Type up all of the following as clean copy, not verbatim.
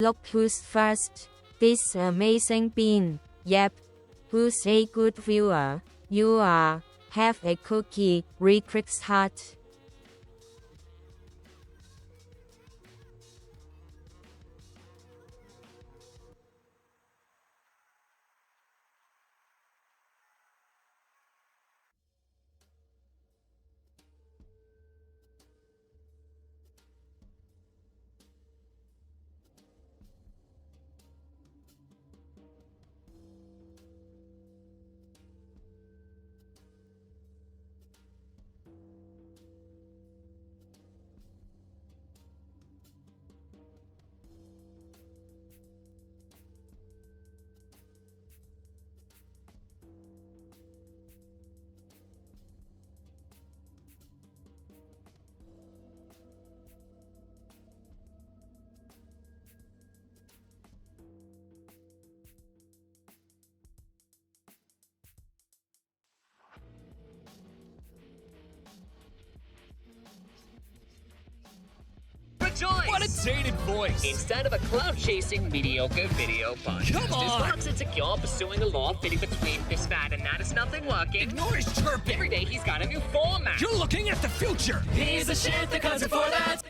Look who's first. This amazing bean. Yep. Who's a good viewer? You are. Have a cookie. Re-Crix heart. Rejoice! What a dated voice! Instead of a cloud-chasing, mediocre video podcast, Come on! his thoughts insecure, pursuing a law fitting between this, that, and that is nothing working. Ignore his chirping! Every day he's got a new format. You're looking at the future! He's a shit that comes before that.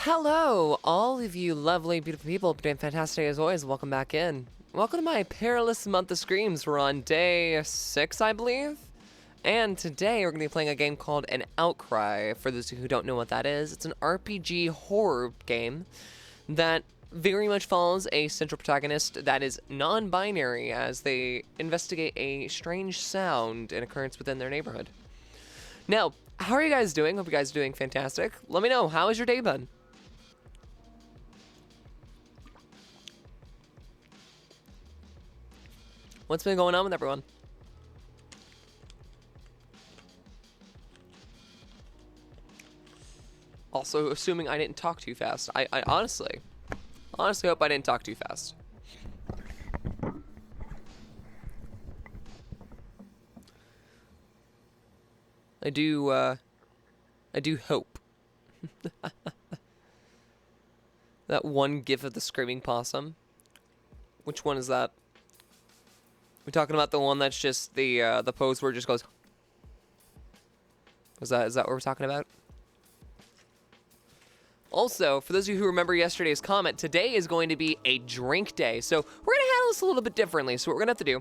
Hello, all of you lovely, beautiful people. Doing fantastic as always. Welcome back in. Welcome to my perilous month of screams. We're on day 6, I believe. And today we're going to be playing a game called an Outcry. For those who don't know what that is, it's an RPG horror game that very much follows a central protagonist that is non-binary as they investigate a strange sound and occurrence within their neighborhood. Now, how are you guys doing? Hope you guys are doing fantastic. Let me know, how has your day been? What's been going on with everyone? Also, assuming I didn't talk too fast. I honestly hope I didn't talk too fast. I do hope. That one gif of the screaming possum. Which one is that? We're talking about the one that's just the pose where it just goes. Is that what we're talking about? Also, for those of you who remember yesterday's comment, today is going to be a drink day. So we're gonna handle this a little bit differently. So what we're gonna have to do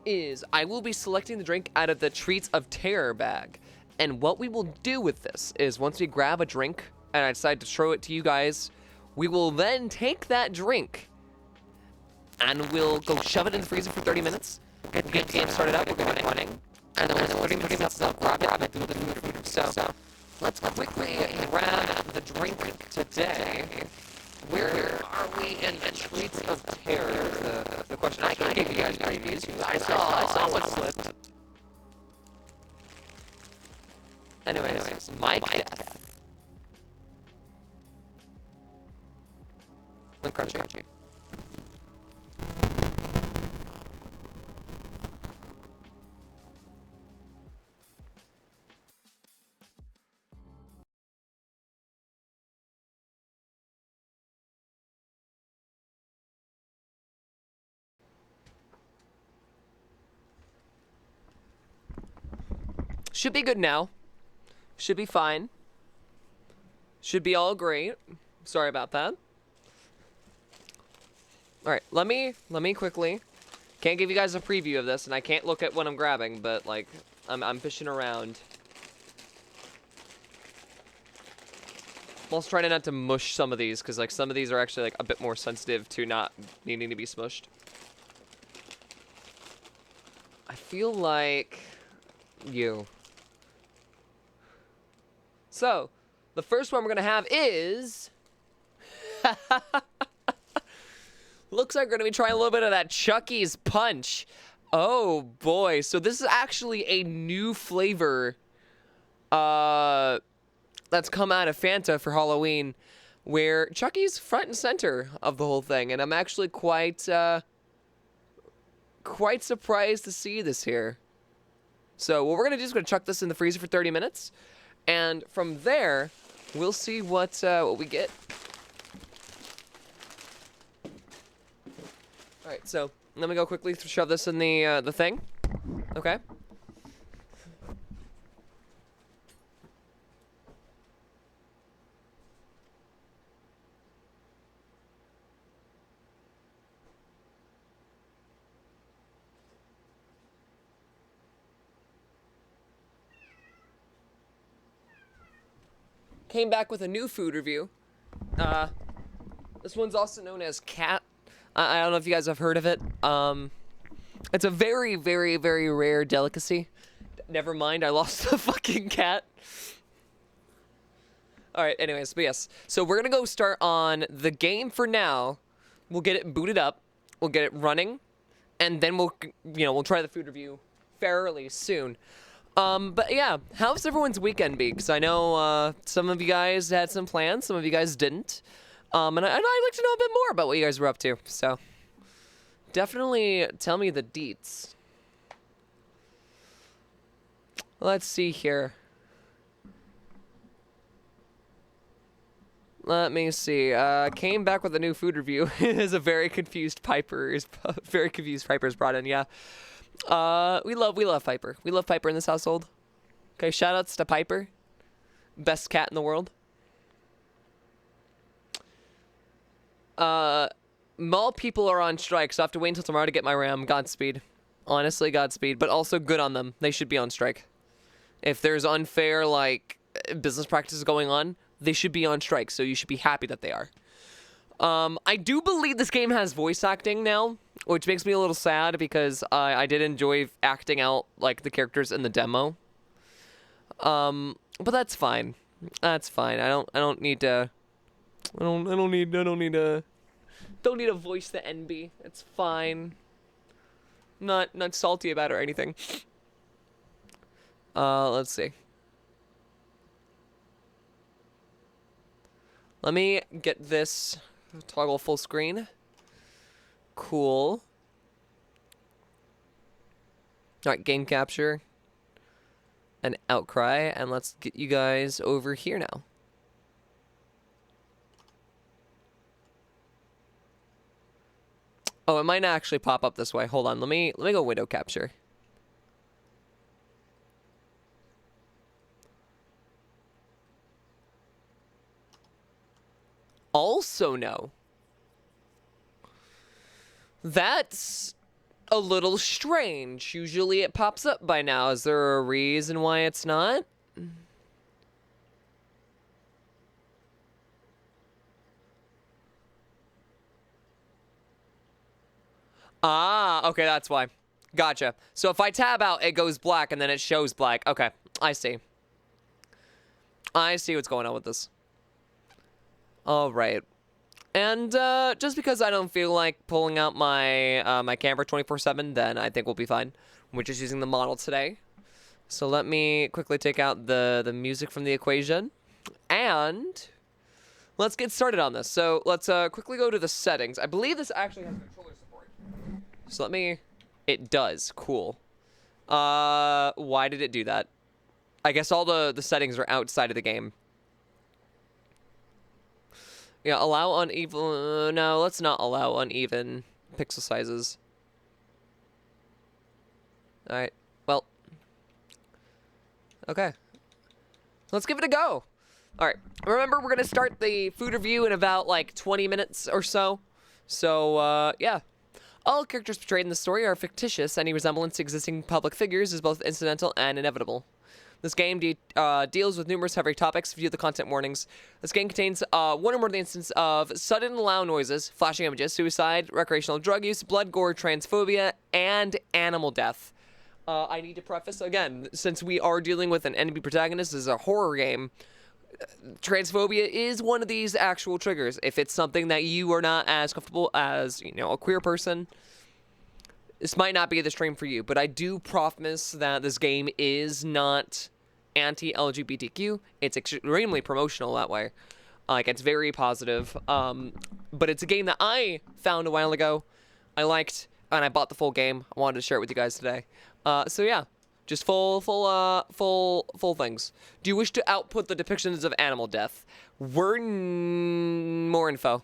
is I will be selecting the drink out of the Treats of Terror bag. And what we will do with this is once we grab a drink and I decide to throw it to you guys, we will then take that drink and we'll go shove it in the freezer for 30 minutes. Get the game started up, we'll go running. And then when 30 minutes up, grab it and move it. So let's quickly grab the drink today. Where are we in the Treats of Terror? The question. I can give you guys previews. I saw what's slipped. Anyways, my death. Look, crunchy. Should be good now. Should be fine. Should be all great. Sorry about that. Alright, let me quickly. Can't give you guys a preview of this, and I can't look at what I'm grabbing, but like I'm fishing around. I'm also trying not to mush some of these, because like some of these are actually like a bit more sensitive to not needing to be smushed. I feel like you. So, the first one we're gonna have is... Looks like we're gonna be trying a little bit of that Chucky's Punch. Oh boy, so this is actually a new flavor that's come out of Fanta for Halloween, where Chucky's front and center of the whole thing, and I'm actually quite surprised to see this here. So what we're gonna do is we're gonna chuck this in the freezer for 30 minutes, and from there we'll see what we get. All right, so let me go quickly shove this in the thing. Okay. Came back with a new food review. This one's also known as cat. I don't know if you guys have heard of it. It's a very, very, very rare delicacy. Never mind, I lost the fucking cat. Alright, anyways, but yes. So we're gonna go start on the game for now. We'll get it booted up. We'll get it running. And then we'll try the food review fairly soon. But yeah, how's everyone's weekend be? Because I know some of you guys had some plans, some of you guys didn't. And I'd like to know a bit more about what you guys were up to. So definitely tell me the deets. Let's see here. Let me see. Came back with a new food review. Is a very confused Piper. Very confused Piper's brought in. Yeah. We love Piper. We love Piper in this household. Okay, shoutouts to Piper. Best cat in the world. Mall people are on strike, so I have to wait until tomorrow to get my RAM. Godspeed. Honestly, Godspeed. But also good on them. They should be on strike. If there's unfair, business practices going on, they should be on strike, so you should be happy that they are. I do believe this game has voice acting now, which makes me a little sad because I did enjoy acting out the characters in the demo. But that's fine. That's fine. I don't need to. I don't need to voice the NB. It's fine. Not salty about it or anything. Let's see. Let me get this toggle full screen. Cool. Alright, game capture. And Outcry. And let's get you guys over here now. Oh, it might not actually pop up this way. Hold on, let me go window capture. Also no. That's a little strange. Usually it pops up by now. Is there a reason why it's not? Ah, okay, that's why. Gotcha. So if I tab out, it goes black and then it shows black. Okay, I see. I see what's going on with this. All right. And just because I don't feel like pulling out my my camera 24/7, then I think we'll be fine. We're just using the model today. So let me quickly take out the music from the equation. And let's get started on this. So let's quickly go to the settings. I believe this actually has controller support. So let me... It does. Cool. Why did it do that? I guess all the settings are outside of the game. Yeah, allow uneven... no, let's not allow uneven pixel sizes. Alright, well. Okay. Let's give it a go. Alright, remember we're going to start the food review in about, 20 minutes or so. So, yeah. All characters portrayed in the story are fictitious. Any resemblance to existing public figures is both incidental and inevitable. This game deals with numerous heavy topics. View the content warnings. This game contains one or more instances of sudden loud noises, flashing images, suicide, recreational drug use, blood, gore, transphobia, and animal death. I need to preface again, since we are dealing with an enemy protagonist, this is a horror game. Transphobia is one of these actual triggers. If it's something that you are not as comfortable as, you know, a queer person, this might not be the stream for you. But I do promise that this game is not anti-LGBTQ. It's extremely promotional that way. Like, it's very positive. But it's a game that I found a while ago. I liked, and I bought the full game. I wanted to share it with you guys today. So yeah, just full things. Do you wish to output the depictions of animal death? More info.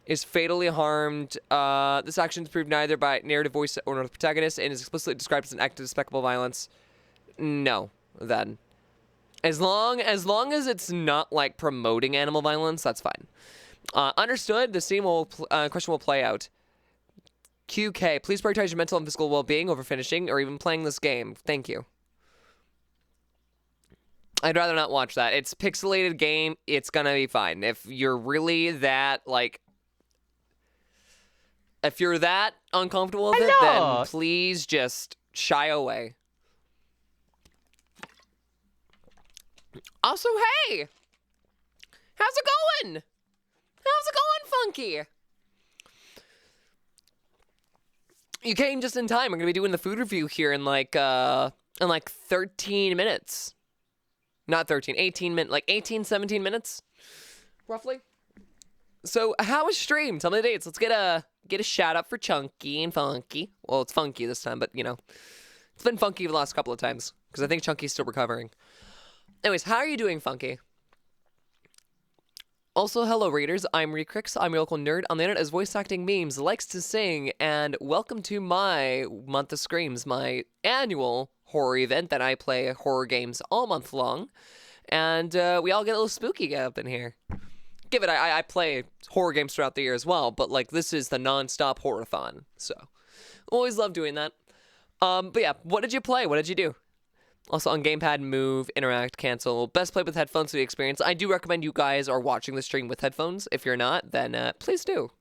Is fatally harmed. This action is proved neither by narrative voice or the protagonist and is explicitly described as an act of despicable violence. No, then. As long as it's not like promoting animal violence, that's fine. Understood. The scene will question will play out. QK, please prioritize your mental and physical well-being over finishing or even playing this game. Thank you. I'd rather not watch that. It's a pixelated game. It's gonna be fine. If you're really that, like... If you're that uncomfortable with it, then please just shy away. Also, hey! How's it going? How's it going, Funky? You came just in time. We're gonna be doing the food review here in like 13 minutes. Not 13, 18 minutes, like 18, 17 minutes, roughly. So how was stream? Tell me the dates. Let's get a shout out for Chunky and Funky. Well, it's Funky this time, but you know, it's been Funky the last couple of times because I think Chunky's still recovering. Anyways, how are you doing, Funky? Also, hello, readers. I'm Re-Crix. I'm your local nerd on the internet as voice acting memes, likes to sing, and welcome to my Month of Screams, my annual horror event that I play horror games all month long, and we all get a little spooky up in here. Give it, I play horror games throughout the year as well, but like this is the non-stop horror-thon, so always love doing that. But yeah, what did you play? What did you do? Also on gamepad, move, interact, cancel. Best play with headphones for the experience. I do recommend you guys are watching the stream with headphones. If you're not, then please do.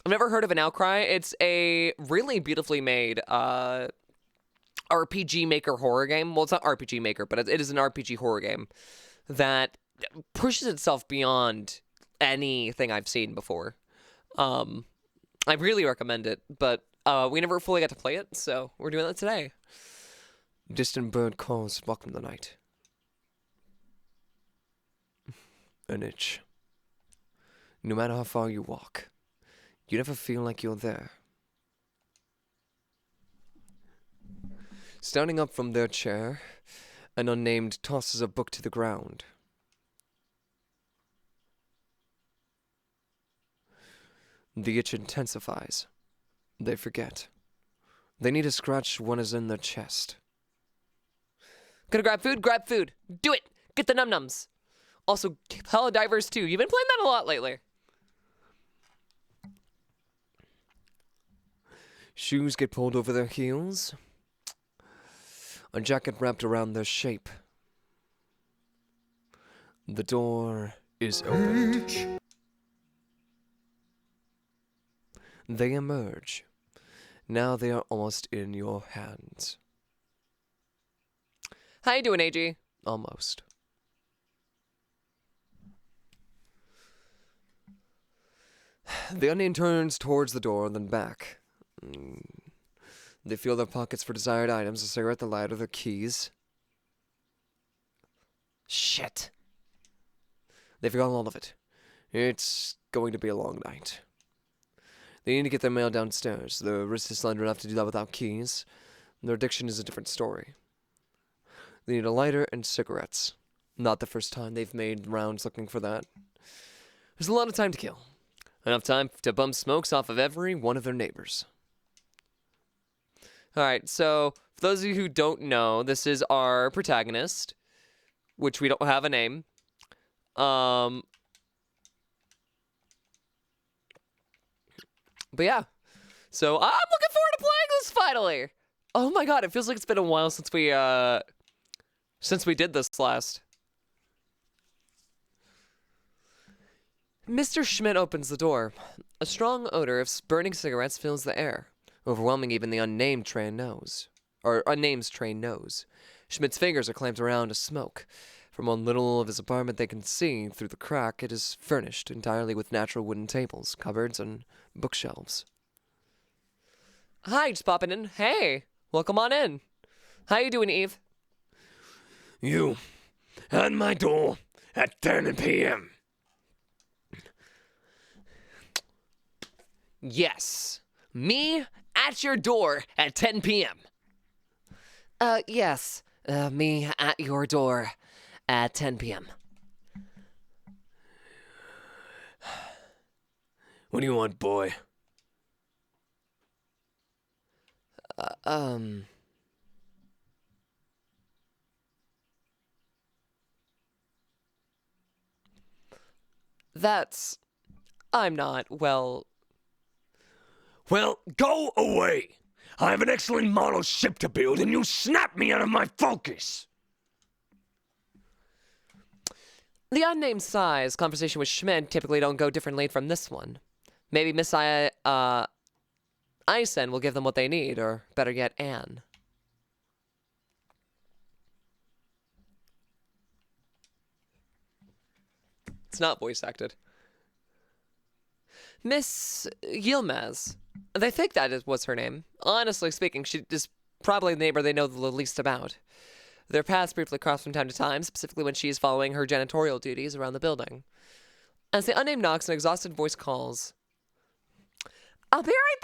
I've never heard of an Outcry. It's a really beautifully made RPG Maker horror game. Well, it's not RPG Maker, but it is an RPG horror game that pushes itself beyond anything I've seen before. I really recommend it, but we never fully got to play it, so we're doing that today. Distant bird calls, welcome the night. An itch. No matter how far you walk, you never feel like you're there. Standing up from their chair, an unnamed tosses a book to the ground. The itch intensifies. They forget. They need a scratch when is in their chest. Gonna grab food? Grab food. Do it! Get the num-nums. Also, Hella Divers 2. You've been playing that a lot lately. Shoes get pulled over their heels. A jacket wrapped around their shape. The door is opened. They emerge. Now they are almost in your hands. How you doing, AG? Almost. The unnamed turns towards the door, then back. They feel their pockets for desired items, a cigarette, the lighter, their keys. Shit. They've forgotten all of it. It's going to be a long night. They need to get their mail downstairs. Their wrist is slender enough to do that without keys. Their addiction is a different story. They need a lighter and cigarettes. Not the first time they've made rounds looking for that. There's a lot of time to kill. Enough time to bum smokes off of every one of their neighbors. Alright, so for those of you who don't know, this is our protagonist, which we don't have a name. But yeah. So I'm looking forward to playing this finally. Oh my god, it feels like it's been a while since we did this last. Mr. Schmidt opens the door. A strong odor of burning cigarettes fills the air. overwhelming even the unnamed trained nose. Schmidt's fingers are clamped around a smoke. From one little of his apartment they can see through the crack, it is furnished entirely with natural wooden tables, cupboards, and bookshelves. Hi, just popping in. Hey, welcome on in. How you doing, Eve? You at my door at 10 p.m. Yes. Me at your door at 10 p.m. Yes. Me at your door at 10 p.m. What do you want, boy? That's... I'm not, well... Well, go away. I have an excellent model ship to build, and you snap me out of my focus. The unnamed sigh's conversation with Schmidt typically don't go differently from this one. Maybe Miss Eisen will give them what they need, or better yet, Anne. It's not voice acted. Miss Yilmaz. They think that was her name. Honestly speaking, she is probably the neighbor they know the least about. Their paths briefly cross from time to time, specifically when she is following her janitorial duties around the building. As the unnamed knocks, an exhausted voice calls, "I'll be right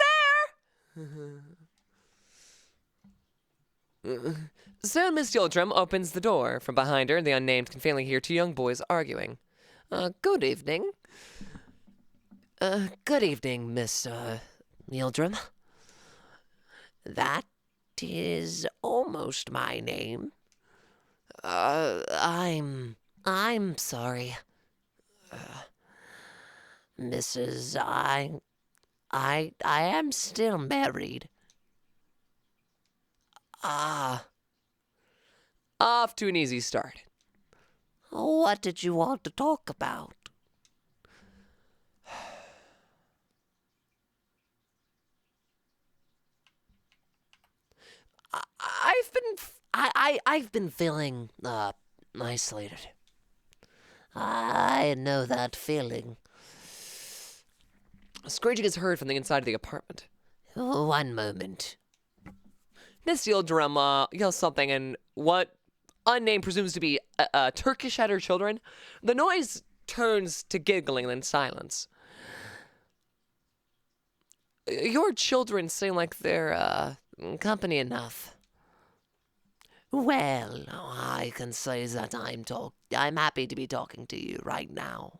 there!" Soon Miss Yildrim opens the door. From behind her, the unnamed can faintly hear two young boys arguing. Good evening. Good evening, Miss, Yildrim. That is almost my name. I'm sorry. Mrs. I am still married. Off to an easy start. What did you want to talk about? I've been feeling isolated. I know that feeling. Screeching is heard from the inside of the apartment. One moment. Miss Yildirim yells something in what unnamed presumes to be Turkish at her children. The noise turns to giggling and then silence. Your children seem like they're company enough. Well, I can say that I'm happy to be talking to you right now.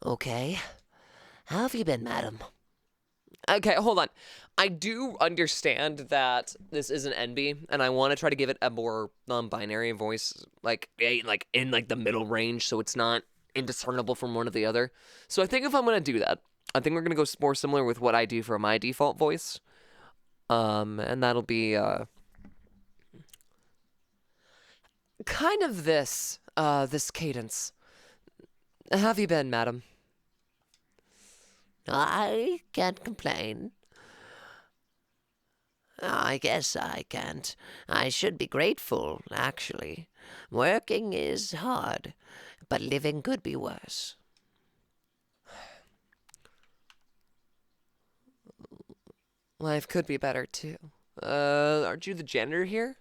Okay. How have you been, madam? Okay, hold on. I do understand that this is an NB, and I want to try to give it a more non-binary voice, like in the middle range, so it's not indiscernible from one or the other. So I think if I'm gonna do that, I think we're gonna go more similar with what I do for my default voice, and that'll be kind of this cadence. How have you been, madam? I can't complain. I guess I can't. I should be grateful, actually. Working is hard, but living could be worse. Life could be better, too. Aren't you the janitor here?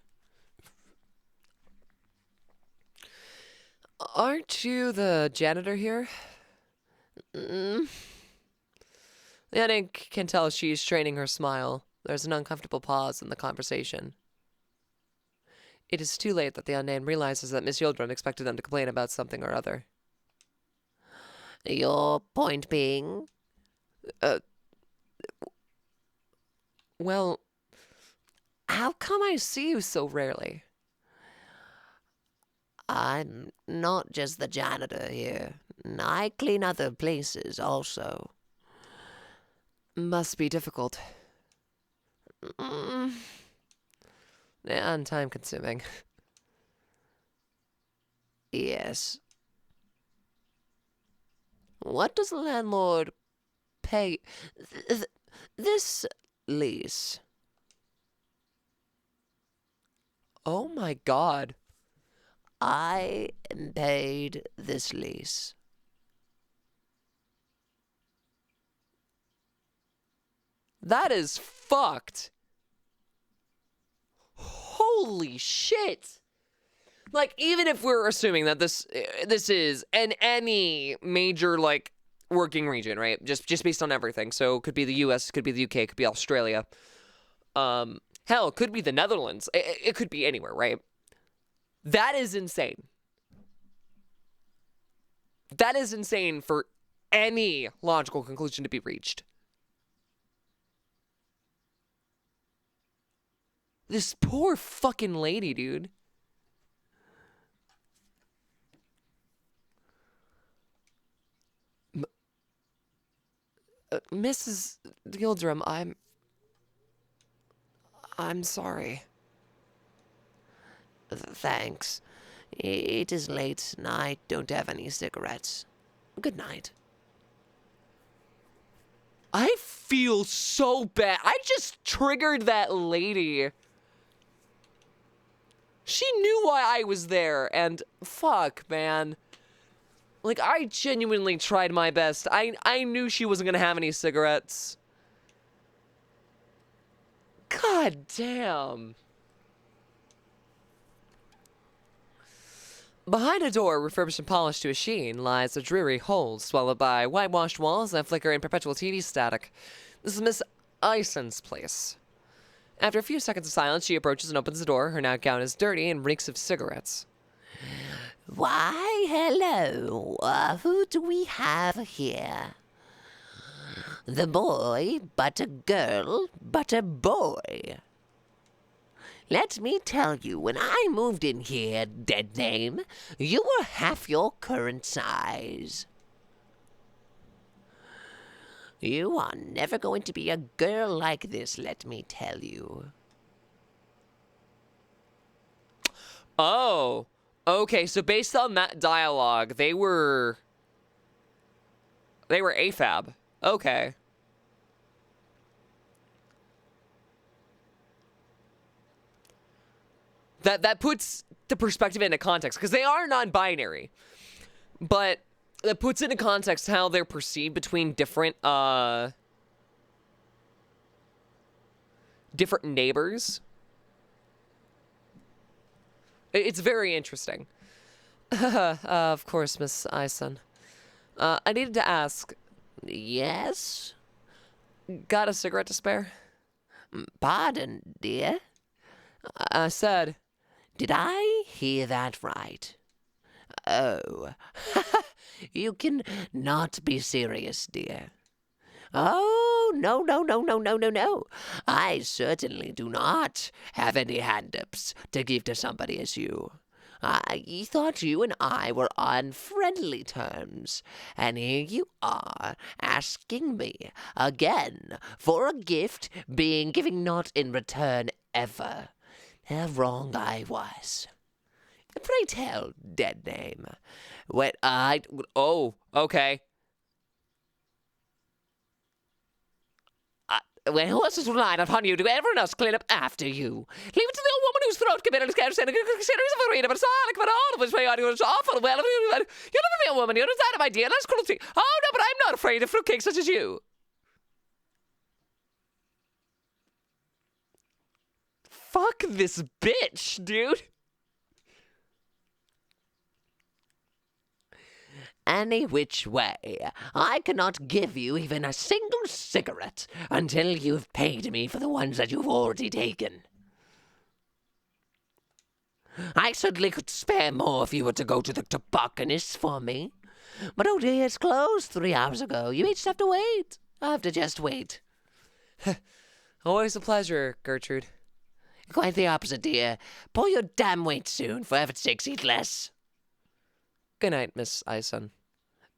Aren't you the janitor here? Yannick can tell she's straining her smile. There's an uncomfortable pause in the conversation. It is too late that the unnamed realizes that Miss Yildrim expected them to complain about something or other. Your point being? Well, how come I see you so rarely? I'm not just the janitor here. I clean other places also. Must be difficult. And time-consuming. Yes. What does the landlord pay this lease. Oh my god. I paid this lease. That is fucked. Holy shit. Like, even if we're assuming that this is in any major, like, working region, right? Just based on everything. So it could be the US, could be the UK, could be Australia. Hell, it could be the Netherlands. It could be anywhere, right? That is insane. That is insane for any logical conclusion to be reached. This poor fucking lady, dude. Mrs. Gildrum, I'm sorry. Thanks. It is late and I don't have any cigarettes. Good night. I feel so bad. I just triggered that lady. She knew why I was there, and fuck, man. Like, I genuinely tried my best. I knew she wasn't gonna have any cigarettes. God damn. Behind a door, refurbished and polished to a sheen, lies a dreary hole swallowed by whitewashed walls and flickering perpetual TV static. This is Miss Ison's place. After a few seconds of silence, she approaches and opens the door. Her nightgown is dirty and reeks of cigarettes. Why, hello. Who do we have here? The boy, but a girl, but a boy. Let me tell you, when I moved in here, dead name, you were half your current size. You are never going to be a girl like this, let me tell you. Oh, okay, so based on that dialogue, they were AFAB. Okay. That puts the perspective into context, because they are non-binary. But that puts into context how they're perceived between different neighbors. It's very interesting. Of course, Miss Ison. I needed to ask. Yes? Got a cigarette to spare? Pardon, dear? I said. Did I hear that right? Oh, you can not be serious, dear. Oh, no, no, no, no, no, no, no. I certainly do not have any hand-ups to give to somebody as you. I thought you and I were on friendly terms, and here you are asking me again for a gift being given not in return ever. How wrong I was. Pray tell, dead name, when I... Oh, okay. When horses ride upon you, do everyone else clean up after you? Leave it to the old woman whose throat committed scarce and considers of a reader, but Sonic, but all of us way on you, it's awful. Well, you live with me, a woman, you understand my dear, that's cruelty. Oh, no, but I'm not afraid of fruitcake such as you. Fuck this bitch, dude. Any which way, I cannot give you even a single cigarette until you've paid me for the ones that you've already taken. I certainly could spare more if you were to go to the tobacconist for me. But oh dear, it's closed 3 hours ago. You may just have to wait. I'll have to just wait. Always a pleasure, Gertrude. Quite the opposite, dear. Pull your damn weight soon, for heaven's sakes, eat less. Good night, Miss Ison.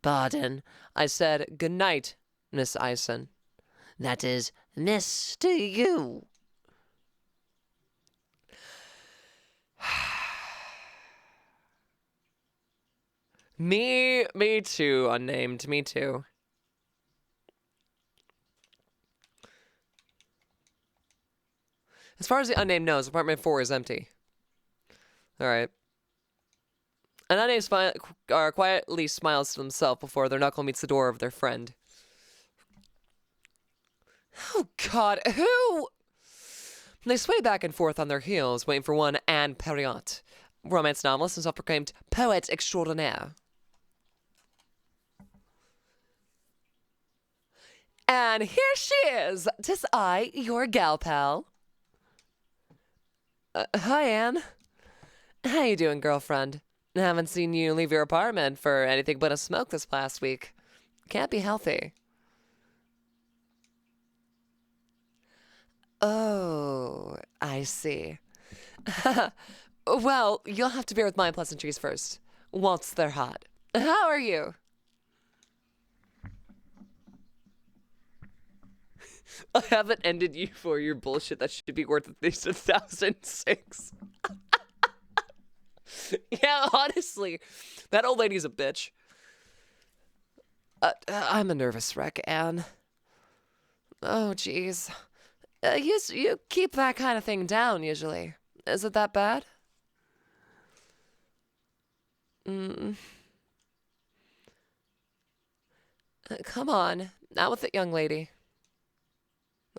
Pardon? I said good night, Miss Ison. That is miss to you. Me too, unnamed, me too. As far as the unnamed knows, apartment 4 is empty. All right. An unnamed quietly smiles to himself before their knuckle meets the door of their friend. Oh, God, who? They sway back and forth on their heels, waiting for one Anne Perriot, romance novelist and self-proclaimed poet extraordinaire. And here she is. 'Tis I, your gal pal. Hi, Anne. How you doing, girlfriend? I haven't seen you leave your apartment for anything but a smoke this past week. Can't be healthy. Oh, I see. Well, you'll have to bear with my pleasantries first, whilst they're hot. How are you? I haven't ended you for your bullshit that should be worth at least 1,006. Yeah, honestly, that old lady's a bitch. I'm a nervous wreck, Anne. Oh, jeez. You keep that kind of thing down, usually. Is it that bad? Come on, not with it, young lady.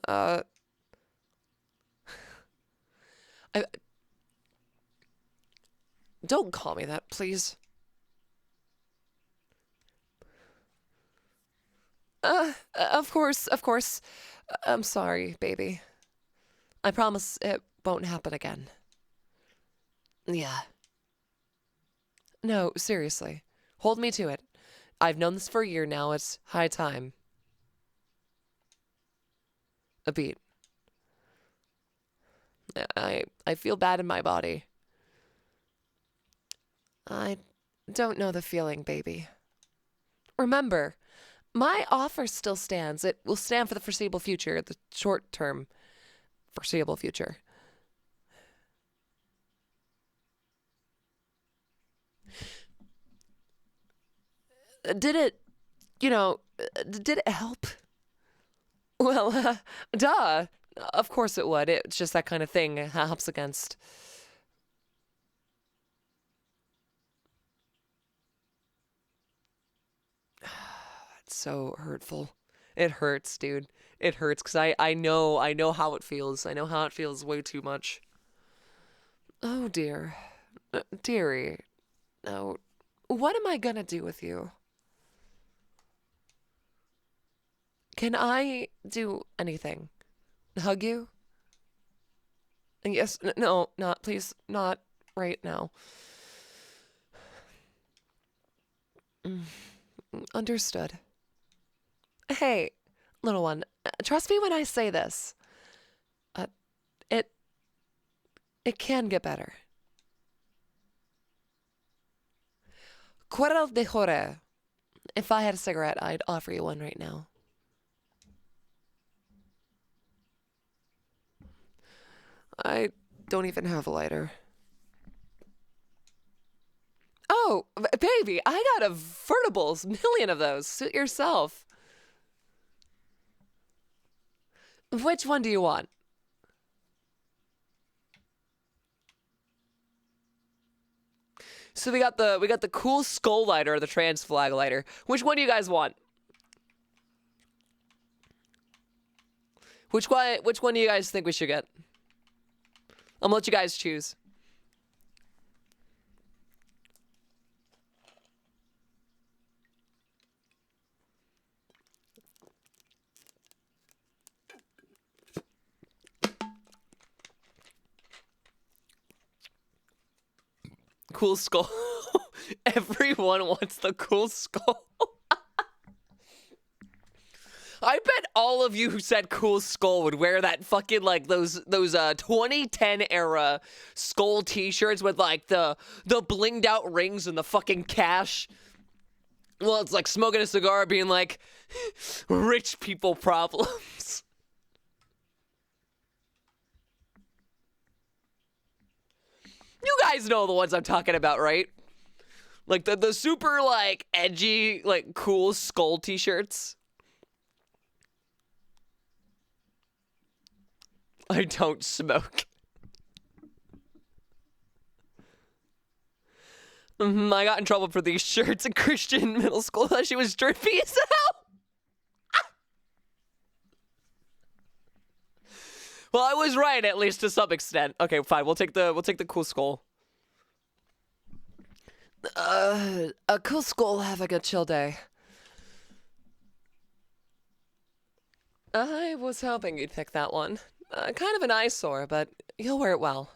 I don't call me that, please. Of course. I'm sorry, baby. I promise it won't happen again. Yeah. No, seriously. Hold me to it. I've known this for a year now. It's high time. A beat. I feel bad in my body. I don't know the feeling, baby. Remember, my offer still stands. It will stand for the foreseeable future, the short-term foreseeable future. Did it help? Well, duh. Of course it would. It's just that kind of thing it helps against. It's so hurtful. It hurts, dude. It hurts because I know how it feels. I know how it feels way too much. Oh, dear. Dearie. Now, what am I gonna do with you? Can I do anything? Hug you? Yes, no, not, please, not right now. Understood. Hey, little one, trust me when I say this. It can get better. Cuerda de Jore. If I had a cigarette, I'd offer you one right now. I don't even have a lighter. Oh, baby, I got a vertibles, million of those. Suit yourself. Which one do you want? So we got the cool skull lighter or the trans flag lighter. Which one do you guys want? Which one do you guys think we should get? I'm gonna let you guys choose. Cool skull. Everyone wants the cool skull. I bet all of you who said cool skull would wear that fucking like those 2010 era skull t-shirts with like the blinged out rings and the fucking cash. Well, it's like smoking a cigar being like rich people problems. You guys know the ones I'm talking about, right? Like the super like edgy like cool skull t-shirts. I don't smoke. I got in trouble for these shirts in Christian middle school. Thought she was drippy as hell. Well, I was right, at least to some extent. Okay, fine. We'll take the cool skull. A cool skull having a chill day. I was hoping you'd pick that one. Kind of an eyesore, but you'll wear it well.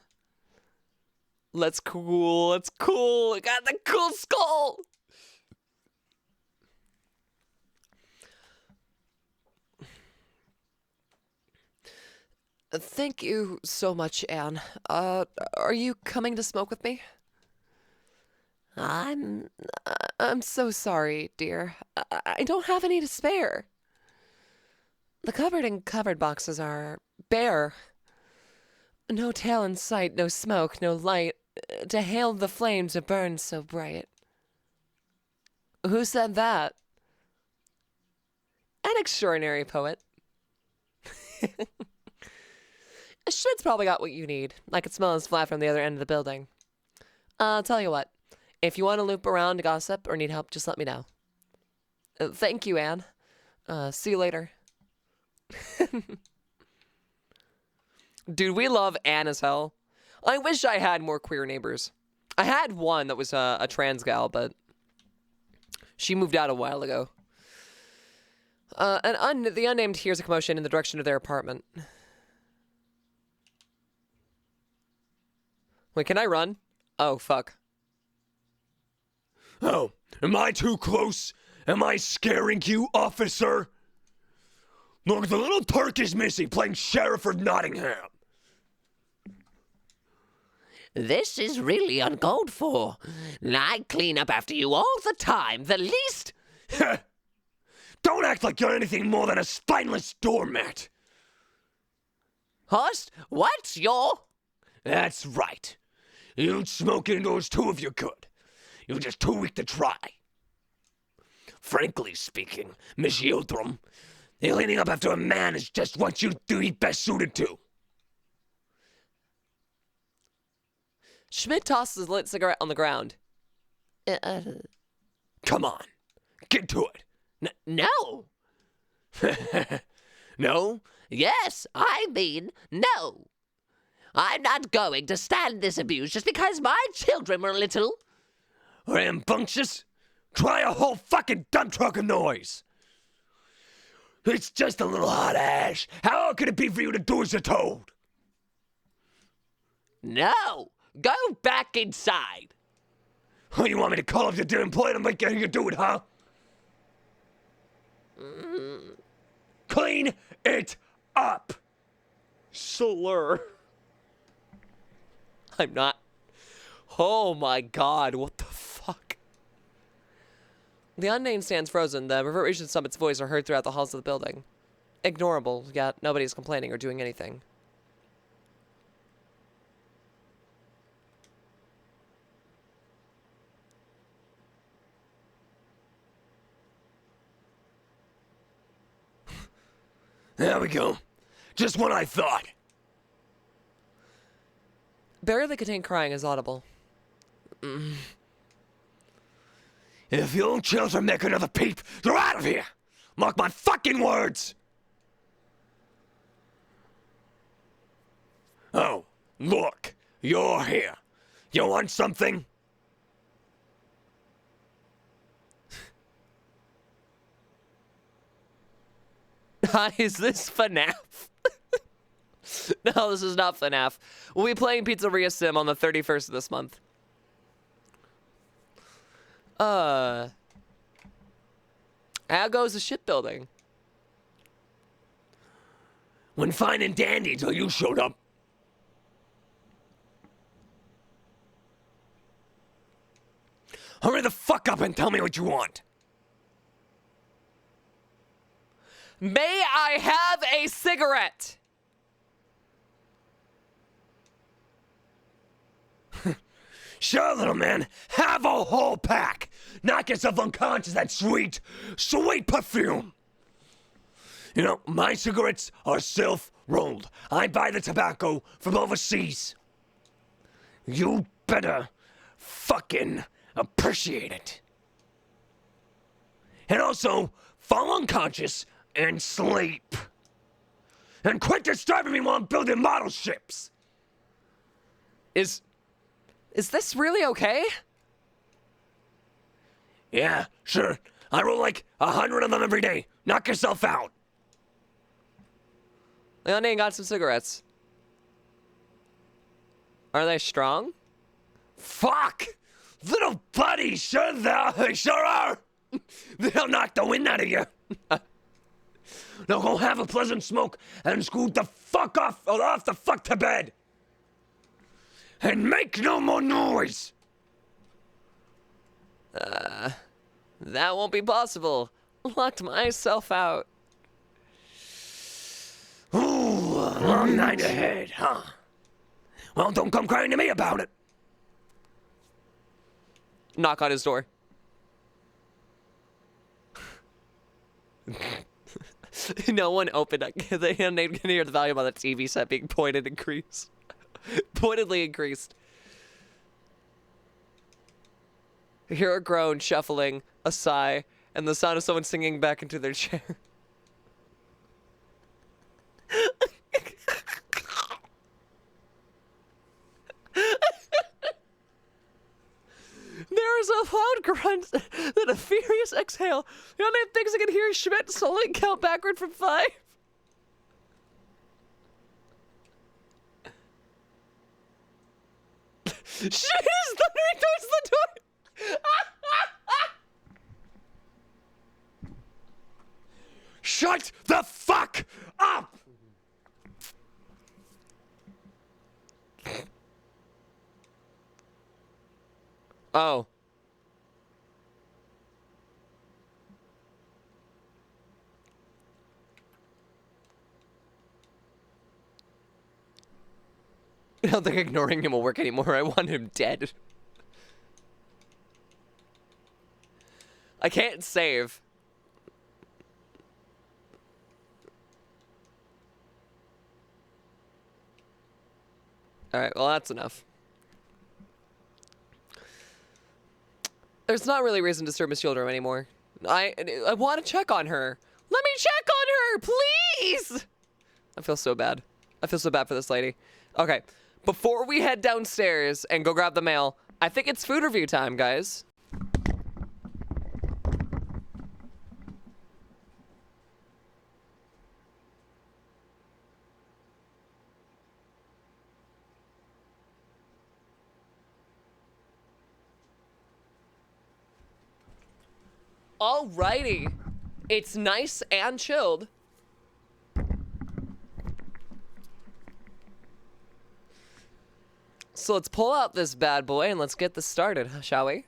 Let's cool. Let's cool. I got the cool skull. Thank you so much, Anne. Are you coming to smoke with me? I'm so sorry, dear. I don't have any to spare. The cupboard and cupboard boxes are bare. No tail in sight, no smoke, no light to hail the flame to burn so bright. Who said that? An extraordinary poet. Schmidt's probably got what you need. I could smell his flat from the other end of the building. I'll tell you what. If you want to loop around to gossip or need help, just let me know. Thank you, Anne. See you later. Dude, we love Anne as hell. I wish I had more queer neighbors. I had one that was a trans gal, but she moved out a while ago. The unnamed hears a commotion in the direction of their apartment. Wait, can I run? Oh, fuck. Oh, am I too close? Am I scaring you, officer? Look, the little Turk is missing, playing Sheriff of Nottingham. This is really uncalled for. I clean up after you all the time. The least... Don't act like you're anything more than a spineless doormat. Horst, what's your... That's right. You'd smoke indoors too if you could. You're just too weak to try. Frankly speaking, Miss Yiltrum, cleaning up after a man is just what you'd be best suited to. Schmidt tosses his lit cigarette on the ground. Come on, get to it. No. No? Yes, I mean no. I'm not going to stand this abuse just because my children were little. Rambunctious? Try a whole fucking dump truck of noise. It's just a little hot ash. How hard could it be for you to do as you're told? No. Go back inside. Oh, you want me to call up your dear employer to make you do it, huh? Clean it up. Slur. I'm not. Oh my god, what the fuck? The unnamed stands frozen. The reverberation of its voice are heard throughout the halls of the building. Ignorable, yet nobody's complaining or doing anything. There we go. Just what I thought. Barely contained crying is audible. If you children make another peep, you're out of here! Mark my fucking words! Oh, look, you're here. You want something? Is this FNAF? No, this is not FNAF. We'll be playing Pizzeria Sim on the 31st of this month. How goes the shipbuilding? When fine and dandy until you showed up. Hurry the fuck up and tell me what you want. May I have a cigarette? Sure, little man. Have a whole pack. Knock yourself unconscious, that sweet, sweet perfume. You know, my cigarettes are self-rolled. I buy the tobacco from overseas. You better fucking appreciate it. And also, fall unconscious and sleep. And quit disturbing me while I'm building model ships. Is this really okay? Yeah, sure. I roll like 100 of them every day. Knock yourself out. Leonie got some cigarettes. Are they strong? Fuck! Little buddy, sure they sure are. They'll knock the wind out of you. Now go have a pleasant smoke and scoot the fuck off the fuck to bed. And make no more noise. That won't be possible. Locked myself out. Ooh, long night ahead, huh? Well, don't come crying to me about it. Knock on his door. No one opened it. They can hear the volume on the TV set being pointedly increased. You hear a groan, shuffling, a sigh, and the sound of someone singing back into their chair. There is a loud grunt, then a furious exhale. The only things I can hear is Schmidt slowly count backward from 5. Shit is thundering towards the door. Shut the fuck up! Oh. I don't think ignoring him will work anymore. I want him dead. I can't save. Alright, well that's enough. There's not really reason to disturb Miss Yildirim anymore. I want to check on her. Let me check on her, please! I feel so bad. I feel so bad for this lady. Okay, before we head downstairs and go grab the mail, I think it's food review time, guys. Alrighty. It's nice and chilled. So let's pull out this bad boy and let's get this started, shall we?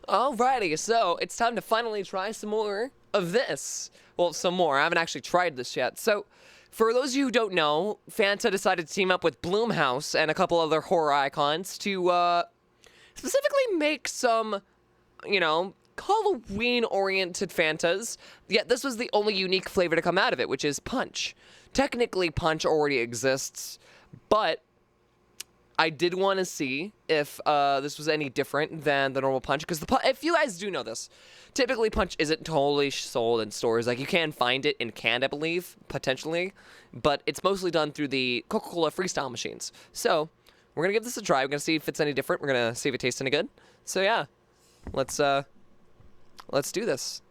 Alrighty, so it's time to finally try some more of this. Well, some more. I haven't actually tried this yet. So, for those of you who don't know, Fanta decided to team up with Blumhouse and a couple other horror icons to specifically make some, you know, Halloween-oriented Fantas. Yet this was the only unique flavor to come out of it, which is Punch. Technically, Punch already exists, but I did want to see if this was any different than the normal Punch, because if you guys do know this, typically Punch isn't totally sold in stores. Like, you can find it in canned, I believe, potentially, but it's mostly done through the Coca-Cola Freestyle machines. So, we're going to give this a try. We're going to see if it's any different. We're going to see if it tastes any good. So, yeah, let's do this.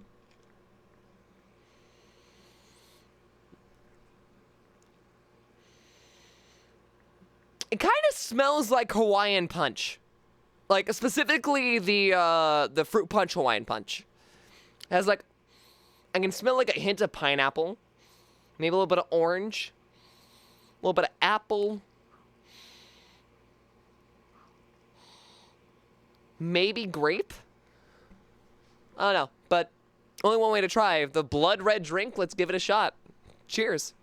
It kind of smells like Hawaiian Punch. Like, specifically the Fruit Punch Hawaiian Punch. It has, like, I can smell, like, a hint of pineapple. Maybe a little bit of orange. A little bit of apple. Maybe grape? I don't know, but only one way to try. The blood red drink, let's give it a shot. Cheers.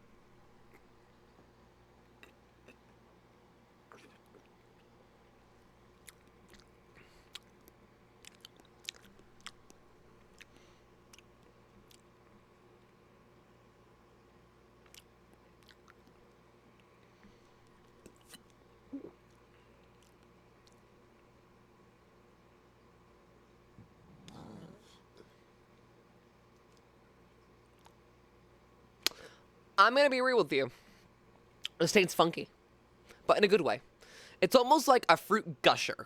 I'm gonna be real with you. This tastes funky, but in a good way. It's almost like a fruit gusher.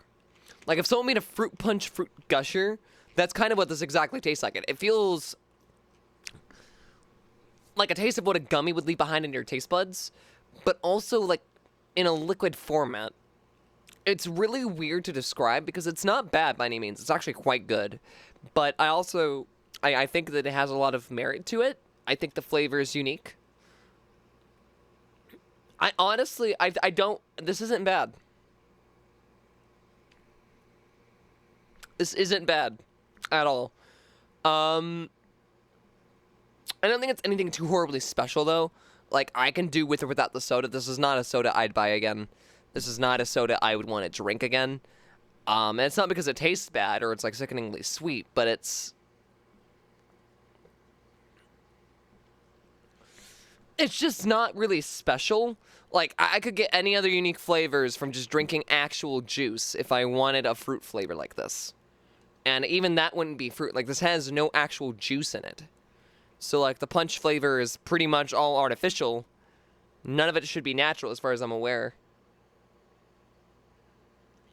Like if someone made a fruit punch fruit gusher, that's kind of what this exactly tastes like. It feels like a taste of what a gummy would leave behind in your taste buds, but also like in a liquid format. It's really weird to describe because it's not bad by any means. It's actually quite good. But I think that it has a lot of merit to it. I think the flavor is unique. I honestly, I don't, this isn't bad. This isn't bad at all. I don't think it's anything too horribly special though. Like I can do with or without the soda. This is not a soda I'd buy again. This is not a soda I would want to drink again. And it's not because it tastes bad or it's like sickeningly sweet, but it's just not really special. Like, I could get any other unique flavors from just drinking actual juice if I wanted a fruit flavor like this. And even that wouldn't be fruit. Like, this has no actual juice in it. So, like, the punch flavor is pretty much all artificial. None of it should be natural as far as I'm aware.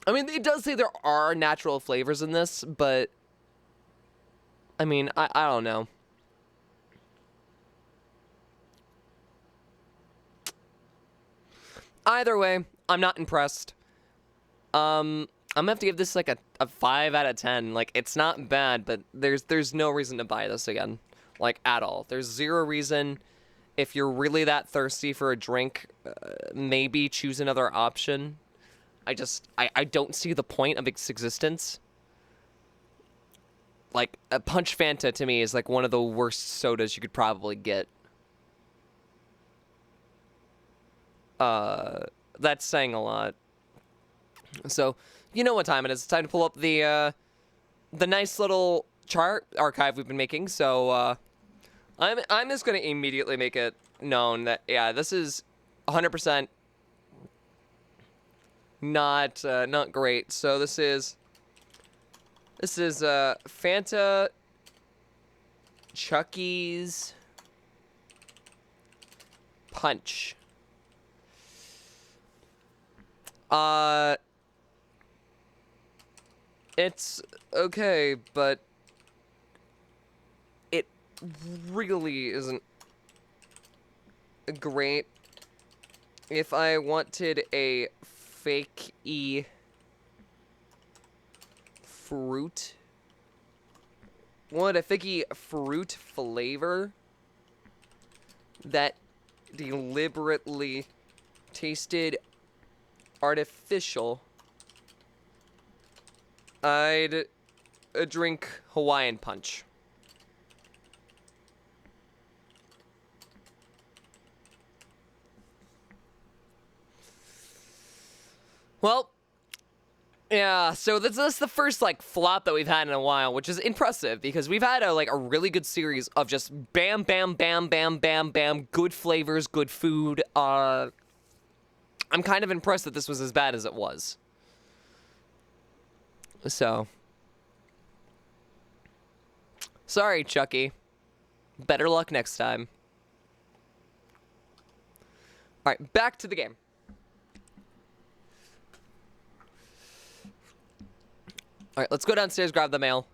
I mean, it does say there are natural flavors in this, but I mean, I don't know. Either way, I'm not impressed. I'm gonna have to give this like a 5 out of 10. Like, it's not bad, but there's no reason to buy this again. Like, at all. There's zero reason. If you're really that thirsty for a drink, maybe choose another option. I don't see the point of its existence. Like, a Punch Fanta to me is like one of the worst sodas you could probably get. That's saying a lot. So, you know what time it is. It's time to pull up the nice little chart archive we've been making. So, I'm just gonna immediately make it known that, yeah, this is 100% not great. So this is Fanta Chucky's Punch. It's okay, but it really isn't great. If I wanted a fake-y fruit, a fake-y fruit flavor that deliberately tasted artificial, I'd drink Hawaiian Punch. Well, yeah, so this is the first, like, flop that we've had in a while, which is impressive, because we've had a really good series of just bam, bam, bam, bam, bam, bam, good flavors, good food. I'm kind of impressed that this was as bad as it was. So, sorry, Chucky. Better luck next time. Alright, back to the game. Alright, let's go downstairs, grab the mail.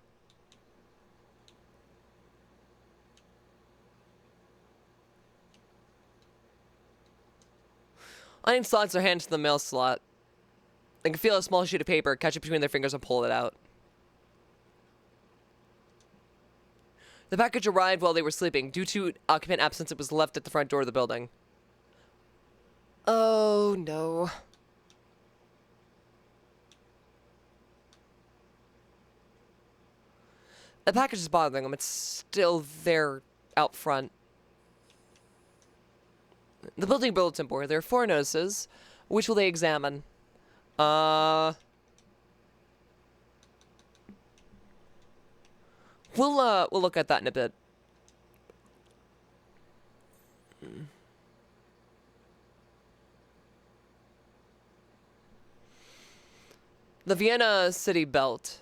Onion slots are handed to the mail slot. They can feel a small sheet of paper, catch it between their fingers, and pull it out. The package arrived while they were sleeping. Due to occupant absence, it was left at the front door of the building. Oh, no. The package is bothering them. It's still there out front. The building bulletin board. There are 4 notices. Which will they examine? We'll look at that in a bit. The Vienna City Belt.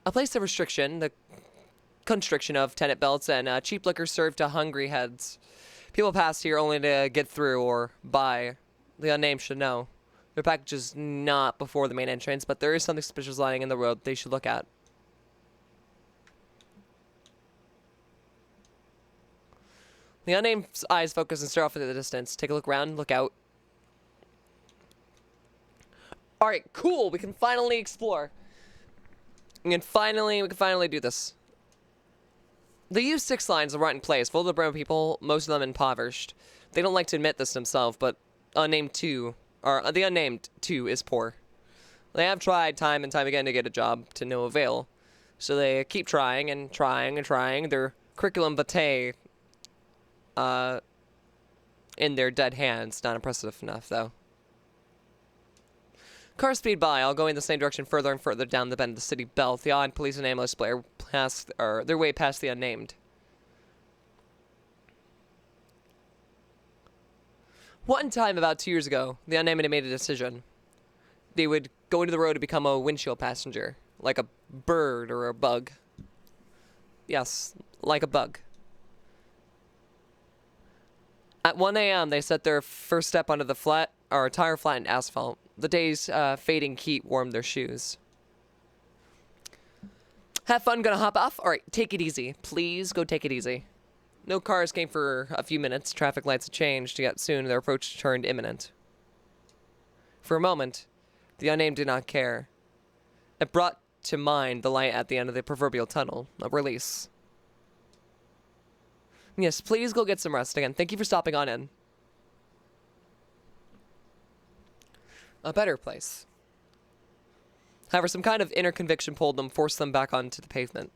A place of restriction, the constriction of tenant belts and cheap liquor served to hungry heads. People pass here only to get through or by. The unnamed should know. Their package is not before the main entrance, but there is something suspicious lying in the road they should look at. The unnamed's eyes focus and stare off into the distance. Take a look around, look out. Alright, cool. We can finally explore. We can finally do this. They use 6 lines of rotten place, full of the brown people, most of them impoverished. They don't like to admit this themselves, but the unnamed too is poor. They have tried time and time again to get a job to no avail. So they keep trying and trying and trying. Their curriculum vitae in their dead hands. Not impressive enough, though. Cars speed by, all going the same direction further and further down the bend of the city belt. The odd police and ambulance player pass their way past the unnamed. One time, about 2 years ago, the unnamed had made a decision. They would go into the road to become a windshield passenger, like a bird or a bug. Yes, like a bug. At 1 a.m., they set their first step onto the tire flattened asphalt. The day's fading heat warmed their shoes. Have fun, gonna hop off? Alright, take it easy. Please go take it easy. No cars came for a few minutes. Traffic lights had changed, yet soon their approach turned imminent. For a moment, the unnamed did not care. It brought to mind the light at the end of the proverbial tunnel, a release. Yes, please go get some rest again. Thank you for stopping on in. A better place. However, some kind of inner conviction pulled them, forced them back onto the pavement.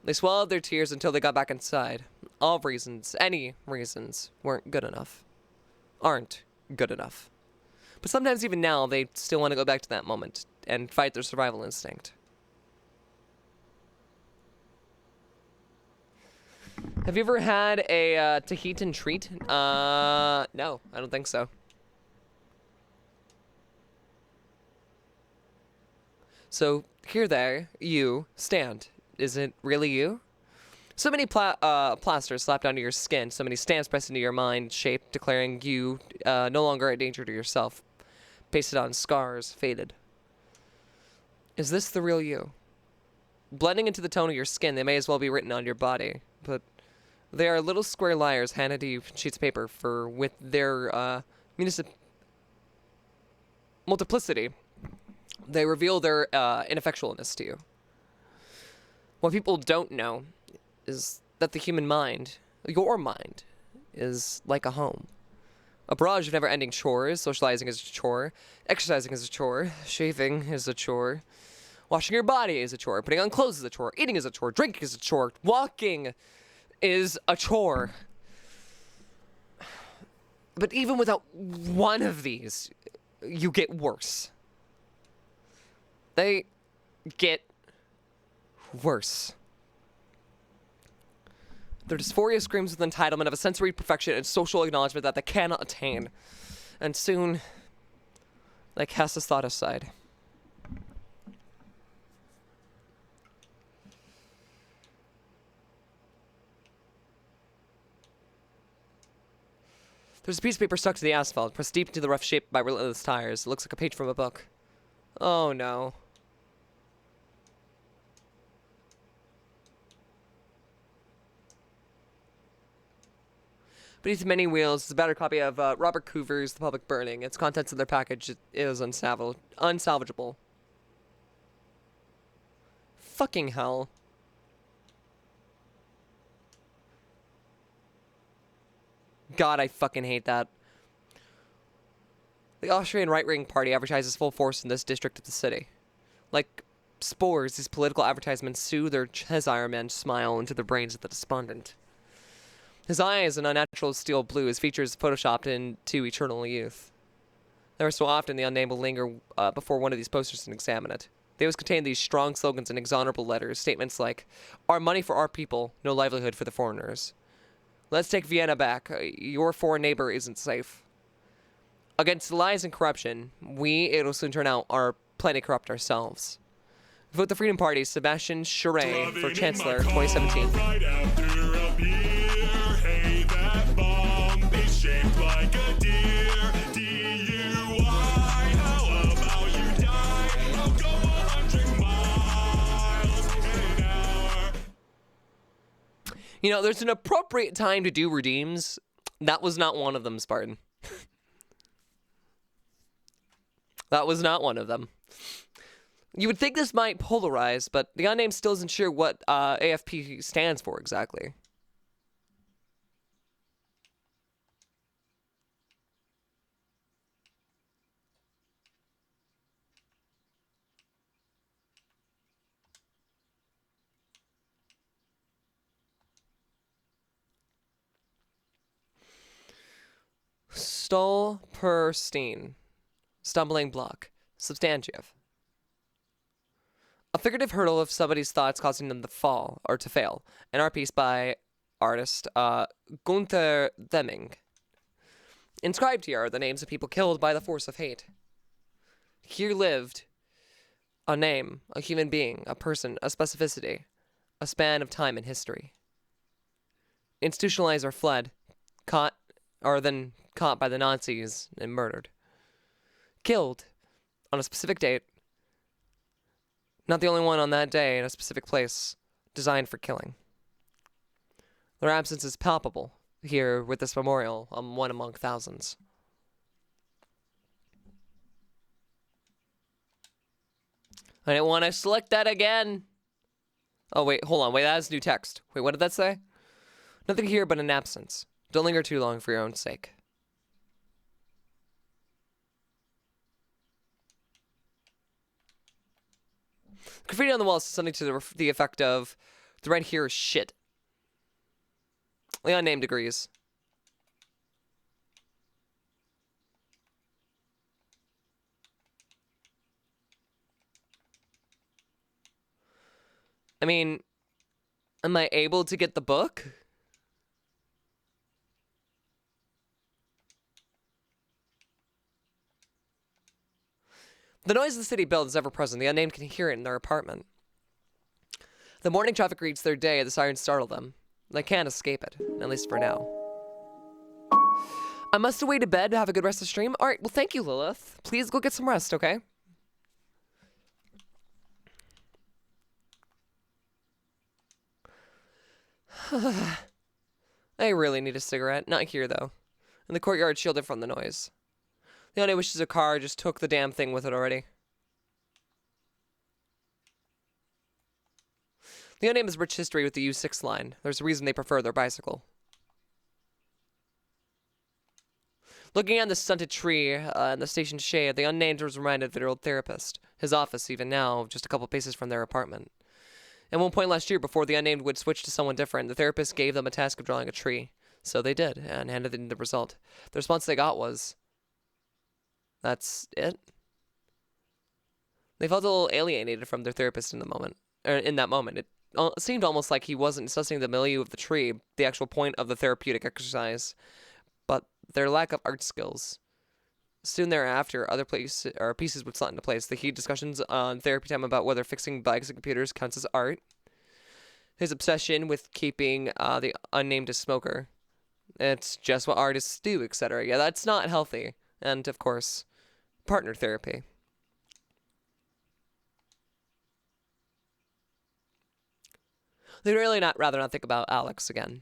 They swallowed their tears until they got back inside. All reasons, any reasons, weren't good enough. Aren't good enough. But sometimes even now, they still want to go back to that moment and fight their survival instinct. Have you ever had a Tahitian treat? No, I don't think so. So, here there, you stand. Is it really you? So many plasters slapped onto your skin, so many stamps pressed into your mind, shape declaring you no longer a danger to yourself. Pasted on scars, faded. Is this the real you? Blending into the tone of your skin, they may as well be written on your body, but they are little square liars handed to you sheets of paper with their multiplicity. They reveal their ineffectualness to you. What people don't know is that the human mind, your mind, is like a home. A barrage of never-ending chores. Socializing is a chore. Exercising is a chore. Shaving is a chore. Washing your body is a chore. Putting on clothes is a chore. Eating is a chore. Drinking is a chore. Walking is a chore. But even without one of these, you get worse. They get worse. Their dysphoria screams with entitlement of a sensory perfection and social acknowledgement that they cannot attain. And soon, they cast this thought aside. There's a piece of paper stuck to the asphalt, pressed deep into the rough shape by relentless tires. It looks like a page from a book. Oh no. Beneath many wheels is a battered copy of Robert Coover's The Public Burning. Its contents in their package is unsalvageable. Fucking hell. God, I fucking hate that. The Austrian right-wing party advertises full force in this district of the city. Like spores, these political advertisements soothe their Cheshire-men smile into the brains of the despondent. His eyes, an unnatural steel blue, his features photoshopped into eternal youth. Ever so often, the unnamed will linger before one of these posters and examine it. They always contain these strong slogans and exonerable letters, statements like, "Our money for our people, no livelihood for the foreigners. Let's take Vienna back. Your foreign neighbor isn't safe." Against lies and corruption, we, it'll soon turn out, are plenty corrupt ourselves. Vote the Freedom Party, Sebastian Charest for Chancellor 2017. You know, there's an appropriate time to do redeems. That was not one of them, Spartan. That was not one of them. You would think this might polarize, but the unnamed still isn't sure what AFP stands for exactly. Stolperstein. Stumbling block. Substantive. A figurative hurdle of somebody's thoughts causing them to fall, or to fail. An art piece by artist Gunther Deming. Inscribed here are the names of people killed by the force of hate. Here lived a name, a human being, a person, a specificity, a span of time in history. Institutionalized or fled, caught, or then caught by the Nazis and murdered. Killed on a specific date. Not the only one on that day in a specific place designed for killing. Their absence is palpable here with this memorial, one among thousands. I didn't want to select that again. Oh, wait, hold on. Wait, that is new text. Wait, what did that say? Nothing here but an absence. Don't linger too long for your own sake. Graffiti on the wall is something to the effect of, the red here is shit. The unnamed agrees. I mean, am I able to get the book? The noise the city builds is ever present. The unnamed can hear it in their apartment. The morning traffic greets their day. The sirens startle them. They can't escape it, at least for now. I must away to bed to have a good rest of the stream. All right, well, thank you, Lilith. Please go get some rest, okay? I really need a cigarette. Not here, though. In the courtyard, shielded from the noise. The only wishes a car just took the damn thing with it already. The unnamed has rich history with the U6 line. There's a reason they prefer their bicycle. Looking at the stunted tree in the station shade, the unnamed was reminded of their old therapist. His office, even now, just a couple paces from their apartment. At one point last year, before the unnamed would switch to someone different, the therapist gave them a task of drawing a tree. So they did, and handed them the result. The response they got was, that's it? They felt a little alienated from their therapist in that moment. It seemed almost like he wasn't assessing the milieu of the tree, the actual point of the therapeutic exercise, but their lack of art skills. Soon thereafter, other pieces would slot into place. The heated discussions on therapy time about whether fixing bikes and computers counts as art. His obsession with keeping the unnamed a smoker. It's just what artists do, etc. Yeah, that's not healthy. And, of course, partner therapy. They'd really rather not think about Alex again.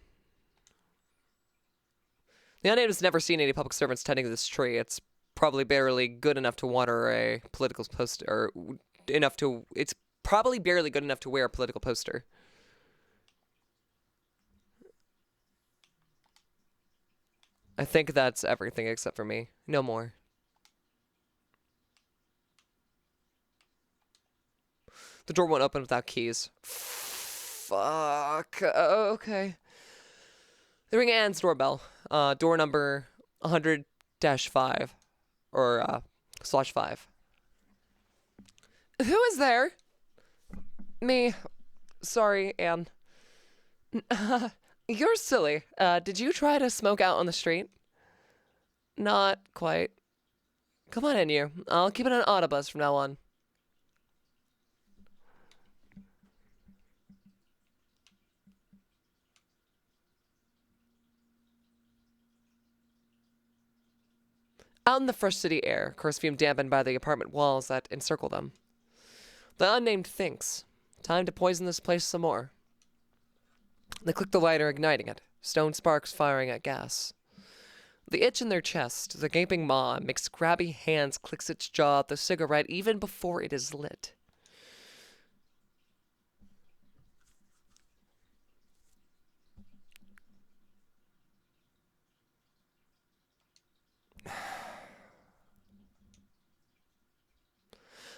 The unnamed has never seen any public servants tending to this tree. It's probably barely good enough to water a political poster, or it's probably barely good enough to wear a political poster. I think that's everything except for me. No more. The door won't open without keys. Fuck. Okay. They ring Anne's doorbell. Door number 100-5. Or, /5. Who is there? Me. Sorry, Anne. You're silly. Did you try to smoke out on the street? Not quite. Come on in, you. I'll keep it an autobus from now on. Out in the fresh city air, coarse fume dampened by the apartment walls that encircle them. The unnamed thinks, time to poison this place some more. They click the lighter, igniting it. Stone sparks firing at gas. The itch in their chest, the gaping maw, makes grabby hands clicks its jaw at the cigarette even before it is lit.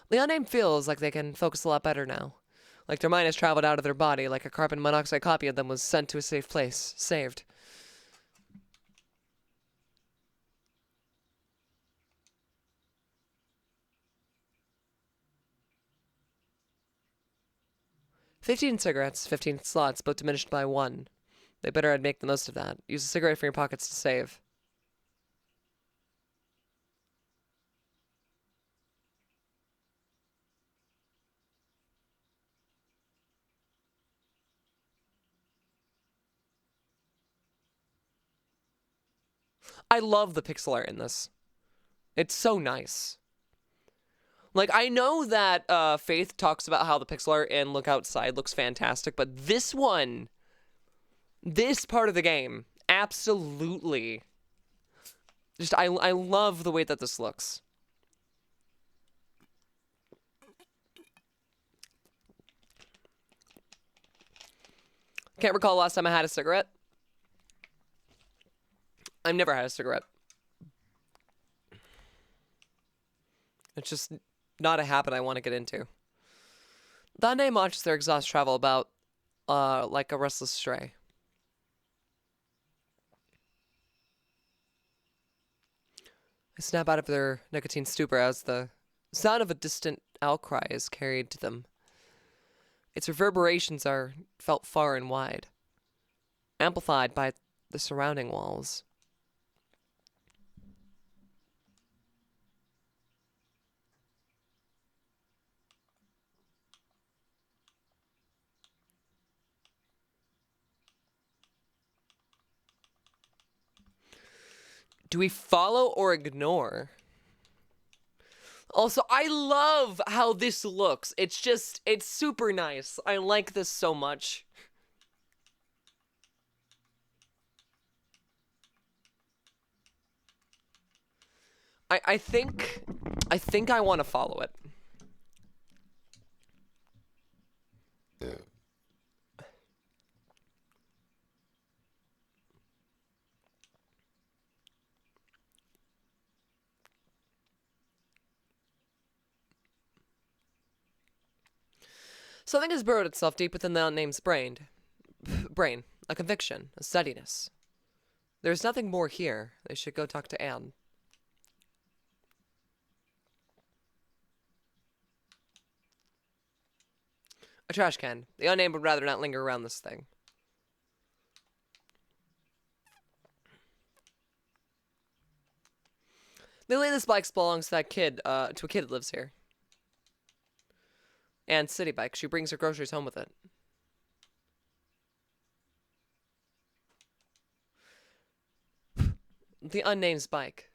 The unnamed feels like they can focus a lot better now. Like their mind has traveled out of their body, like a carbon monoxide copy of them was sent to a safe place, saved. "15 cigarettes, 15 slots, both diminished by 1. They better make the most of that. Use a cigarette from your pockets to save." I love the pixel art in this. It's so nice. Like, I know that Faith talks about how the pixel art in Look Outside looks fantastic, but this one, this part of the game, absolutely. Just, I love the way that this looks. Can't recall the last time I had a cigarette. I've never had a cigarette. It's just not a habit I want to get into. The name watches their exhaust travel about like a restless stray. They snap out of their nicotine stupor as the sound of a distant outcry is carried to them. Its reverberations are felt far and wide, amplified by the surrounding walls. Do we follow or ignore? Also, I love how this looks. It's super nice. I like this so much. I think I want to follow it. Something has burrowed itself deep within the unnamed brain, a conviction, a steadiness. There's nothing more here. They should go talk to Anne. A trash can. The unnamed would rather not linger around this thing. They lay this bike belongs to that kid, to a kid that lives here. And city bike. She brings her groceries home with it. The unnamed's bike.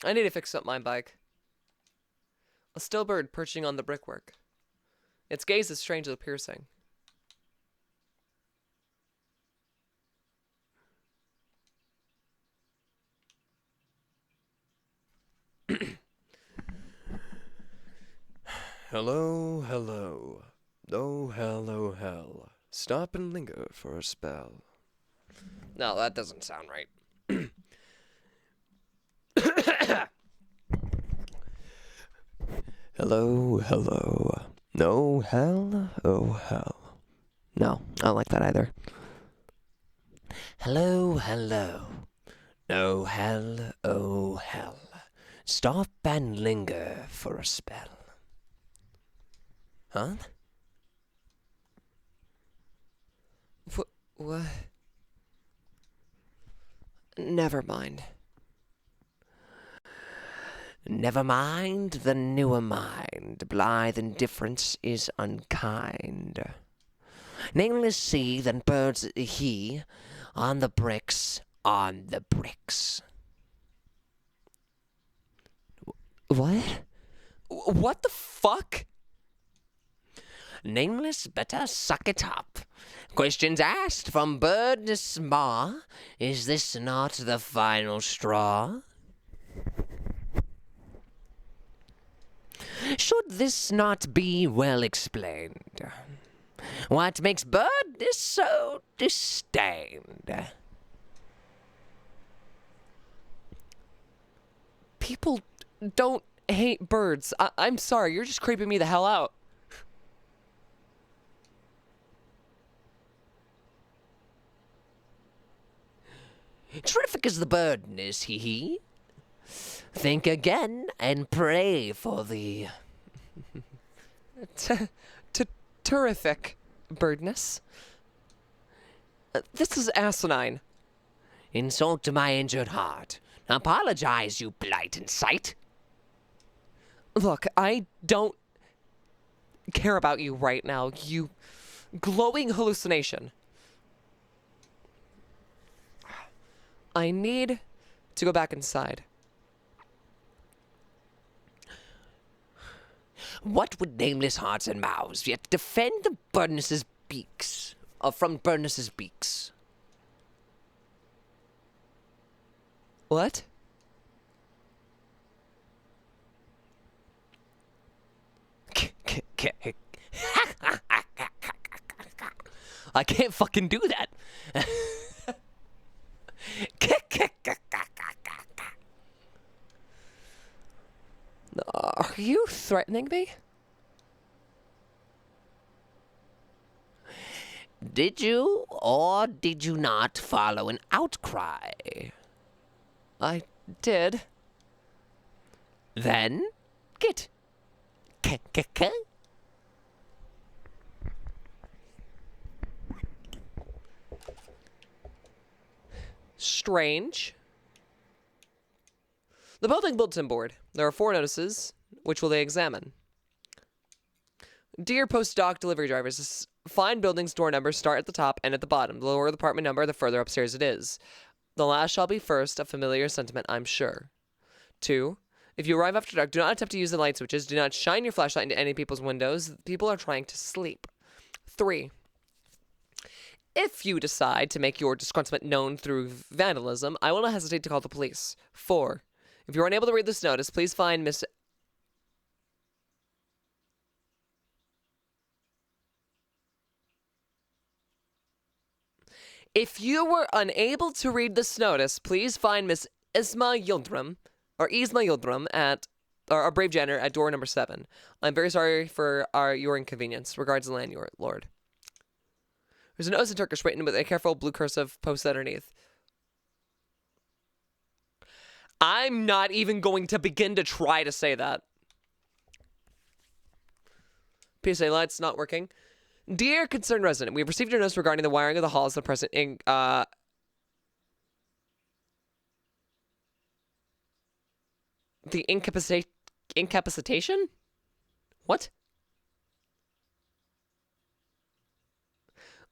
I need to fix up my bike. A still bird perching on the brickwork. Its gaze is strangely piercing. Hello, hello. Oh, hello, hell. Stop and linger for a spell. No, that doesn't sound right. Hello, hello. No hell, oh hell. No, I don't like that either. Hello, hello. No hell, oh hell. Stop and linger for a spell. Huh? What? Never mind. Never mind the newer mind. Blithe indifference is unkind. Nameless sea, then birds he. On the bricks, on the bricks. What? What the fuck? Nameless better suck it up. Questions asked from Birdness Ma. Is this not the final straw? Should this not be well explained? What makes Birdness so disdained? People don't hate birds. I'm sorry, you're just creeping me the hell out. Terrific as the Birdness, hee. Think again and pray for the... Terrific, Birdness. This is asinine. Insult to my injured heart. Apologize, you blighted sight. Look, I don't care about you right now, you glowing hallucination. I need to go back inside. What would nameless hearts and mouths yet defend the Birdness's beaks? From Birdness's beaks? What? I can't fucking do that. Are you threatening me? Did you or did you not follow an outcry? I did. Then get. Strange. The building bulletin board. There are 4 notices. Which will they examine? Dear postdoc delivery drivers, find building's door numbers start at the top and at the bottom. The lower the apartment number, the further upstairs it is. The last shall be first, a familiar sentiment, I'm sure. 2. If you arrive after dark, do not attempt to use the light switches. Do not shine your flashlight into any people's windows. People are trying to sleep. 3. If you decide to make your disgruntlement known through vandalism, I will not hesitate to call the police. 4. If you are unable to read this notice, please find Miss... If you were unable to read this notice, please find Miss Isma Yildirim at our brave janitor at door number 7. I'm very sorry for your inconvenience. Regards, the landlord. There's a notice in Turkish written with a careful blue cursive posted underneath. I'm not even going to begin to try to say that. PSA lights not working. Dear concerned resident, we have received your notice regarding the wiring of the halls of the present the incapacitation? What?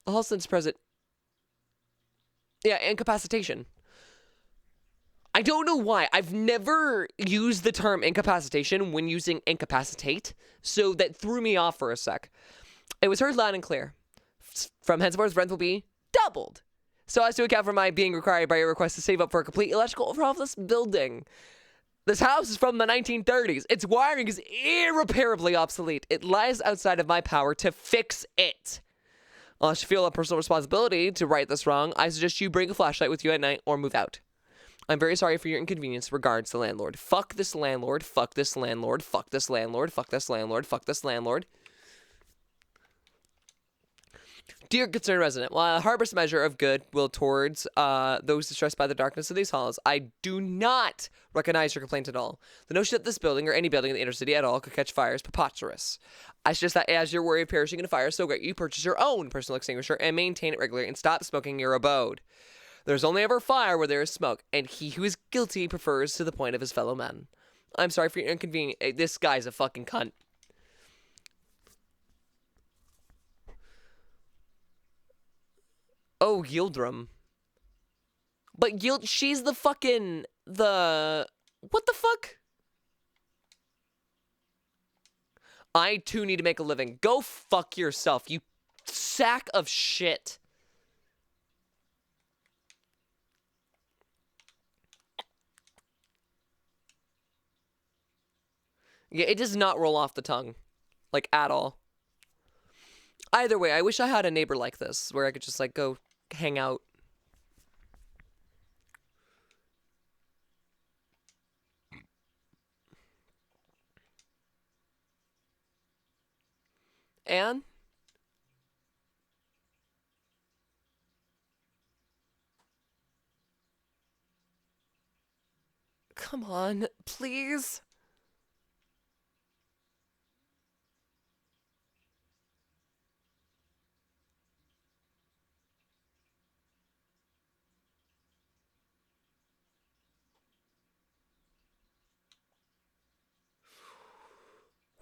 The hall since present. Yeah, incapacitation. I don't know why. I've never used the term incapacitation when using incapacitate, so that threw me off for a sec. It was heard loud and clear. From henceforth, rent will be doubled, so as to account for my being required by your request to save up for a complete electrical overhaul of this building. This house is from the 1930s. Its wiring is irreparably obsolete. It lies outside of my power to fix it. Unless you feel a personal responsibility to right this wrong, I suggest you bring a flashlight with you at night or move out. I'm very sorry for your inconvenience. Regards, the landlord. Fuck this landlord. Fuck this landlord. Fuck this landlord. Fuck this landlord. Fuck this landlord. Dear concerned resident, while I harbor some measure of goodwill towards those distressed by the darkness of these halls, I do not recognize your complaint at all. The notion that this building, or any building in the inner city at all, could catch fire is preposterous. I suggest that as you're worried of perishing in a fire so great, you purchase your own personal extinguisher and maintain it regularly and stop smoking your abode. There's only ever fire where there is smoke, and he who is guilty prefers to the point of his fellow men. I'm sorry for your inconvenience. This guy's a fucking cunt. Oh, Yildirim. But she's the fucking... What the fuck? I too need to make a living. Go fuck yourself, you sack of shit. Yeah, it does not roll off the tongue. Like, at all. Either way, I wish I had a neighbor like this, where I could just, like, go hang out. Anne? Come on, please.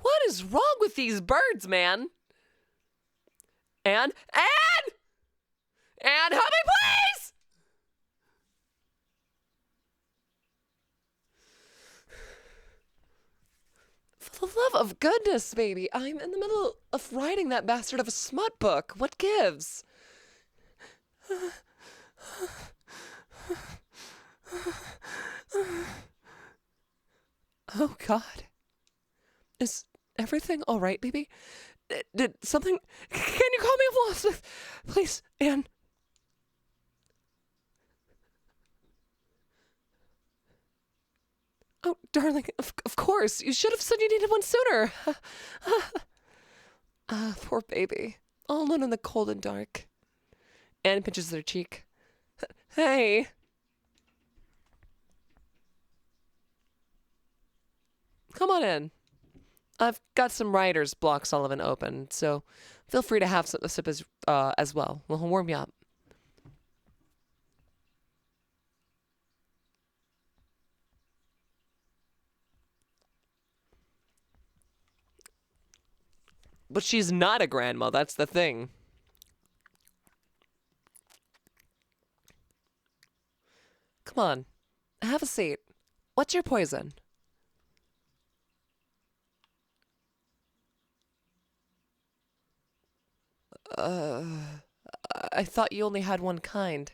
What is wrong with these birds, man? Anne? Anne! Anne, help me, please! For the love of goodness, baby. I'm in the middle of writing that bastard of a smut book. What gives? Oh, God. Is everything all right, baby? Did something... Can you call me a lost? Please, Anne. Oh, darling, of course. You should have said you needed one sooner. Poor baby. All alone in the cold and dark. Anne pinches their cheek. Hey. Come on in. I've got some writer's block, Sullivan, open, so feel free to have a sip as well. We'll warm you up. But she's not a grandma, that's the thing. Come on, have a seat. What's your poison? I thought you only had one kind.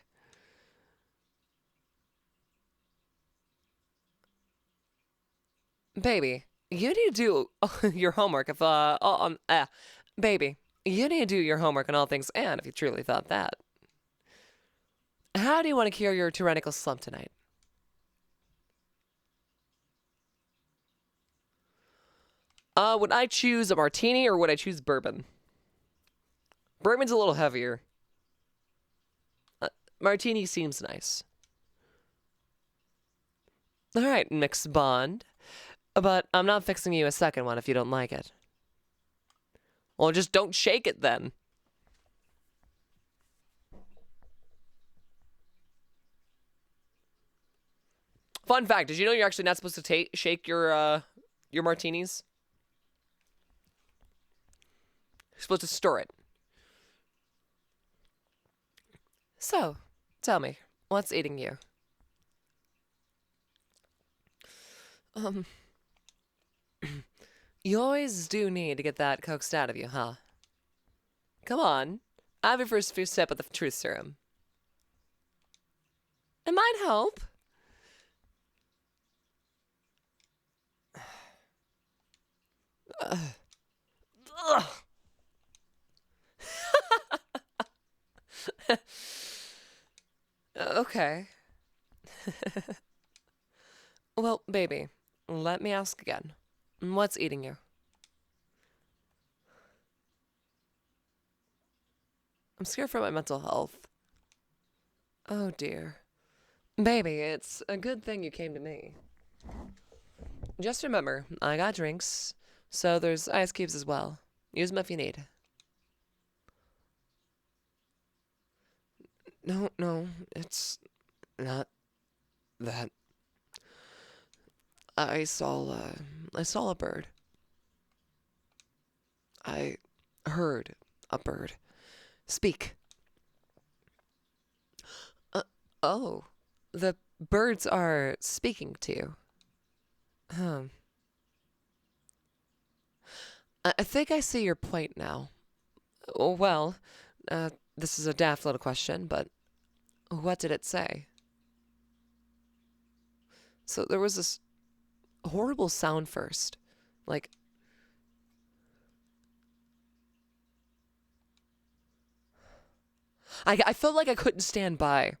Baby, you need to do your homework if, baby, you need to do your homework on all things Anne if you truly thought that. How do you want to cure your tyrannical slump tonight? Would I choose a martini or would I choose bourbon? Bourbon's a little heavier. Martini seems nice. All right, mixed bond. But I'm not fixing you a second one if you don't like it. Well, just don't shake it then. Fun fact, did you know you're actually not supposed to shake your martinis? You're supposed to stir it. So, tell me, what's eating you? You always do need to get that coaxed out of you, huh? Come on, have your first few sip of the truth serum. It might help. Okay. Well, baby, let me ask again. What's eating you? I'm scared for my mental health. Oh, dear. Baby, it's a good thing you came to me. Just remember, I got drinks, so there's ice cubes as well. Use them if you need. No, it's not that. I saw a bird. I heard a bird speak. Oh, the birds are speaking to you. I think I see your point now. Oh, well, this is a daft little question, but what did it say? So there was this horrible sound first. Like, I felt like I couldn't stand by.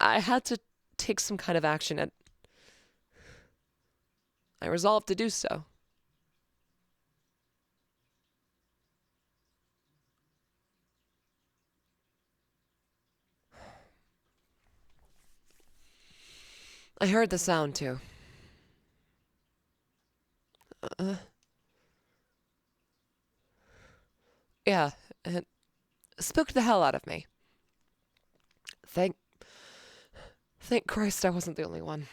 I had to take some kind of action, and I resolved to do so. I heard the sound too. Yeah, it spooked the hell out of me. Thank Christ I wasn't the only one.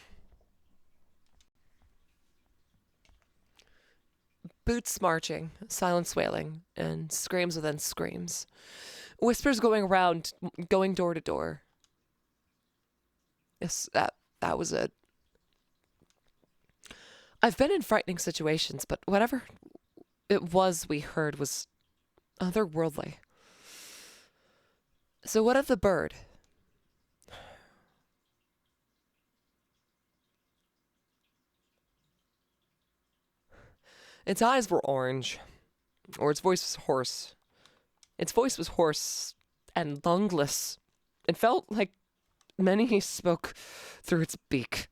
Boots marching, silence wailing, and screams within screams. Whispers going around, going door to door. Yes, that was it. I've been in frightening situations, but whatever it was we heard was otherworldly. So what of the bird? Its eyes were orange, or its voice was hoarse. Its voice was hoarse and lungless. It felt like many spoke through its beak.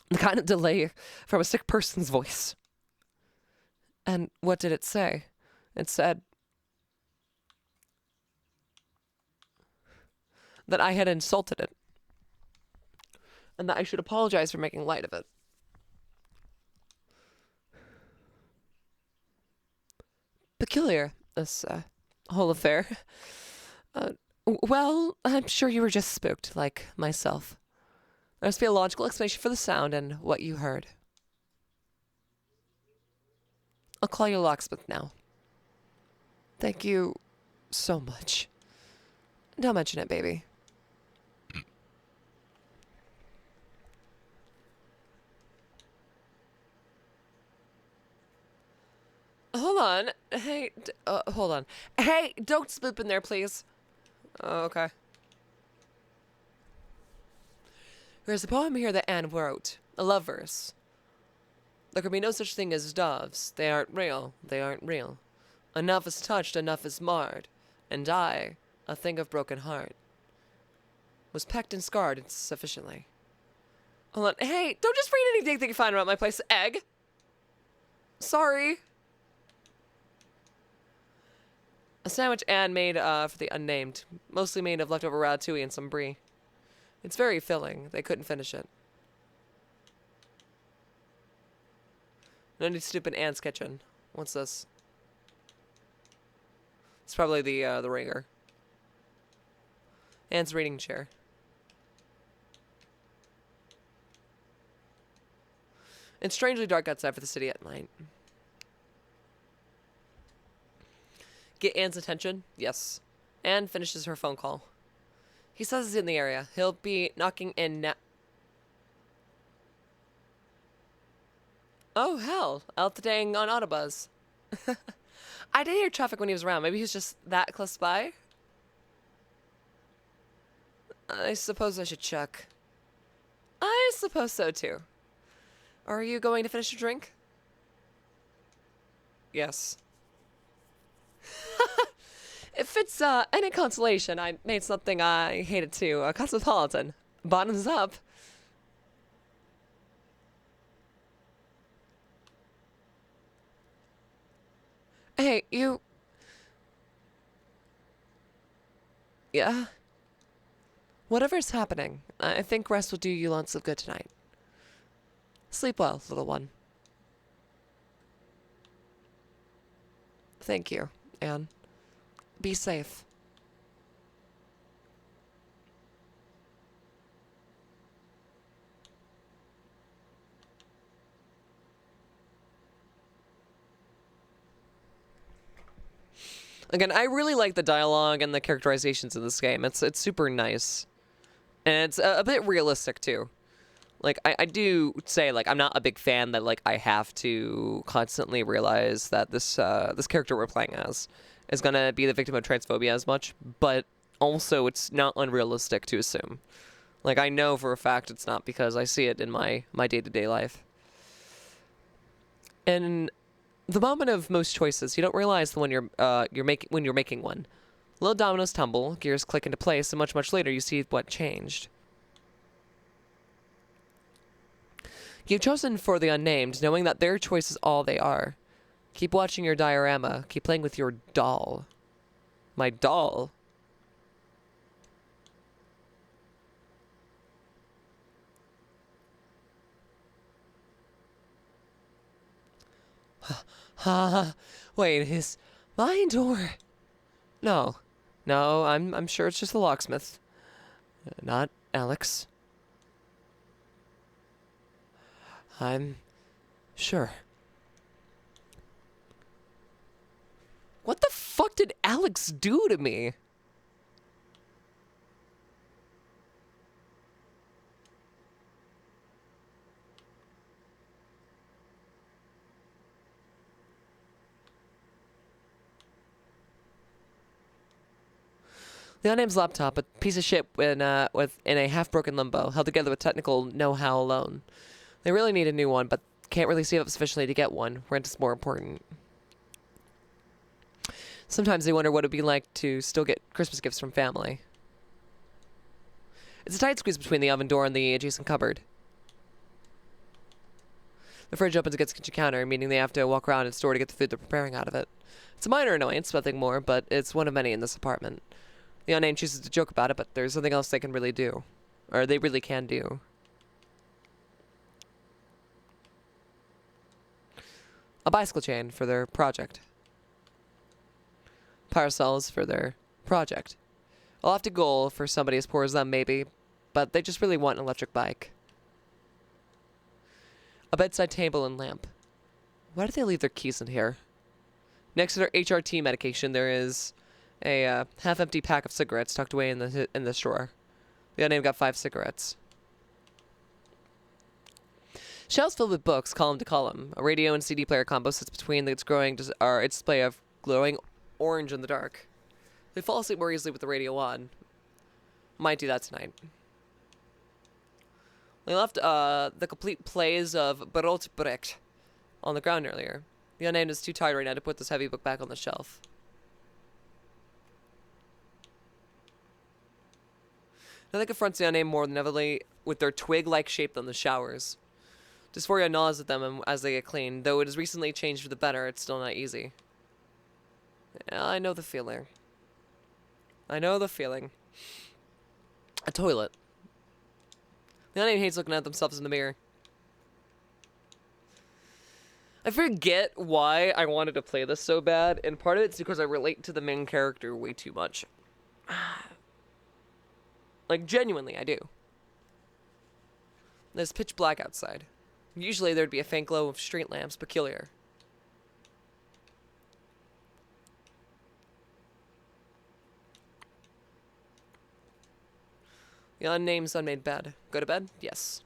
The kind of delay from a sick person's voice. And what did it say? It said that I had insulted it, and that I should apologize for making light of it. Peculiar, this whole affair. Well, I'm sure you were just spooked, like myself. There must be a logical explanation for the sound and what you heard. I'll call you locksmith now. Thank you so much. Don't mention it, baby. Hold on. Hey, hold on. Hey, don't spoop in there, please. Oh, okay. There's a poem here that Anne wrote. A love verse. There can be no such thing as doves. They aren't real. They aren't real. Enough is touched, enough is marred. And I, a thing of broken heart, was pecked and scarred insufficiently. Hold on. Hey, don't just read anything that you find about my place. Egg. Sorry. A sandwich Anne made for the unnamed, mostly made of leftover ratatouille and some brie. It's very filling. They couldn't finish it. No need to stoop in Anne's kitchen. What's this? It's probably the ringer. Anne's reading chair. It's strangely dark outside for the city at night. Get Anne's attention? Yes. Anne finishes her phone call. He says he's in the area. He'll be knocking in now. Oh, hell. Out the dang on Autobuzz. I did hear traffic when he was around. Maybe he's just that close by? I suppose I should check. I suppose so, too. Are you going to finish your drink? Yes. If it's any consolation, I made something I hated too. A cosmopolitan. Bottoms up. Hey, you... Yeah? Whatever's happening, I think rest will do you lots of good tonight. Sleep well, little one. Thank you, Anne. Be safe. Again, I really like the dialogue and the characterizations in this game. It's super nice. And it's a bit realistic, too. Like, I do say, like, I'm not a big fan that, like, I have to constantly realize that this character we're playing as is gonna be the victim of transphobia as much, but also it's not unrealistic to assume. Like, I know for a fact it's not because I see it in my day-to-day life. And the moment of most choices, you don't realize when you're making one. Little dominoes tumble, gears click into place, and much later you see what changed. You've chosen for the unnamed, knowing that their choice is all they are. Keep watching your diorama. Keep playing with your doll. My doll? Wait, is mine or... No. No, I'm sure it's just the locksmith. Not Alex. I'm sure. What the fuck did Alex do to me? The unnamed laptop, a piece of shit in a half-broken limbo, held together with technical know-how alone. They really need a new one, but can't really save up sufficiently to get one. Rent is more important. Sometimes they wonder what it'd be like to still get Christmas gifts from family. It's a tight squeeze between the oven door and the adjacent cupboard. The fridge opens against the kitchen counter, meaning they have to walk around and store to get the food they're preparing out of it. It's a minor annoyance, nothing more, but it's one of many in this apartment. The unnamed chooses to joke about it, but there's something else they can really do. Or they really can do. A bicycle chain for their project. Parasols for their project. A lofty goal for somebody as poor as them, maybe, but they just really want an electric bike. A bedside table and lamp. Why do they leave their keys in here? Next to their HRT medication, there is a half-empty pack of cigarettes tucked away in the drawer. The unnamed got 5 cigarettes. Shelves filled with books, column to column. A radio and CD player combo sits between its display of glowing orange in the dark. They fall asleep more easily with the radio on. Might do that tonight. They left the complete plays of Bertolt Brecht on the ground earlier. The unnamed is too tired right now to put this heavy book back on the shelf. Nothing confronts the unnamed more than heavily with their twig-like shape on the showers. Dysphoria gnaws at them as they get clean. Though it has recently changed for the better, it's still not easy. Yeah, I know the feeling. I know the feeling. A toilet. The unnamed hates looking at themselves in the mirror. I forget why I wanted to play this so bad, and part of it's because I relate to the main character way too much. Like, genuinely, I do. There's pitch black outside. Usually there'd be a faint glow of street lamps, peculiar. The unnamed's unmade bed. Go to bed? Yes.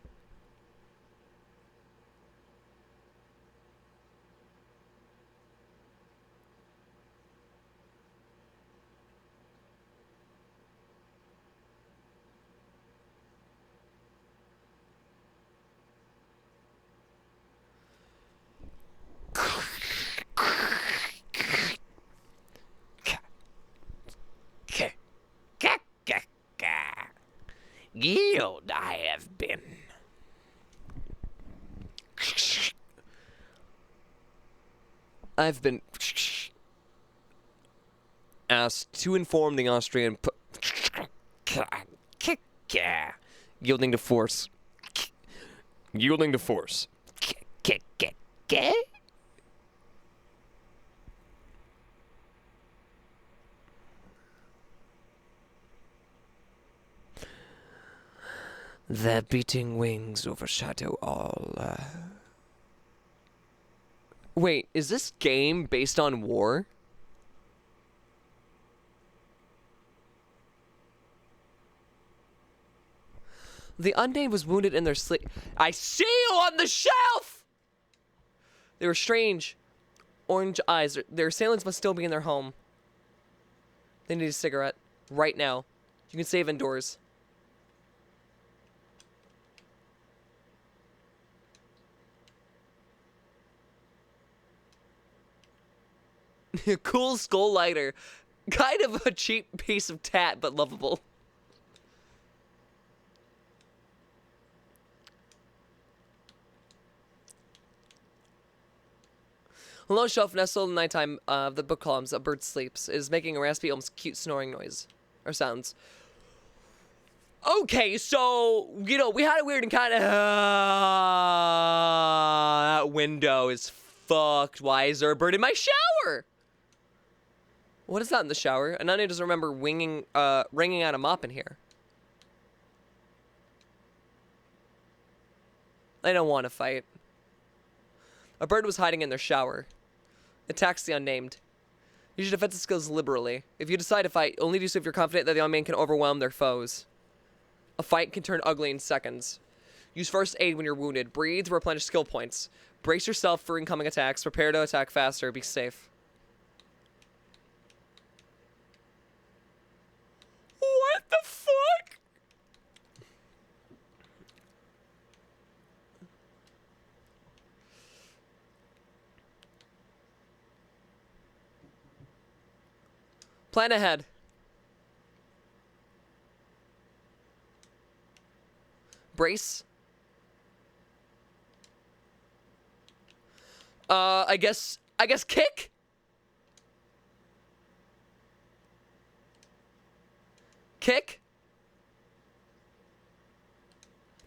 Yield I have been. I've been asked to inform the Austrian yielding to force. Yielding to force. Their beating wings overshadow all. Wait, is this game based on war? The unnamed was wounded in their sleep. I see you on the shelf! They were strange. Orange eyes. Their assailants must still be in their home. They need a cigarette. Right now. You can save indoors. Cool skull lighter. Kind of a cheap piece of tat, but lovable. A low shelf nestled in the nighttime of the book columns, a bird sleeps. It is making a raspy, almost cute snoring noise. Or sounds. Okay, so, you know, we had a weird encounter. That window is fucked. Why is there a bird in my shower? What is that in the shower? And Ananya doesn't remember wringing out a mop in here. I don't want to fight. A bird was hiding in their shower. Attacks the unnamed. Use your defensive skills liberally. If you decide to fight, only do so if you're confident that the unnamed can overwhelm their foes. A fight can turn ugly in seconds. Use first aid when you're wounded. Breathe to replenish skill points. Brace yourself for incoming attacks. Prepare to attack faster. Be safe. What the fuck? Plan ahead. Brace. I guess kick? Kick?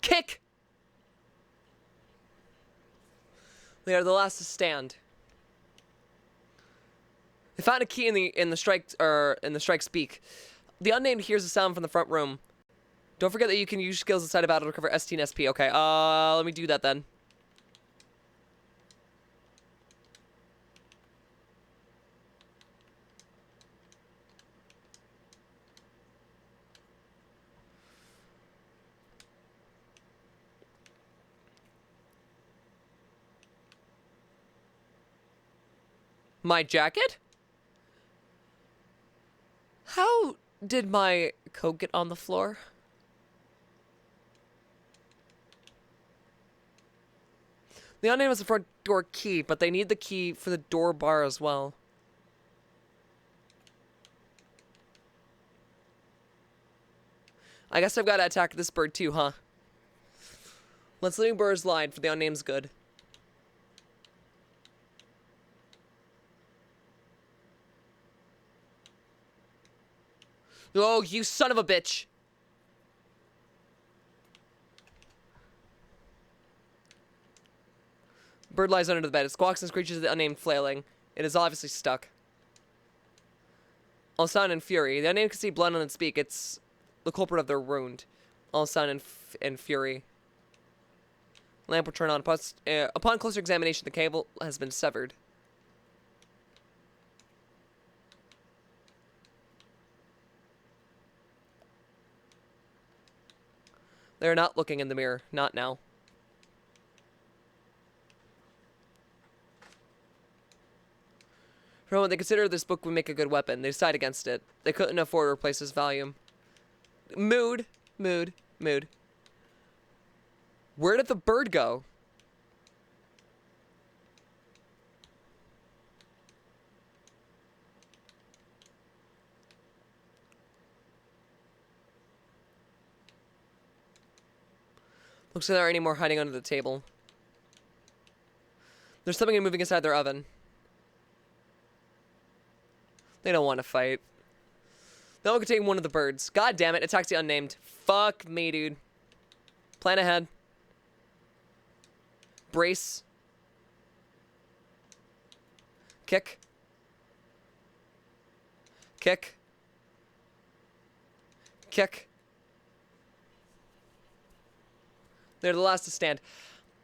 Kick! They are the last to stand. They found a key in the strike's beak. The unnamed hears a sound from the front room. Don't forget that you can use skills inside a battle to recover ST and SP. Okay, let me do that then. My jacket? How did my coat get on the floor? The unnamed has the front door key, but they need the key for the door bar as well. I guess I've got to attack this bird too, huh? Let's leave birds line for the unnamed's good. Oh, you son of a bitch! Bird lies under the bed. It squawks and screeches at the unnamed, flailing. It is obviously stuck. All sound and fury. The unnamed can see blood on its beak. It's the culprit of their wound. All sound and fury. Lamp will turn on. Upon closer examination, the cable has been severed. They're not looking in the mirror. Not now. For a moment, they consider this book would make a good weapon. They decide against it. They couldn't afford to replace this volume. Mood. Mood. Mood. Where did the bird go? Looks like there aren't any more hiding under the table. There's something moving inside their oven. They don't want to fight. That will contain one of the birds. God damn it, attacks the unnamed. Fuck me, dude. Plan ahead. Brace. Kick. Kick. Kick. They're the last to stand.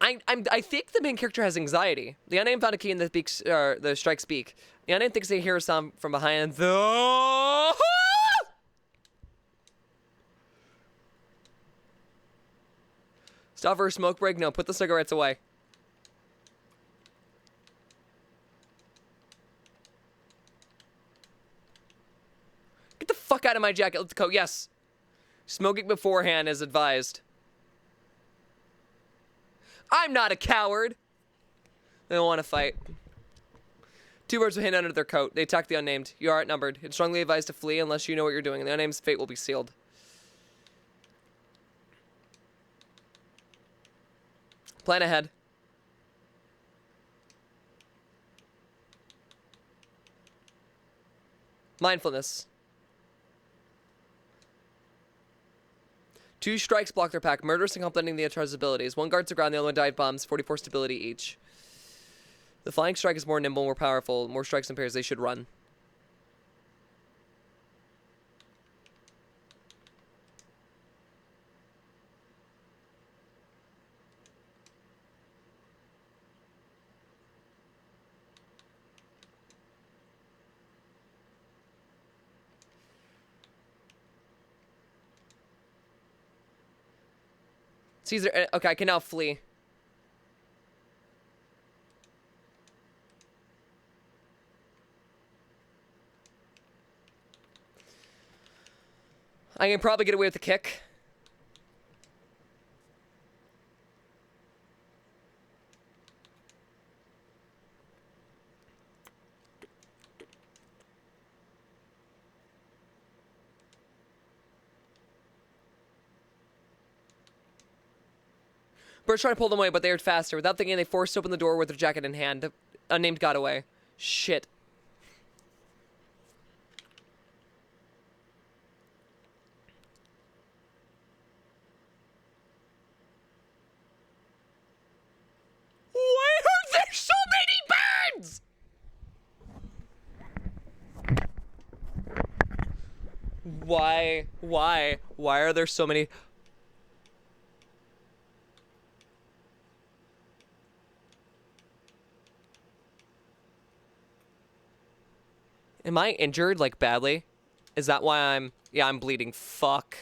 I think the main character has anxiety. The unnamed found a key in the strike's beak. The unnamed thinks they hear a sound from behind the... Stop for a smoke break? No, put the cigarettes away. Get the fuck out of my jacket. Let's go. Yes. Smoking beforehand is advised. I'm not a coward. They don't want to fight. 2 birds were hidden under their coat. They attacked the unnamed. You are outnumbered. It's strongly advised to flee unless you know what you're doing, and the unnamed's fate will be sealed. Plan ahead. Mindfulness. 2 strikes block their pack, murderous and complementing the other's abilities. 1 guards the ground, the other one dive bombs, 44 stability each. The flying strike is more nimble, more powerful, more strikes in pairs. They should run. Caesar, okay, I can now flee. I can probably get away with a kick. Birds trying to pull them away, but they are faster. Without thinking, they forced open the door with their jacket in hand. The unnamed got away. Shit. Why are there so many birds? Why are there so many? Am I injured, like, badly? Is that why I'm... Yeah, I'm bleeding. Fuck.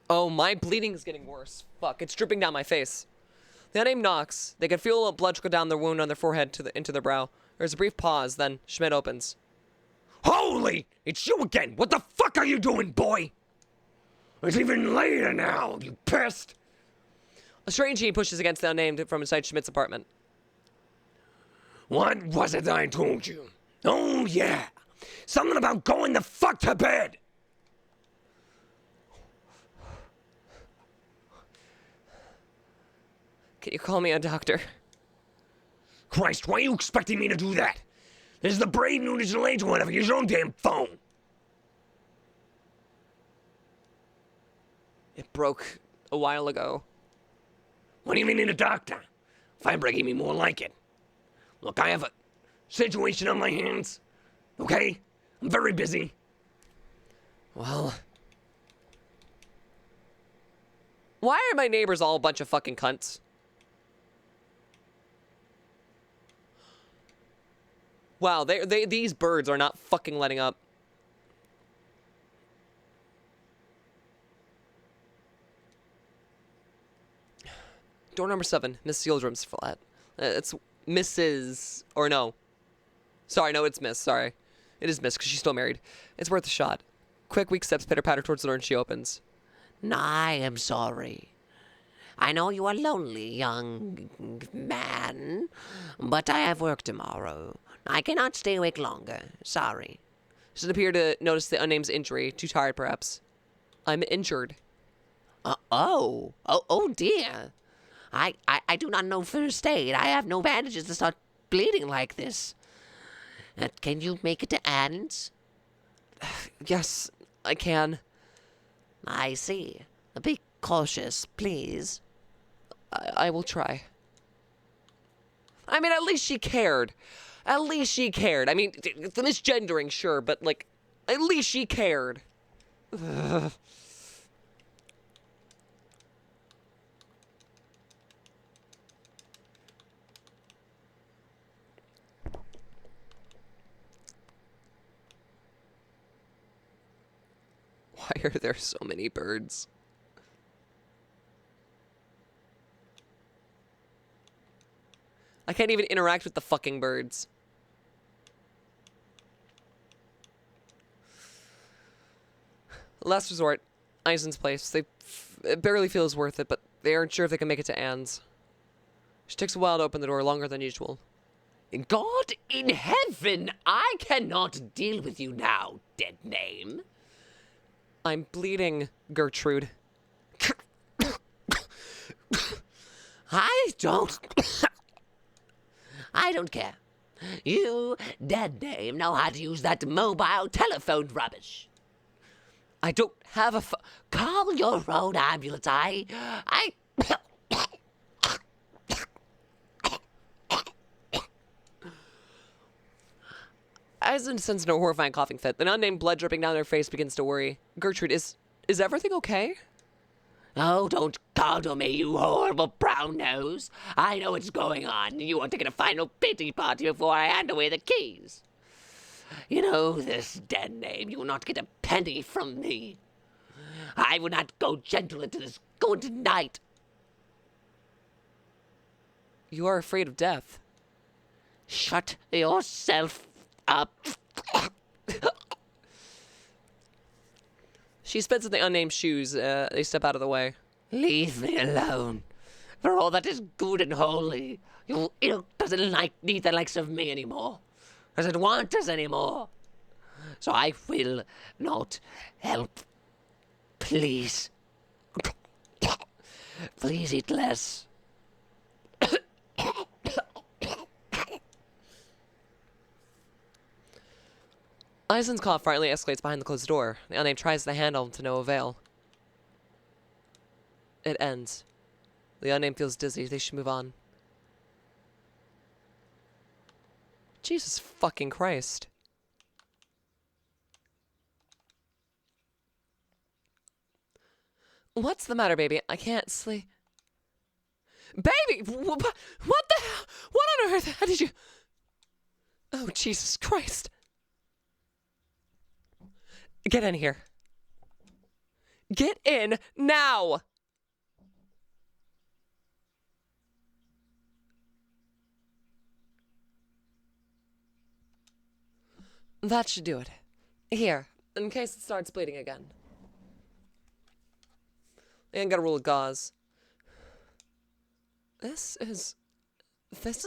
Oh, my bleeding is getting worse. Fuck, it's dripping down my face. The unnamed knocks. They can feel a blood trickle down their wound on their forehead into their brow. There's a brief pause, then Schmidt opens. Holy! It's you again! What the fuck are you doing, boy? It's even later now, you pissed! A strange heat pushes against the unnamed from inside Schmidt's apartment. What was it I told you? Oh, yeah. Something about going the fuck to bed! Can you call me a doctor? Christ, why are you expecting me to do that? This is the brave new digital age or whatever. Use your own damn phone. It broke a while ago. What do you mean need a doctor? Fire break me more like it. Look, I have a situation on my hands. Okay? I'm very busy. Well... Why are my neighbors all a bunch of fucking cunts? Wow, these birds are not fucking letting up. Door number 7, Miss Sealdrum's flat. It's Mrs. Or no. Sorry, no, it's Miss. Sorry. It is Miss, because she's still married. It's worth a shot. Quick, weak steps pitter-patter towards the door, and she opens. I am sorry. I know you are lonely, young man, but I have work tomorrow. I cannot stay awake longer. Sorry. She doesn't appear to notice the unname's injury. Too tired, perhaps. I'm injured. Oh dear. I do not know first aid. I have no bandages to start bleeding like this. Can you make it to Ann's? Yes, I can. I see. Be cautious, please. I will try. I mean, at least she cared. At least she cared. I mean, the misgendering, sure, but, like, at least she cared. Ugh. Why are there so many birds? I can't even interact with the fucking birds. Last resort, Eisen's place. It barely feels worth it, but they aren't sure if they can make it to Anne's. She takes a while to open the door, longer than usual. God in heaven, I cannot deal with you now, dead name. I'm bleeding, Gertrude. I don't care. You, dead name, know how to use that mobile telephone rubbish. I don't have a Call your own ambulance. Eisen sends no horrifying coughing fit. An unnamed blood dripping down their face begins to worry. Gertrude, is everything okay? Oh, don't coddle me, you horrible brown nose. I know what's going on. You want to get a final pity party before I hand away the keys. You know this, dead name. You will not get a penny from me. I will not go gentle into this good night. You are afraid of death. Shut yourself up. She spits at the unnamed shoes. They step out of the way. Leave me alone. For all that is good and holy, your ilk doesn't need the likes of me anymore. Doesn't want us anymore. So I will not help. Please. Please eat less. Eisen's cough finally escalates behind the closed door. The unnamed tries the handle to no avail. It ends. The unnamed feels dizzy. They should move on. Jesus fucking Christ. What's the matter, baby? I can't sleep. Baby! What the hell? What on earth? How did you... Oh, Jesus Christ. Get in here. Get in now! That should do it. Here, in case it starts bleeding again. And got a roll of gauze. This is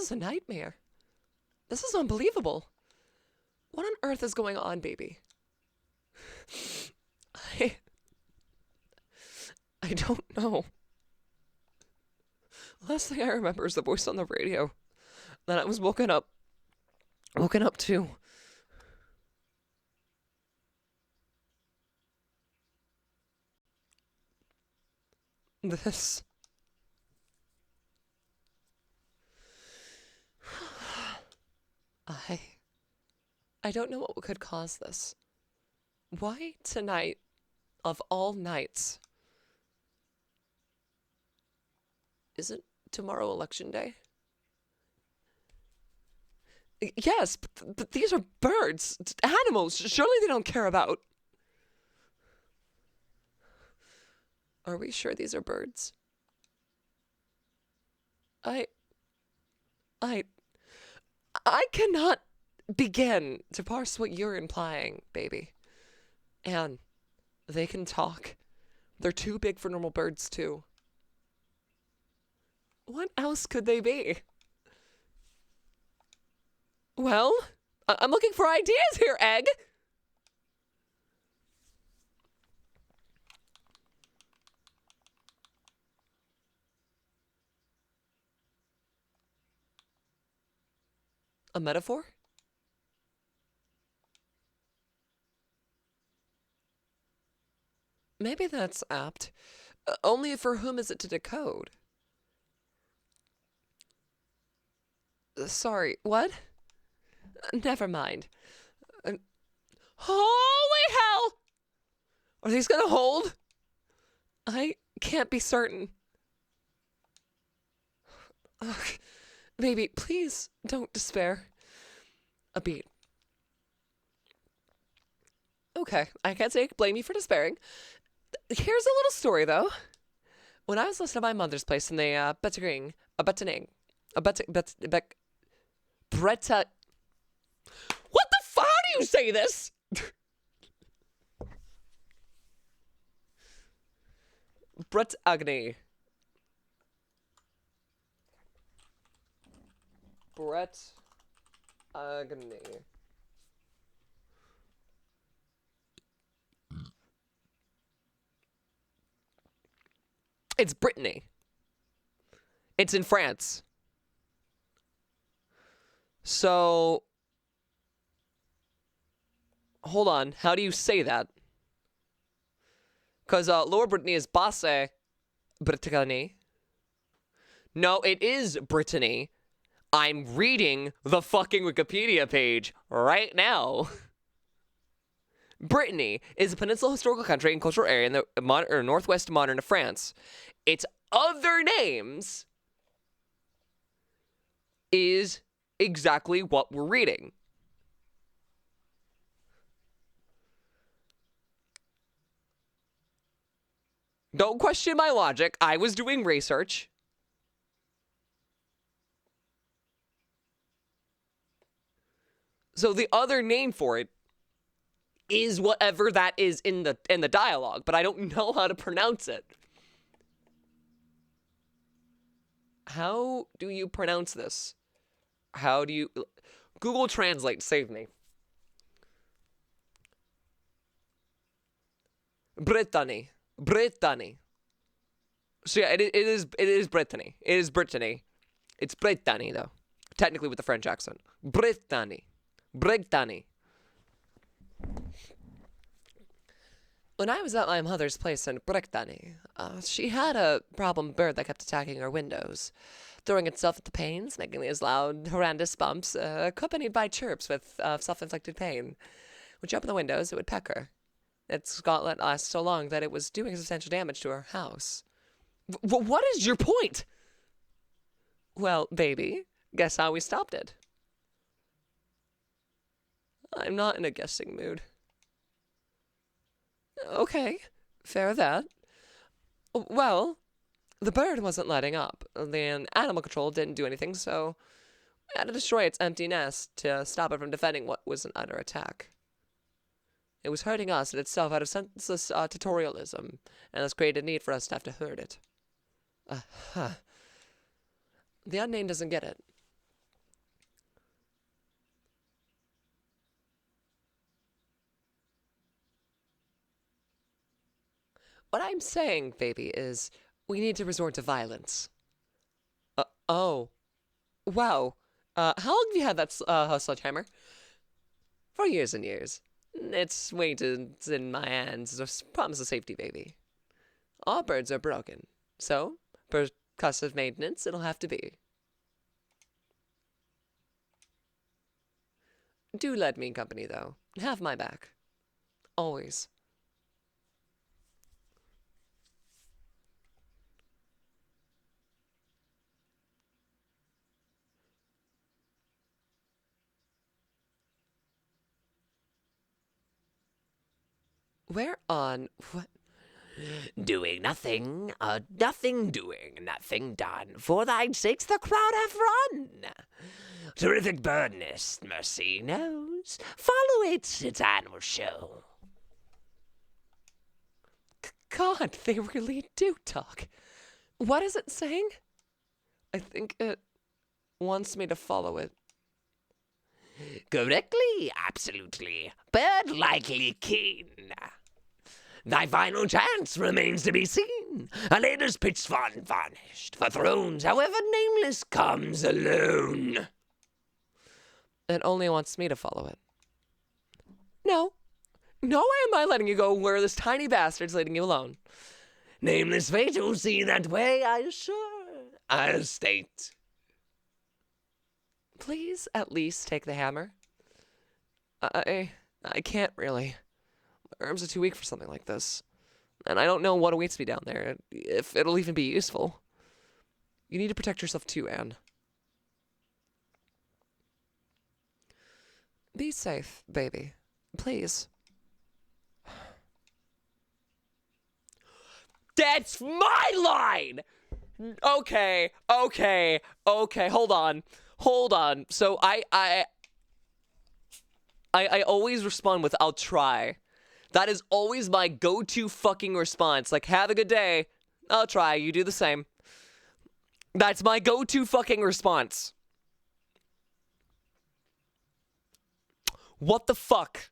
a nightmare. This is unbelievable. What on earth is going on, baby? I don't know. Last thing I remember is the voice on the radio. Then I was woken up to. This. I don't know what could cause this. Why tonight, of all nights? Isn't tomorrow election day? Yes, but these are birds, animals. Surely they don't care about... Are we sure these are birds? I cannot begin to parse what you're implying, baby. Anne, they can talk. They're too big for normal birds, too. What else could they be? Well, I'm looking for ideas here, Egg. A metaphor? Maybe that's apt. Only for whom is it to decode? Sorry, what? Never mind. Holy hell! Are these gonna hold? I can't be certain. Ugh. Baby, please don't despair. A beat. Okay, I can't say I blame you for despairing. Here's a little story, though. When I was listening to my mother's place in the Bretta. What the fuck? How do you say this? Bretagne. Bretagne. It's Brittany. It's in France. So, hold on. How do you say that? Because Lower Brittany is Basse Brittany. No, it is Brittany. I'm reading the fucking Wikipedia page right now. Brittany is a peninsula historical country and cultural area in the northwest modern of France. Its other names is exactly what we're reading. Don't question my logic. I was doing research. So the other name for it is whatever that is in the dialogue, but I don't know how to pronounce it. How do you pronounce this? How do you... Google Translate, save me. Brittany. Brittany. So yeah, it is Brittany. It is Brittany. It's Brittany, though. Technically with the French accent. Brittany. Brittany. When I was at my mother's place in Brittany, she had a problem bird that kept attacking her windows, throwing itself at the panes, making these loud, horrendous bumps, accompanied by chirps with self-inflicted pain. When she opened the windows, it would peck her. Its gauntlet lasted so long that it was doing substantial damage to her house. What is your point? Well, baby, guess how we stopped it? I'm not in a guessing mood. Okay, fair that. Well, the bird wasn't letting up. The animal control didn't do anything, so we had to destroy its empty nest to stop it from defending what was under attack. It was hurting us and itself out of senseless tutorialism, and this created a need for us to have to hurt it. The unnamed doesn't get it. What I'm saying, baby, is we need to resort to violence. Oh. Wow. How long have you had that sledgehammer? For years and years. It's waited in my hands as a promise of safety, baby. All birds are broken. So, percussive maintenance, it'll have to be. Do let me company, though. Have my back. Always. Where on... What? Doing nothing, nothing doing, nothing done. For thine sakes the crowd have run. Terrific bird nest, mercy knows. Follow its animal show. God, they really do talk. What is it saying? I think it wants me to follow it. Correctly, absolutely. Bird-likely keen. Thy final chance remains to be seen. A latter's pitch varnished. For thrones, however nameless, comes alone. It only wants me to follow it. No. No way am I letting you go where this tiny bastard's leading you alone. Nameless fate will see that way, I assure. I'll state. Please at least take the hammer. I can't really. My arms are too weak for something like this. And I don't know what awaits me down there, if it'll even be useful. You need to protect yourself too, Anne. Be safe, baby. Please. That's my line! Okay. Hold on. So I always respond with "I'll try." That is always my go-to fucking response. Like, have a good day. I'll try. You do the same. That's my go-to fucking response. What the fuck?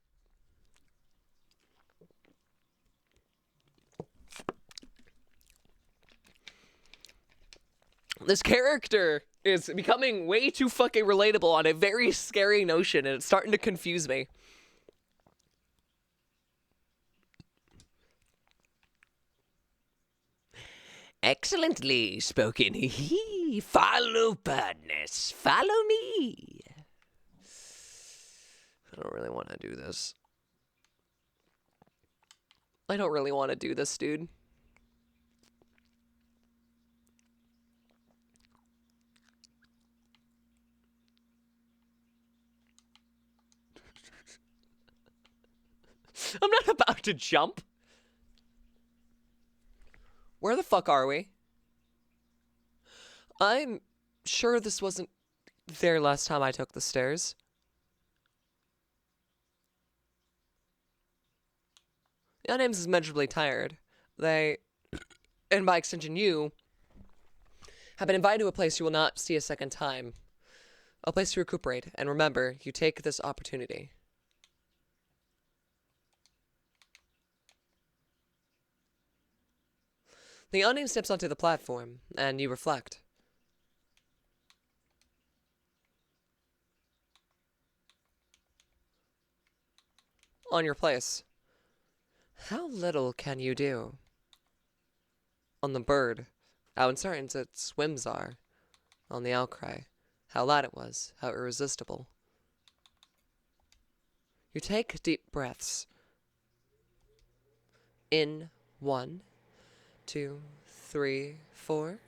This character is becoming way too fucking relatable on a very scary notion, and it's starting to confuse me. Excellently spoken. Follow badness. Follow me. I don't really want to do this. I don't really want to do this, dude. I'm not about to jump. Where the fuck are we? I'm sure this wasn't there last time I took the stairs. Your name's is measurably tired. They, and by extension you, have been invited to a place you will not see a second time. A place to recuperate. And remember, you take this opportunity. The unnamed steps onto the platform, and you reflect. On your place. How little can you do? On the bird. How uncertain its whims are. On the outcry. How loud it was. How irresistible. You take deep breaths. In 1, 2, 3, 4.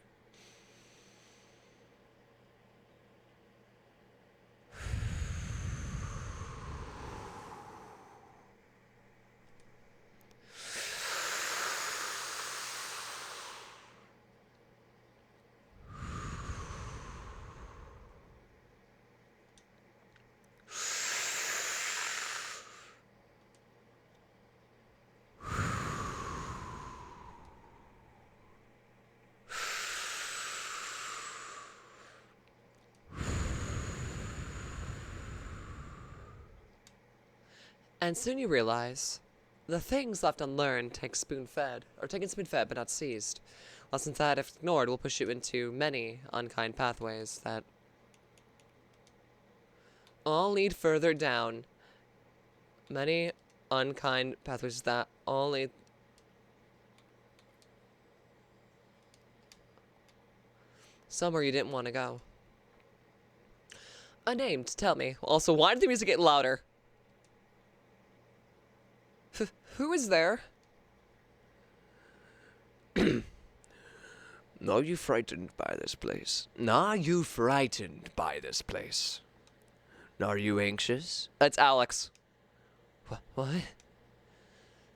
And soon you realize the things left unlearned taken spoon-fed but not seized. Lessons that, if ignored, will push you into many unkind pathways that all lead further down. Many unkind pathways that all lead somewhere you didn't want to go. Unnamed, tell me. Also, why did the music get louder? Who is there? Are you frightened by this place? Are you frightened by this place? Are you anxious? That's Alex. What?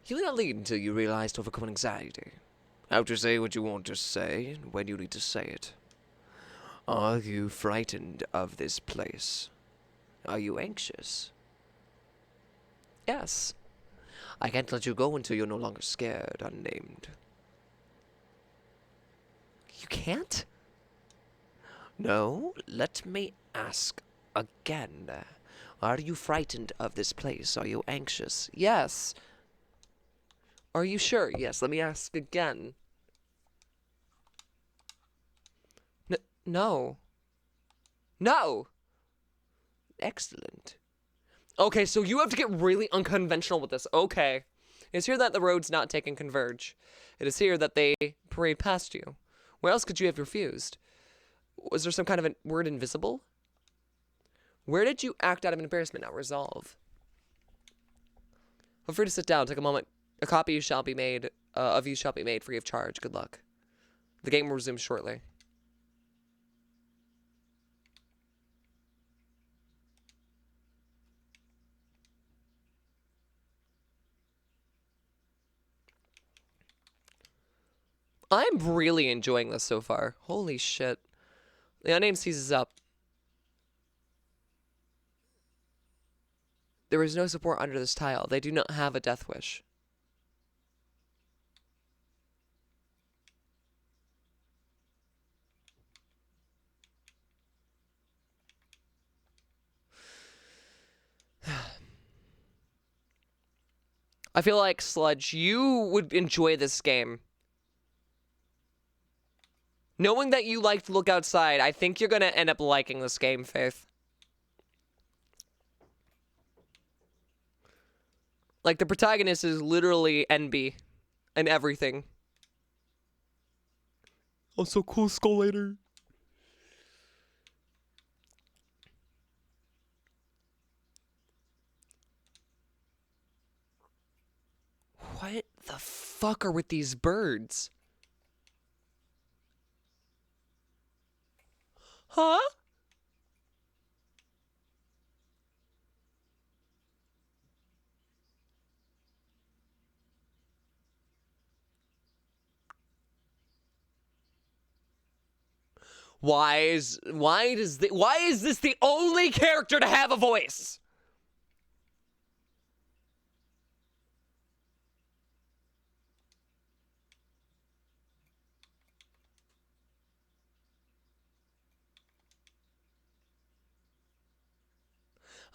You will not lead until you realize to overcome anxiety. How to say what you want to say, and when you need to say it. Are you frightened of this place? Are you anxious? Yes. I can't let you go until you're no longer scared, unnamed. You can't? No, let me ask again. Are you frightened of this place? Are you anxious? Yes. Are you sure? Yes, let me ask again. No. No! Excellent. Okay, so you have to get really unconventional with this. Okay. It is here that the roads not taken converge. It is here that they parade past you. Where else could you have refused? Was there some kind of a word invisible? Where did you act out of embarrassment, not resolve? Feel free to sit down. Take a moment. A copy shall be made, of you shall be made free of charge. Good luck. The game will resume shortly. I'm really enjoying this so far. Holy shit. The unnamed seizes up. There is no support under this tile. They do not have a death wish. I feel like, Sludge, you would enjoy this game. Knowing that you like to look outside, I think you're going to end up liking this game, Faith. Like, the protagonist is literally NB and everything. Oh, so cool, Skullator. What the fuck are with these birds? Huh? Why is this the only character to have a voice?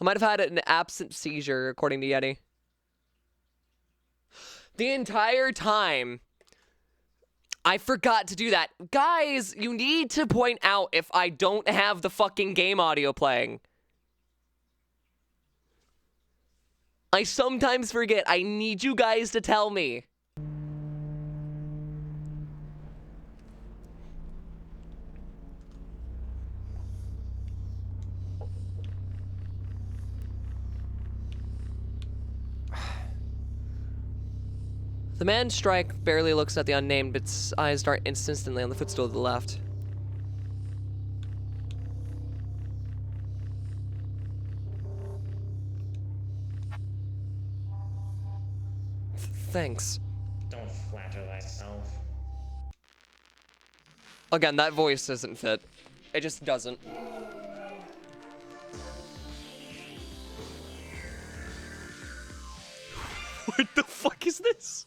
I might have had an absent seizure, according to Yeti. The entire time, I forgot to do that. Guys, you need to point out if I don't have the fucking game audio playing. I sometimes forget. I need you guys to tell me. The man strike barely looks at the unnamed, but its eyes dart instantly on the footstool to the left. Thanks. Don't flatter thyself. Again, that voice doesn't fit. It just doesn't. What the fuck is this?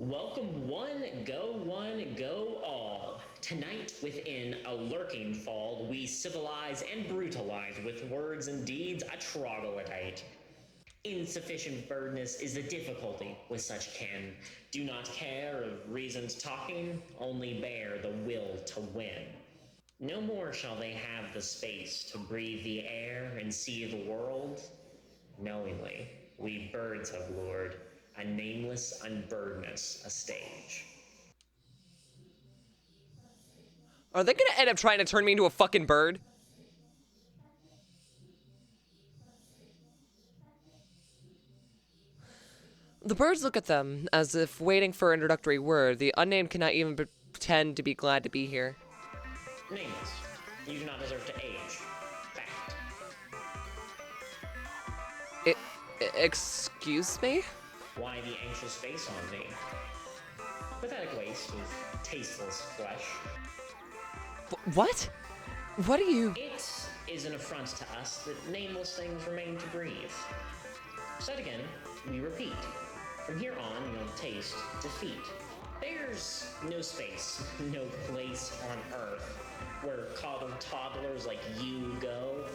Welcome one, go all. Tonight, within a lurking fall, we civilize and brutalize with words and deeds a troglodyte. Insufficient birdness is the difficulty with such kin. Do not care of reasons talking, only bear the will to win. No more shall they have the space to breathe the air and see the world. Knowingly, we birds have lured a nameless unbirdness a stage. Are they gonna end up trying to turn me into a fucking bird? The birds look at them as if waiting for an introductory word. The unnamed cannot even pretend to be glad to be here. Nameless, you do not deserve to age. Fact. Excuse me? Why the anxious face on me? Pathetic waste of tasteless flesh. What? What are you? It is an affront to us that nameless things remain to breathe. Said again, we repeat. From here on, you'll taste defeat. There's no space, no place on Earth where coddled toddlers like you go.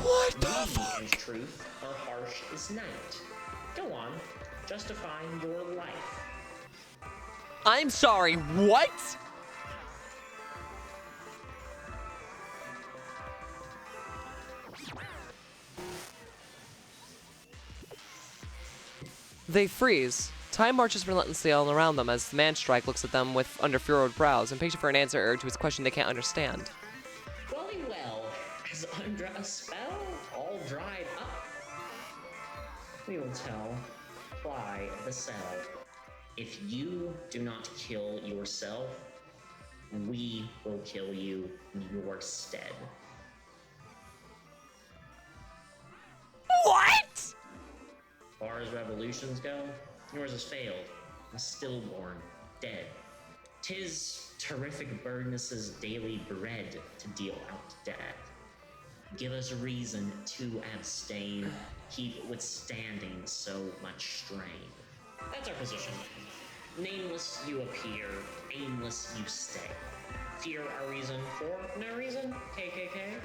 What the Beauty fuck? and truth are harsh as night. Go on, justify your life. I'm sorry, what? They freeze. Time marches relentlessly all around them as the man strike looks at them with under furrowed brows, impatient for an answer to his question they can't understand. Well, as under a spell, all dried up. We will tell Fly the cell. If you do not kill yourself, we will kill you in your stead. far as revolutions go, yours has failed. A stillborn, dead. 'Tis terrific birdness's daily bread to deal out death. Give us reason to abstain, keep withstanding so much strain. That's our position. Nameless you appear, aimless you stay. Fear our reason for no reason, KKK.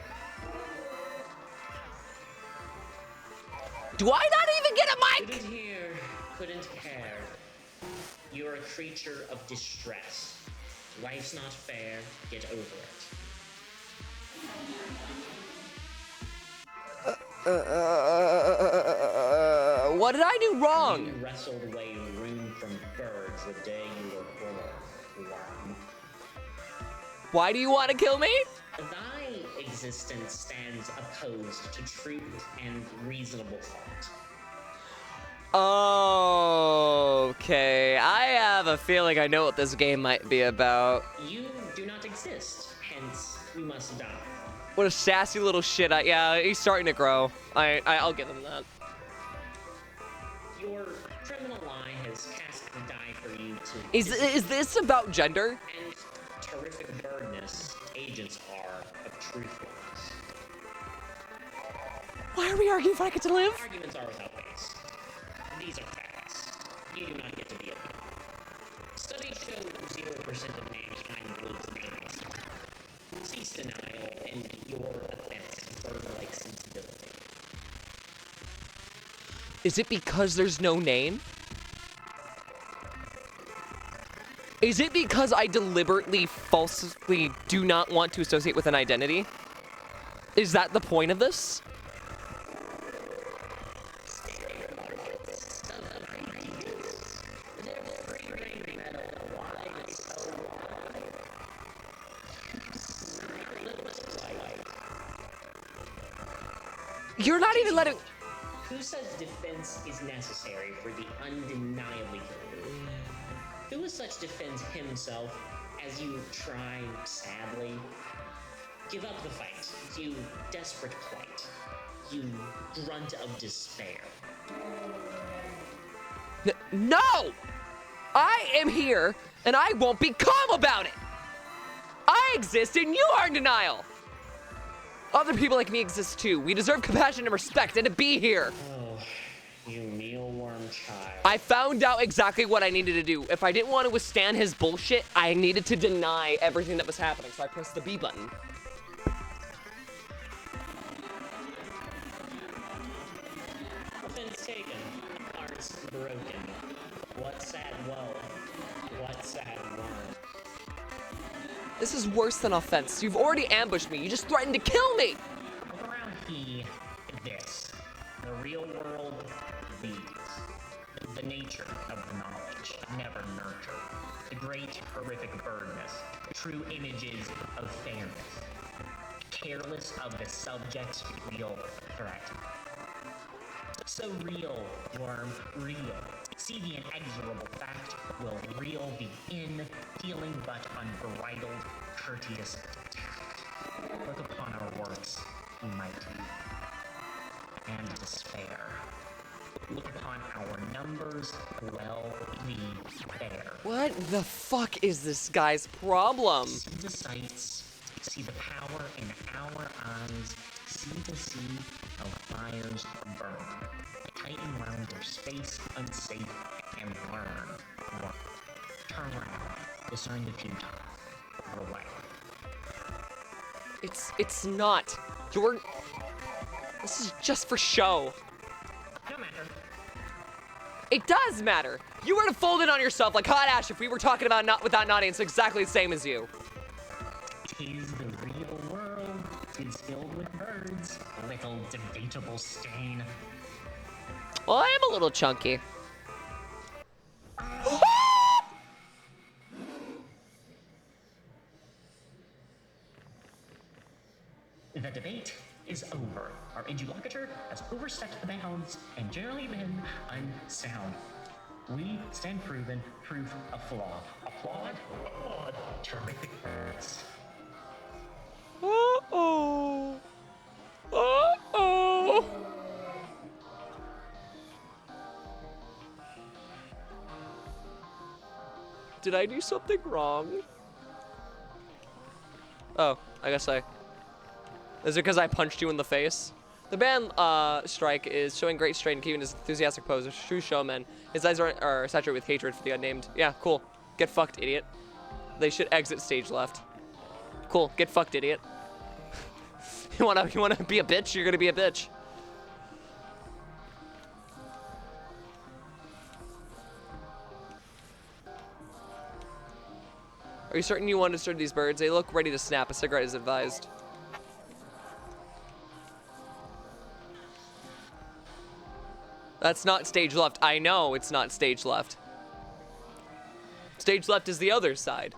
Do I not even get a mic? Couldn't hear, couldn't care. You're a creature of distress. Life's not fair, get over it. What did I do wrong? You wrestled away room from birds the day you were born, worm. Why do you want to kill me? Thy existence stands opposed to truth and reasonable thought. Okay, I have a feeling I know what this game might be about. You do not exist, hence you must die. What a sassy little shit. Yeah, he's starting to grow. I'll give him that. Your criminal eye has cast the die for you to... Is this about gender? And terrific birdness agents are of truthfulness. Why are we arguing if I get to live? Arguments are without base. These are facts. You do not get to be a leader. Studies show 0% of mankind lives nameless. Cease denial and your offense bird-like sensibility. Is it because there's no name? Is it because I deliberately, falsely do not want to associate with an identity? Is that the point of this? You're not even letting... Who says defense is necessary for the undeniably guilty? Who as such defends himself as you try sadly? Give up the fight, you desperate plight, you grunt of despair. No! I am here, and I won't be calm about it! I exist, and you are in denial! Other people like me exist too. We deserve compassion and respect, and to be here. Oh, you mealworm child. I found out exactly what I needed to do. If I didn't want to withstand his bullshit, I needed to deny everything that was happening, so I pressed the B button. Offense taken, hearts broken. What sad woe, what sad woe. This is worse than offense. You've already ambushed me. You just threatened to kill me. Look around he, this. The real world, these. The nature of the knowledge, never nurture. The great, horrific birdness, true images of fairness. Careless of the subject's real threat. So real, worm, real. See the inexorable fact, will real be in, dealing but unbridled, courteous tact. Look upon our works, ye mighty, and despair. Look upon our numbers, well the fair. What the fuck is this guy's problem? See the sights, see the power in our eyes, see the sea of fires burn. Tighten round their space unsafe and learn. Turn around, discern the futile, the way. It's not. This is just for show. No matter. It does matter. You were to fold in on yourself like hot ash if we were talking about not with that audience exactly the same as you. Tis the real world, tis filled with birds, little debatable stain. Well, I am a little chunky. The debate is over. Our interlocutor has overstepped the bounds and generally been unsound. We stand proven, proof of flaw. Applaud? Applaud. Terrific birds. Uh-oh. Uh-oh. Did I do something wrong? Oh, I guess I... Is it because I punched you in the face? The band Strike is showing great strength and keeping his enthusiastic pose. A true showman. His eyes are saturated with hatred for the unnamed. Yeah, cool. Get fucked, idiot. They should exit stage left. Cool. Get fucked, idiot. You wanna be a bitch? You're gonna be a bitch. Are you certain you want to stir these birds? They look ready to snap. A cigarette is advised. That's not stage left. I know it's not stage left. Stage left is the other side.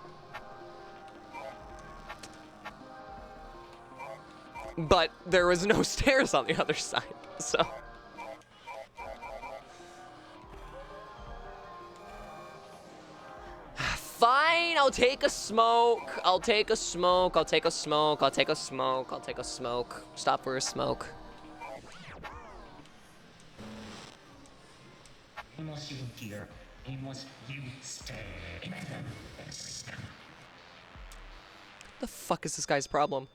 But there was no stairs on the other side, so. Fine, I'll take a smoke. I'll take a smoke. I'll take a smoke. I'll take a smoke. I'll take a smoke. Stop for a smoke. Unless you hear, unless you stay. The fuck is this guy's problem?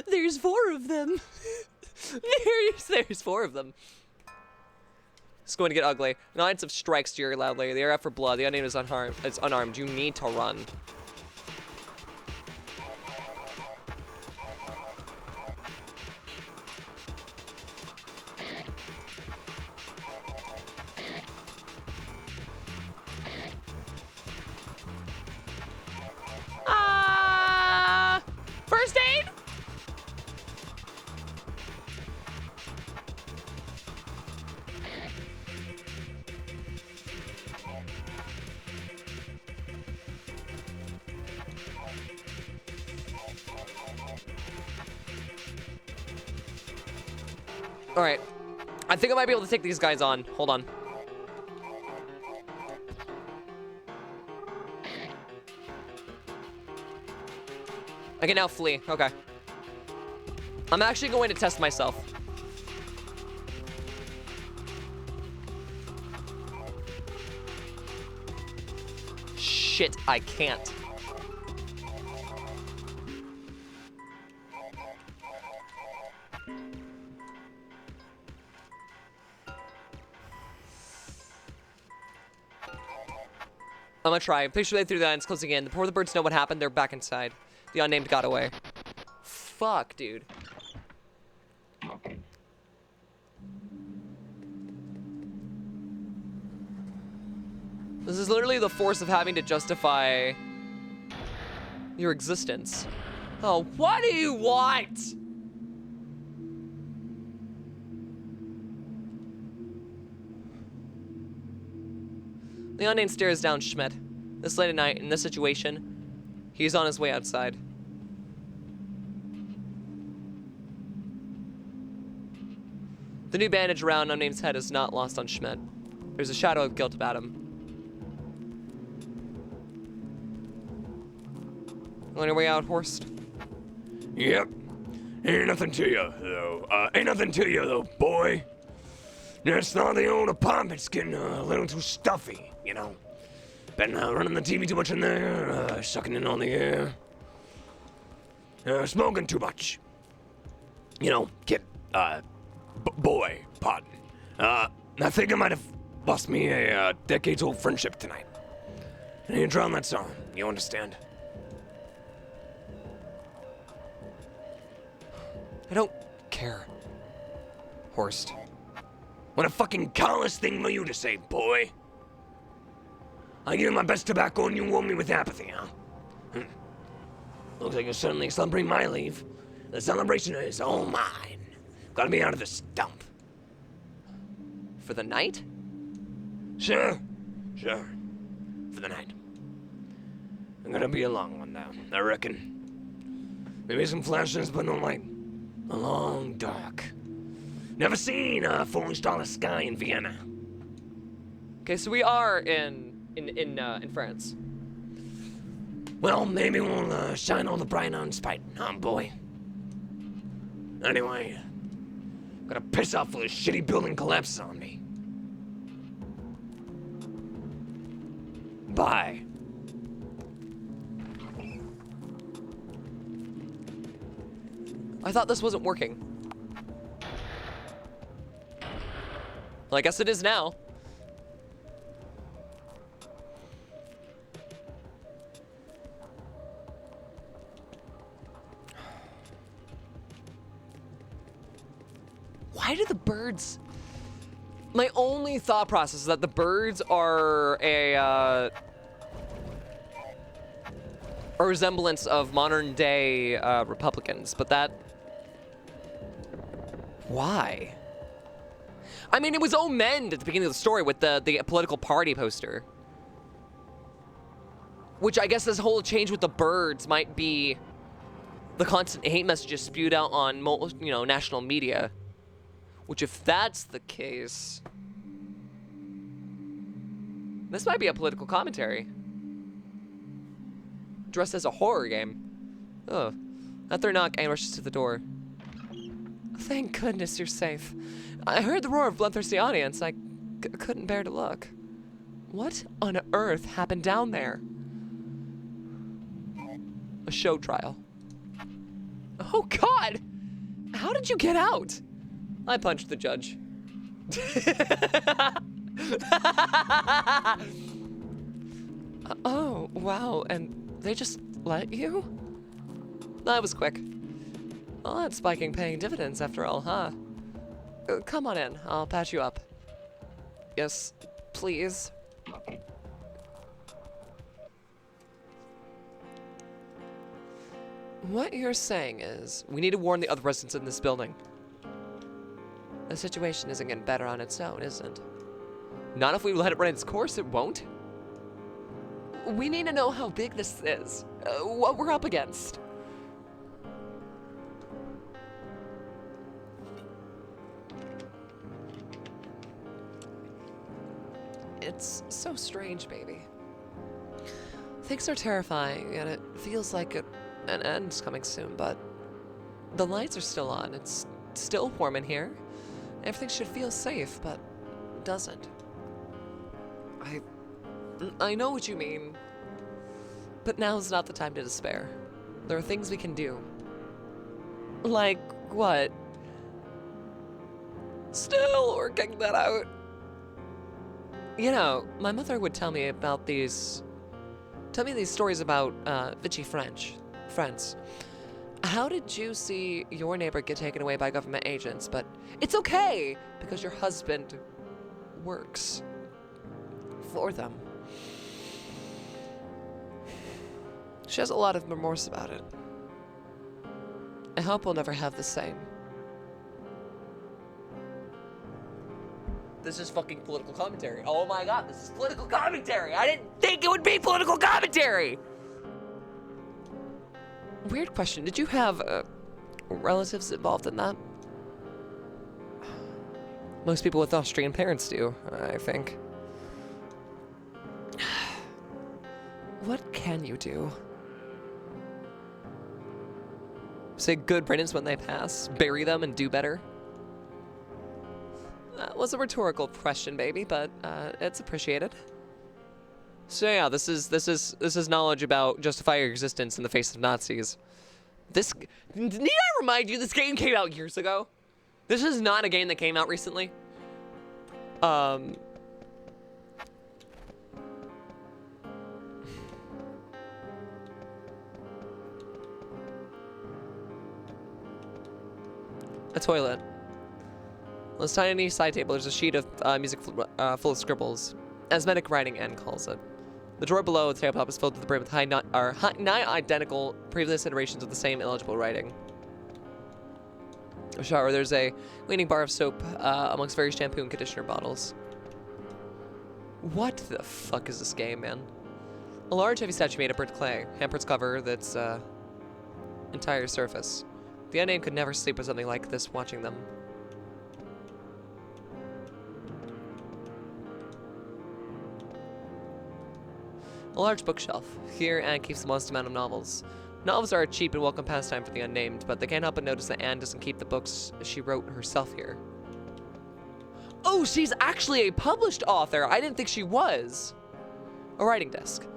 There's 4 of them. There's 4 of them. It's going to get ugly. An audience of strikes jeer loudly. They are out for blood. The unnamed is unharmed. It's unarmed. You need to run. First aid? All right. I think I might be able to take these guys on. Hold on. I can now flee. Okay. I'm actually going to test myself. Shit, I can't. I'm gonna try. Picture they through the lines closing in. Before the birds know what happened, they're back inside. The unnamed got away. Fuck, dude. This is literally the force of having to justify your existence. Oh, what do you want? The unnamed stares down Schmidt. This late at night, in this situation, he's on his way outside. The new bandage around Unnamed's head is not lost on Schmidt. There's a shadow of guilt about him. On your way out, Horst? Yep. Ain't nothing to you, though. Ain't nothing to you, though, boy. Just thought the old apartment's getting a little too stuffy, you know. Been running the TV too much in there, sucking in all the air. Smoking too much. You know, kid, boy, pardon. I think I might have lost me a decades-old friendship tonight. And you drown that song, you understand? I don't care. Horst. What a fucking callous thing for you to say, boy. I give you my best tobacco and you warm me with apathy, huh? Looks like you're certainly celebrating my leave. The celebration is all mine. Gotta be out of this dump. For the night? Sure. For the night. I'm gonna be a long one now, I reckon. Maybe some flashes, but no light. A long dark. Never seen a fully starless sky in Vienna. Okay, so we are in France. Well, maybe we'll shine all the bright on spite, huh, boy? Anyway, gotta piss off for this shitty building collapses on me. Bye. I thought this wasn't working. Well, I guess it is now. Why do the birds... My only thought process is that the birds are a resemblance of modern day Republicans, but that... Why? I mean, it was omened at the beginning of the story with the political party poster. Which I guess this whole change with the birds might be the constant hate messages spewed out on, you know, national media. Which, if that's the case, this might be a political commentary. Dressed as a horror game. Oh. After a knock, Anne rushes to the door. Thank goodness you're safe. I heard the roar of bloodthirsty audience. I couldn't bear to look. What on earth happened down there? A show trial. Oh, God! How did you get out? I punched the judge. Oh, wow, and they just let you? That was quick. Well, that's spiking paying dividends after all, huh? Come on in, I'll patch you up. Yes, please. What you're saying is, we need to warn the other residents in this building. The situation isn't getting better on its own, isn't it? Not if we let it run its course, it won't. We need to know how big this is, what we're up against. It's so strange, baby. Things are terrifying, and it feels like an end's coming soon, but the lights are still on. It's still warm in here. Everything should feel safe, but it doesn't. I know what you mean, but now's not the time to despair. There are things we can do. Like what? Still working that out. You know, my mother would tell me about these stories about Vichy friends. How did you see your neighbor get taken away by government agents? But it's okay, because your husband works for them. She has a lot of remorse about it. I hope we'll never have the same. This is fucking political commentary. Oh my god, this is political commentary! I didn't think it would be political commentary! Weird question. Did you have relatives involved in that? Most people with Austrian parents do, I think. What can you do? Say good riddance when they pass, bury them, and do better? That was a rhetorical question, baby, but it's appreciated. So yeah, this is knowledge about justify your existence in the face of Nazis. Need I remind you, this game came out years ago. This is not a game that came out recently. A toilet. On this tiny side table, there's a sheet of music full of scribbles. Asthmatic writing, Anne calls it. The drawer below the tabletop is filled to the brim with nigh identical previous iterations of the same illegible writing. A shower, there's a leaning bar of soap amongst various shampoo and conditioner bottles. What the fuck is this game, man? A large heavy statue made of burnt clay hampers cover that's entire surface. The unnamed could never sleep with something like this watching them. A large bookshelf. Here, Anne keeps the most amount of novels. Novels are a cheap and welcome pastime for the unnamed, but they can't help but notice that Anne doesn't keep the books she wrote herself here. Oh, she's actually a published author! I didn't think she was! A writing desk.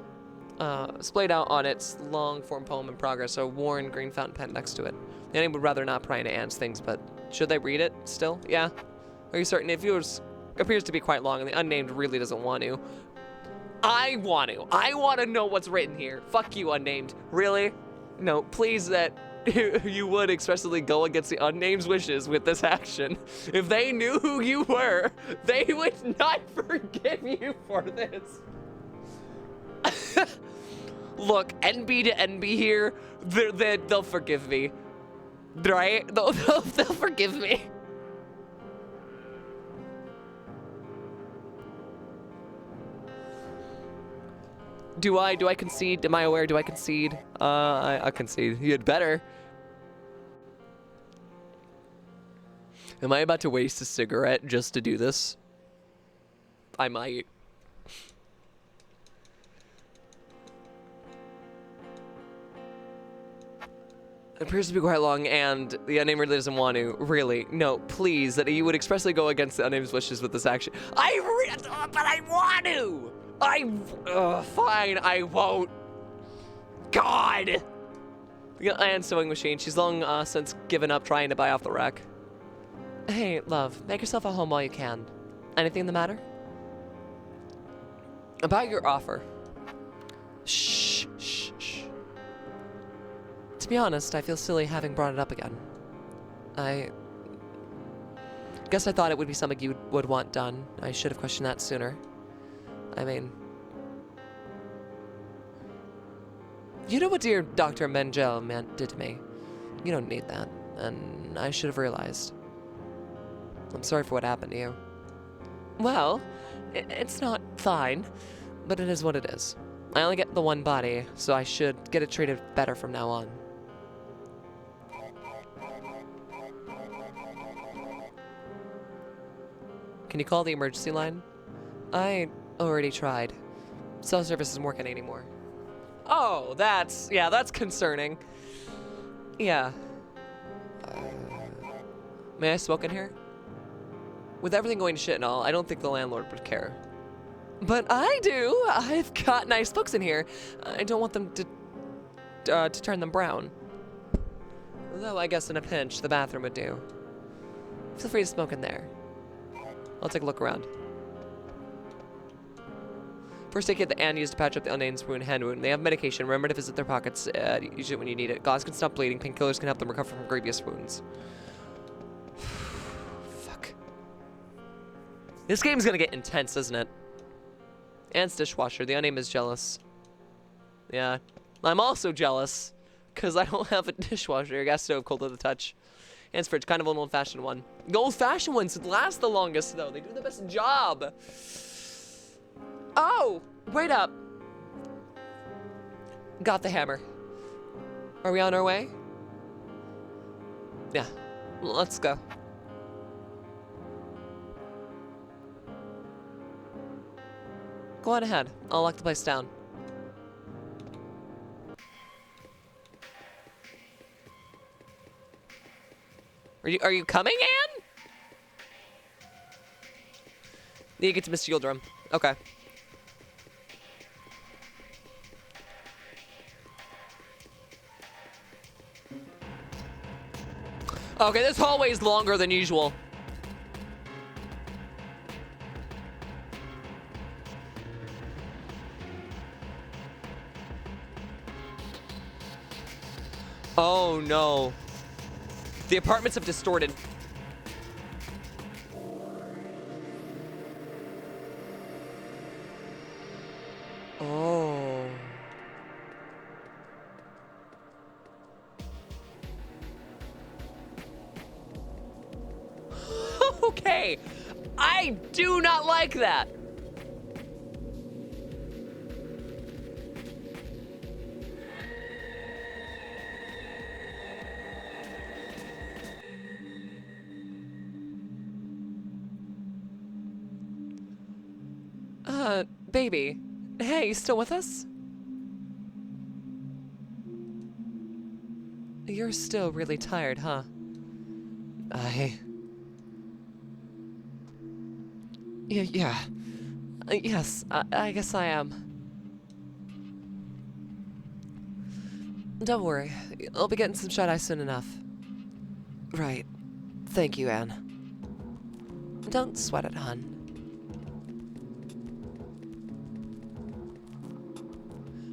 Splayed out on its long-form poem in progress, a worn green fountain pen next to it. The unnamed would rather not pry into Anne's things, but should they read it still? Yeah. Are you certain? It appears to be quite long, and the unnamed really doesn't want to. I want to. I want to know what's written here. Fuck you, unnamed. Really? No, please that you would expressly go against the unnamed's wishes with this action. If they knew who you were, they would not forgive you for this. Look, NB to NB here, they'll forgive me. Right? They'll forgive me. Do I concede? Am I aware? Do I concede? I concede. You had better. Am I about to waste a cigarette just to do this? I might. It appears to be quite long, and the unnamed really doesn't want to. Really? No, please, that you would expressly go against the unnamed's wishes with this action. But I want to! Fine, I won't. God! The Anne's sewing machine. She's long since given up trying to buy off the rack. Hey, love, make yourself at home while you can. Anything the matter? About your offer. Shh. To be honest, I feel silly having brought it up again. I guess I thought it would be something you would want done. I should have questioned that sooner. I mean, you know what dear Dr. Mengel did to me? You don't need that, and I should have realized. I'm sorry for what happened to you. Well, it's not fine, but it is what it is. I only get the one body, so I should get it treated better from now on. Can you call the emergency line? I already tried. Cell service isn't working anymore. Oh, that's concerning. Yeah. May I smoke in here? With everything going to shit and all, I don't think the landlord would care. But I do! I've got nice books in here. I don't want them to turn them brown. Though I guess in a pinch, the bathroom would do. Feel free to smoke in there. I'll take a look around. First aid kit that Anne used to patch up the unnamed's hand wound. They have medication. Remember to visit their pockets. Use it when you need it. Gauze can stop bleeding. Painkillers can help them recover from grievous wounds. Fuck. This game's gonna get intense, isn't it? Anne's dishwasher. The unnamed is jealous. Yeah. I'm also jealous. Because I don't have a dishwasher. Gas stove cold to the touch. Anne's fridge. Kind of an old-fashioned one. The old-fashioned ones last the longest, though. They do the best job. Oh! Wait up. Got the hammer. Are we on our way? Yeah. Let's go. Go on ahead. I'll lock the place down. Are you coming, Anne? Need to get to Mr. Yildirim. Okay. Okay, this hallway is longer than usual. Oh no. The apartments have distorted. Oh. Okay. I do not like that. Baby. Hey, you still with us? You're still really tired, huh? Yeah. Yes, I guess I am. Don't worry. I'll be getting some shut-eye soon enough. Right. Thank you, Anne. Don't sweat it, hon.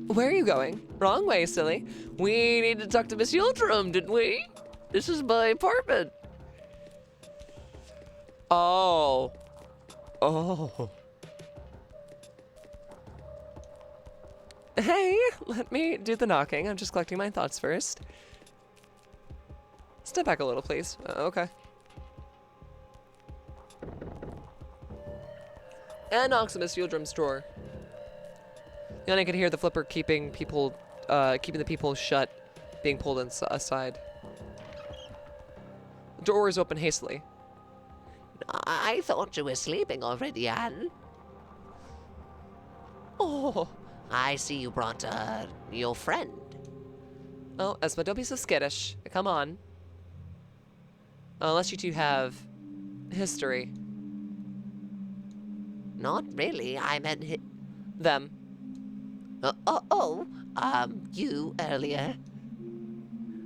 Where are you going? Wrong way, silly. We need to talk to Miss Yiltrim, didn't we? This is my apartment. Oh. Oh. Hey, let me do the knocking. I'm just collecting my thoughts first. Step back a little, please. Okay. And knocks on Miss Yiltrim's drawer. And I can hear the flipper keeping the people shut, being pulled aside. The door is open hastily. I thought you were sleeping already, Anne. Oh. I see you brought, your friend. Oh, Esma, don't be so skittish. Come on. Unless you two have history. Not really, I meant Them. you earlier.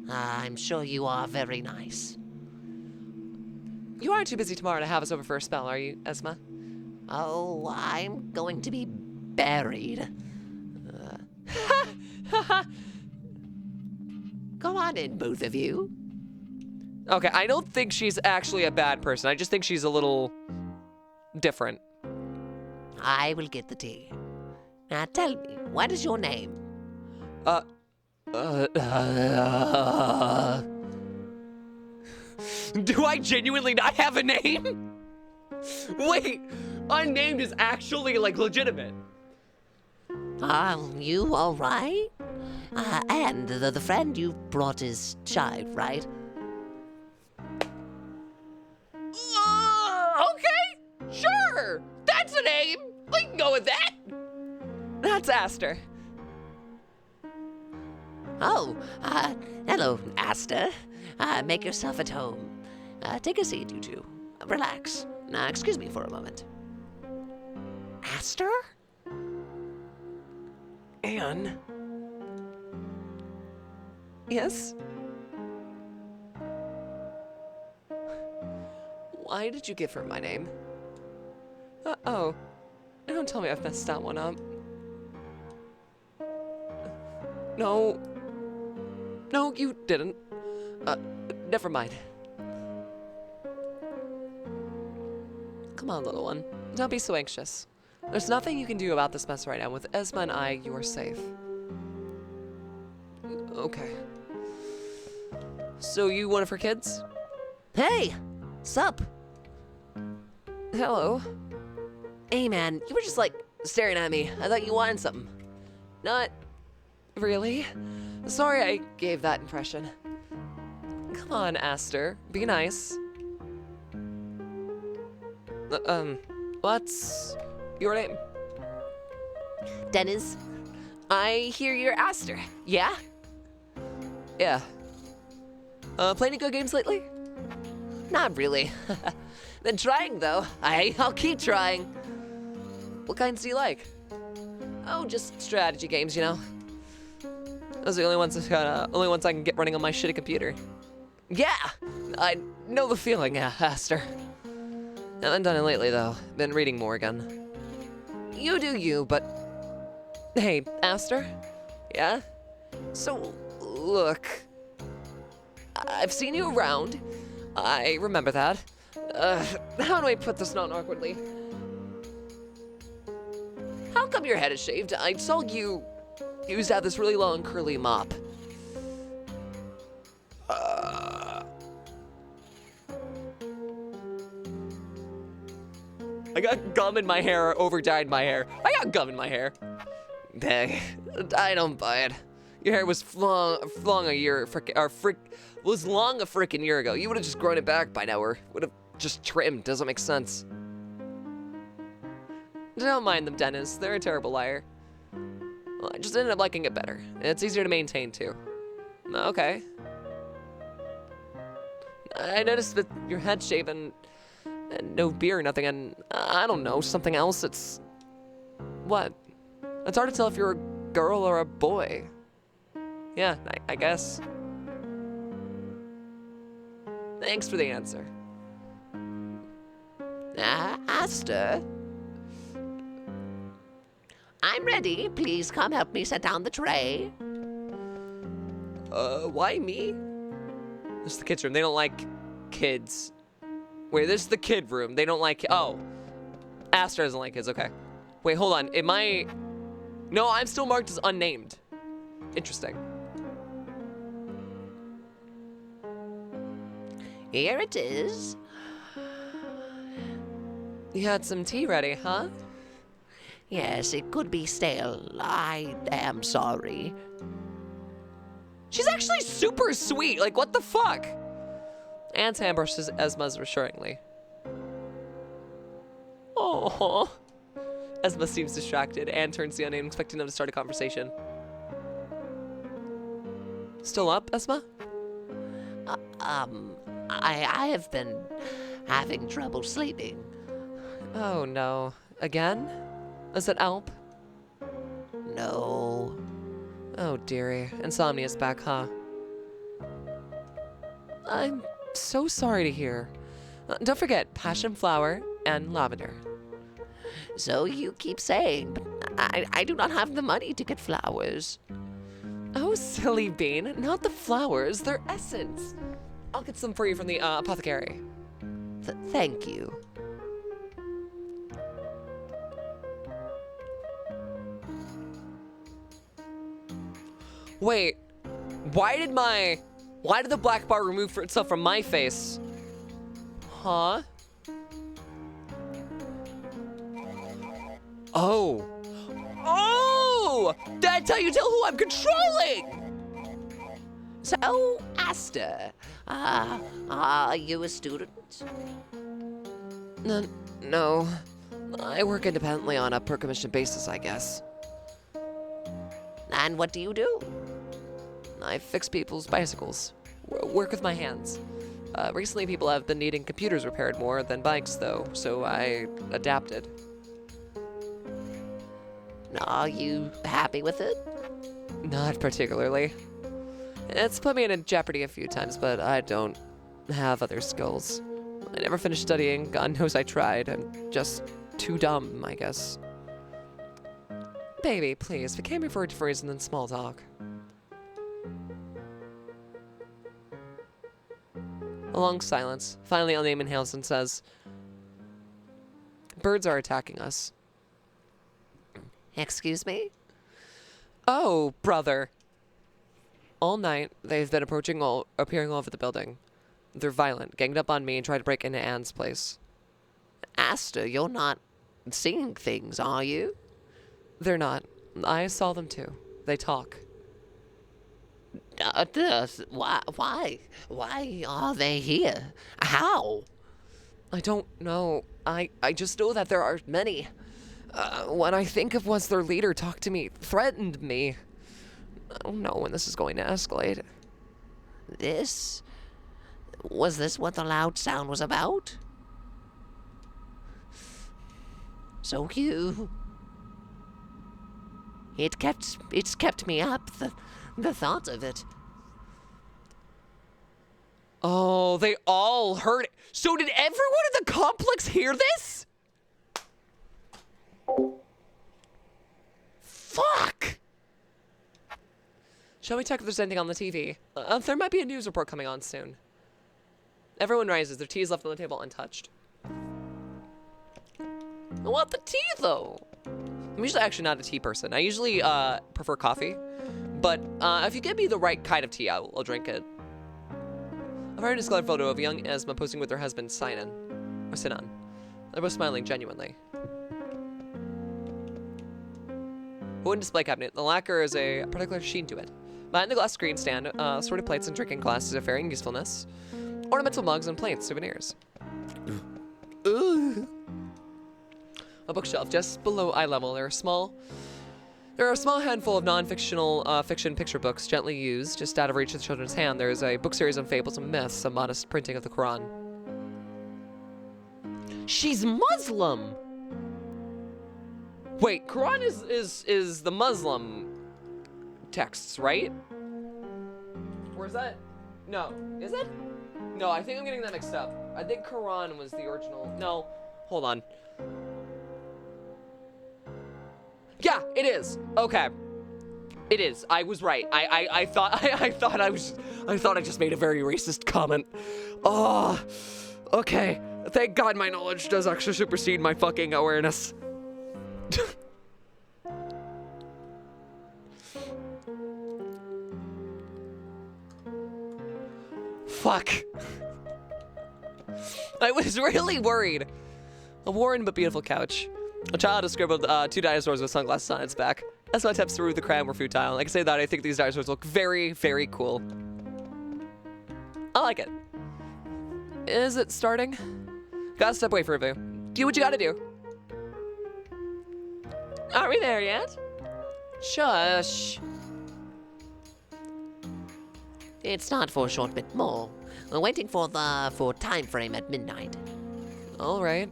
I'm sure you are very nice. You aren't too busy tomorrow to have us over for a spell, are you, Esma? Oh, I'm going to be buried. Come on in, both of you. Okay, I don't think she's actually a bad person. I just think she's a little different. I will get the tea. Now tell me, what is your name? Do I genuinely not have a name? Wait, unnamed is actually, like, legitimate. You all right? And the friend you brought is Chive, right? Okay, sure. That's a name. We can go with that. That's Aster. Oh, hello, Asta. Make yourself at home. Take a seat, you two. Relax. Now, excuse me for a moment. Aster? Anne? Yes? Why did you give her my name? Oh. Don't tell me I've messed that one up. No. No, you didn't. Never mind. Come on, little one. Don't be so anxious. There's nothing you can do about this mess right now. With Esma and I, you are safe. Okay. So you one of her kids? Hey! Sup? Hello. Hey, man, you were just, like, staring at me. I thought you wanted something. Not really. Sorry I gave that impression. Come on, Aster. Be nice. What's your name? Dennis? I hear you're Aster. Yeah? Yeah. Play any good games lately? Not really. Been trying, though. I'll keep trying. What kinds do you like? Oh, just Strategy games, you know. Those are the only ones I can get running on my shitty computer. Yeah, I know the feeling, Aster. Haven't done it lately, though. Been reading more again. You do you, but... Hey, Aster? Yeah? So, look... I've seen you around. I remember that. How do I put this not awkwardly? How come your head is shaved? I saw you used to have this really long curly mop. I got gum in my hair or over-dyed my hair. I got gum in my hair. Dang, I don't buy it. Your hair was long a frickin' year ago. You would have just grown it back by now, or would have just trimmed. Doesn't make sense. Don't mind them, Dennis. They're a terrible liar. Well, I just ended up liking it better. It's easier to maintain, too. Okay. I noticed that your head's shaven and no beard, nothing, and I don't know, something else. It's... What? It's hard to tell if you're a girl or a boy. Yeah, I guess. Thanks for the answer. Aster? I'm ready. Please come help me set down the tray. Why me? This is the kids' room. They don't like kids. Wait, this is the kid room. They don't like... Oh. Aster doesn't like kids. Okay. Wait, hold on. Am I... No, I'm still marked as unnamed. Interesting. Here it is. You had some tea ready, huh? Yes, it could be stale. I am sorry. She's actually super sweet. Like, what the fuck? Anne's hand brushes Esma's reassuringly. Oh. Esma seems distracted. Anne turns to the unnamed, expecting them to start a conversation. Still up, Esma? I have been having trouble sleeping. Oh no. Again? Is it Alp? No. Oh dearie. Insomnia's back, huh? I'm so sorry to hear. Don't forget passion flower and lavender. So you keep saying, but I do not have the money to get flowers. Oh, silly bean. Not the flowers, their essence. I'll get some for you from the apothecary. Thank you. Wait, why did the black bar remove itself from my face? Huh? Oh. Oh! Did I tell who I'm controlling? So, Aster, are you a student? No. I work independently on a per commission basis, I guess. And what do you do? I fix people's bicycles. Work with my hands. Recently, people have been needing computers repaired more than bikes, though, so I adapted. Are you happy with it? Not particularly. It's put me in jeopardy a few times, but I don't have other skills. I never finished studying. God knows I tried. I'm just too dumb, I guess. Baby, please, we came here for a different reason than small talk. A long silence. Finally, Elname inhales and says, "Birds are attacking us." Excuse me? Oh, brother. All night, they've been appearing all over the building. They're violent, ganged up on me and tried to break into Anne's place. Aster, you're not seeing things, are you? They're not. I saw them too. They talk. Why? Why are they here? How? I don't know. I just know that there are many. When I think of was their leader talked to me, threatened me. I don't know when this is going to escalate. Was this what the loud sound was about? So it's kept me up, the thought of it. Oh, they all heard it. So did everyone in the complex hear this? Fuck! Shall we check if there's anything on the TV? There might be a news report coming on soon. Everyone rises. Their tea is left on the table untouched. I want the tea, though. I'm usually actually not a tea person. I usually prefer coffee. But if you give me the right kind of tea, I'll drink it. I've already discovered a photo of young Esma posing with her husband, Sinan. They're both smiling genuinely. Wooden display cabinet. The lacquer is a particular sheen to it. Behind the glass screen stand, assorted plates and drinking glasses of varying usefulness. Ornamental mugs and plates, souvenirs. A bookshelf just below eye level. There are a small handful of non-fictional fiction picture books gently used, just out of reach of the children's hand. There is a book series on fables and myths, some modest printing of the Quran. She's Muslim! Wait, Quran is the Muslim texts, right? Or is that? No. Is it? No, I think I'm getting that mixed up. I think Quran was the original. No. Hold on. Yeah, it is. Okay. It is. I was right. I thought I just made a very racist comment. Oh, okay. Thank God my knowledge does actually supersede my fucking awareness. Fuck. I was really worried. A worn but beautiful couch. A child has scribbled 2 dinosaurs with sunglasses on its back. As my attempts to remove the crayon were futile. I can say that I think these dinosaurs look very, very cool. I like it. Is it starting? Gotta step away for a bit. Do what you gotta do. Are we there yet? Shush. It's not for a short bit more. We're waiting for the time frame at midnight. All right.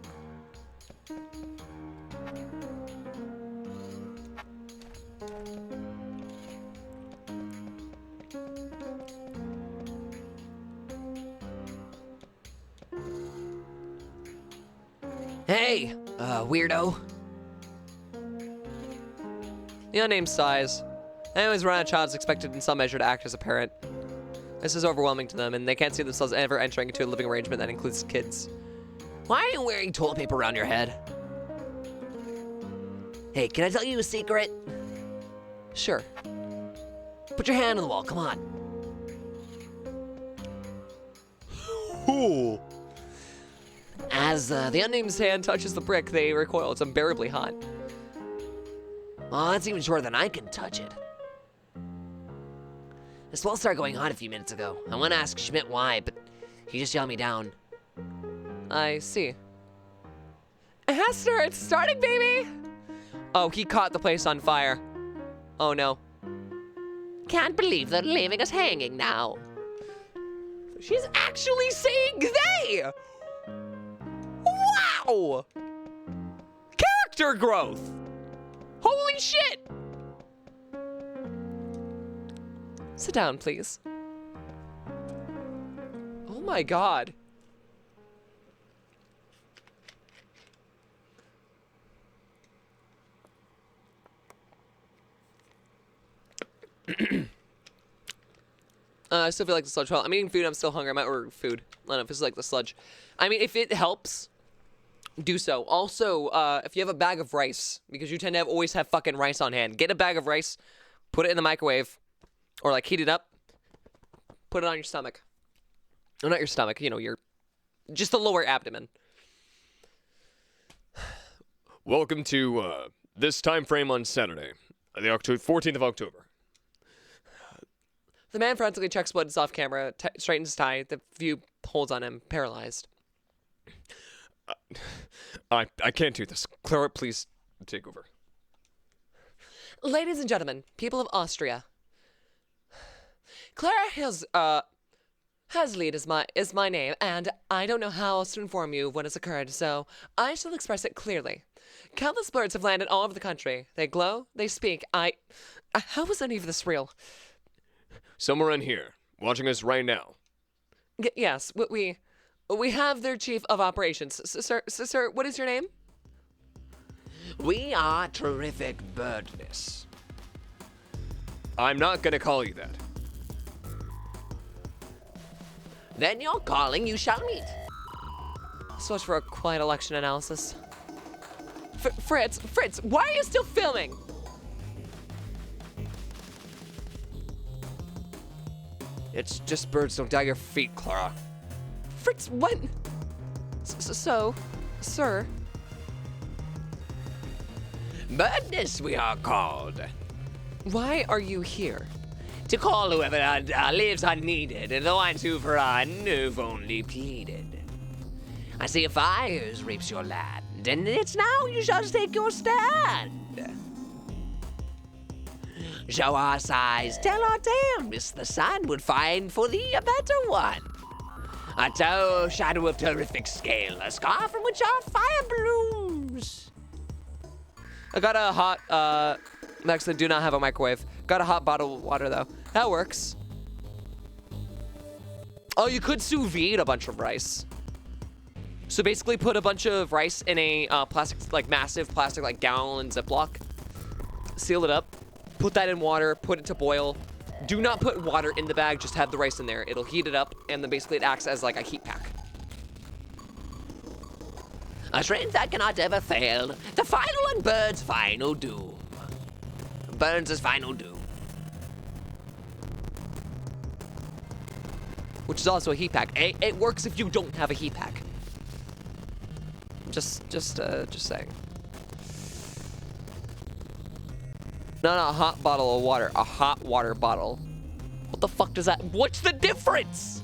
Hey, weirdo. The unnamed sighs. Anyways, around a child is expected in some measure to act as a parent. This is overwhelming to them, and they can't see themselves ever entering into a living arrangement that includes kids. Why are you wearing toilet paper around your head? Hey, can I tell you a secret? Sure. Put your hand on the wall, come on. Ooh. As the unnamed hand touches the brick, they recoil. It's unbearably hot. Oh, that's even shorter than I can touch it. This wall started going hot a few minutes ago. I want to ask Schmidt why, but he just yelled me down. I see. Hester, it's starting, baby! Oh, he caught the place on fire. Oh, no. Can't believe they're leaving us hanging now. She's actually saying they! Wow! Character growth! Holy shit! Sit down, please. Oh my God. I still feel like the sludge. Well, I'm eating food. I'm still hungry. I might order food. I don't know if it's like the sludge. I mean, if it helps, do so. Also, if you have a bag of rice, because you tend to always have fucking rice on hand, get a bag of rice, put it in the microwave, or like heat it up, put it on your stomach. Or not your stomach, you know, just the lower abdomen. Welcome to this time frame on Saturday, the 14th of October. The man frantically checks blood off camera, straightens his tie. The view holds on him, paralyzed. I can't do this. Clara, please take over. Ladies and gentlemen, people of Austria. Clara Haslied is my name, and I don't know how else to inform you of what has occurred, so I shall express it clearly. Countless birds have landed all over the country. They glow, they speak. How was any of this real? Somewhere in here, watching us right now. Yes, we have their chief of operations. Sir, what is your name? We are Terrific Birdness. I'm not gonna call you that. Then your calling you shall meet. So much for a quiet election analysis. Fritz, why are you still filming? It's just birds don't dye your feet, Clara. Fritz, what? So, sir. Birdness we are called. Why are you here? To call whoever lives unneeded, and the ones who've run who've only pleaded. I see a fire reaps your land, and it's now you shall take your stand. Show our size, tell our tale, miss the sun would find for thee a better one. A tall shadow of terrific scale, a scar from which our fire blooms. I got a hot, Max, I do not have a microwave. Got a hot bottle of water, though. That works. Oh, you could sous vide a bunch of rice. So basically put a bunch of rice in a plastic, like massive plastic, like gallon Ziploc. Seal it up. Put that in water. Put it to boil. Do not put water in the bag. Just have the rice in there. It'll heat it up, and then basically it acts as like a heat pack. A strength that cannot ever fail. The final and Bird's final doom. Burns' final doom. Which is also a heat pack. It works if you don't have a heat pack. Just saying. Not a hot bottle of water, a hot water bottle. What the fuck does that? What's the difference?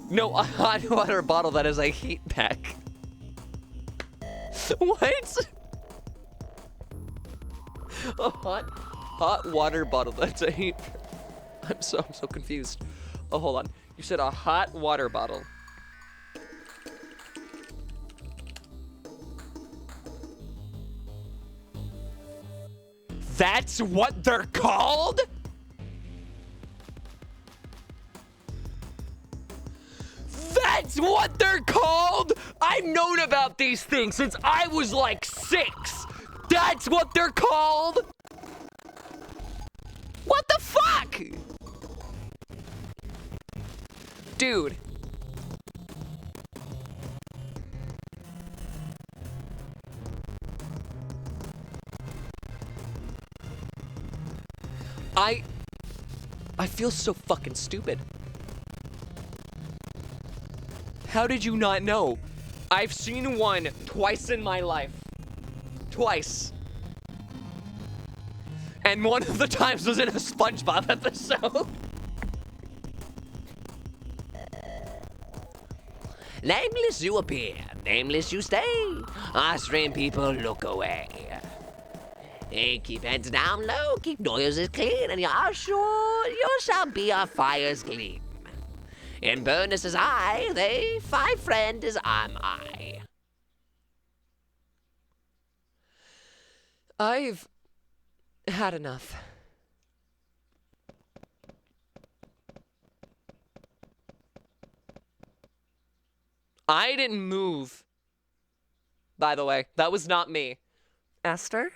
No, a hot water bottle that is a heat pack. What? A hot water bottle that's a heat pack. I'm so confused. Oh, hold on. You said a hot water bottle. That's what they're called? That's what they're called? I've known about these things since I was like 6. That's what they're called? What the fuck? Dude. I feel so fucking stupid. How did you not know? I've seen one twice in my life. Twice. And one of the times was in a SpongeBob episode. Nameless you appear, nameless you stay. Austrian people look away. Hey, keep heads down low, keep noises clean, and you're sure you shall be our fire's gleam. In Burnus' eye, they 5 friend as am I. I've had enough. I didn't move. By the way, that was not me. Esther?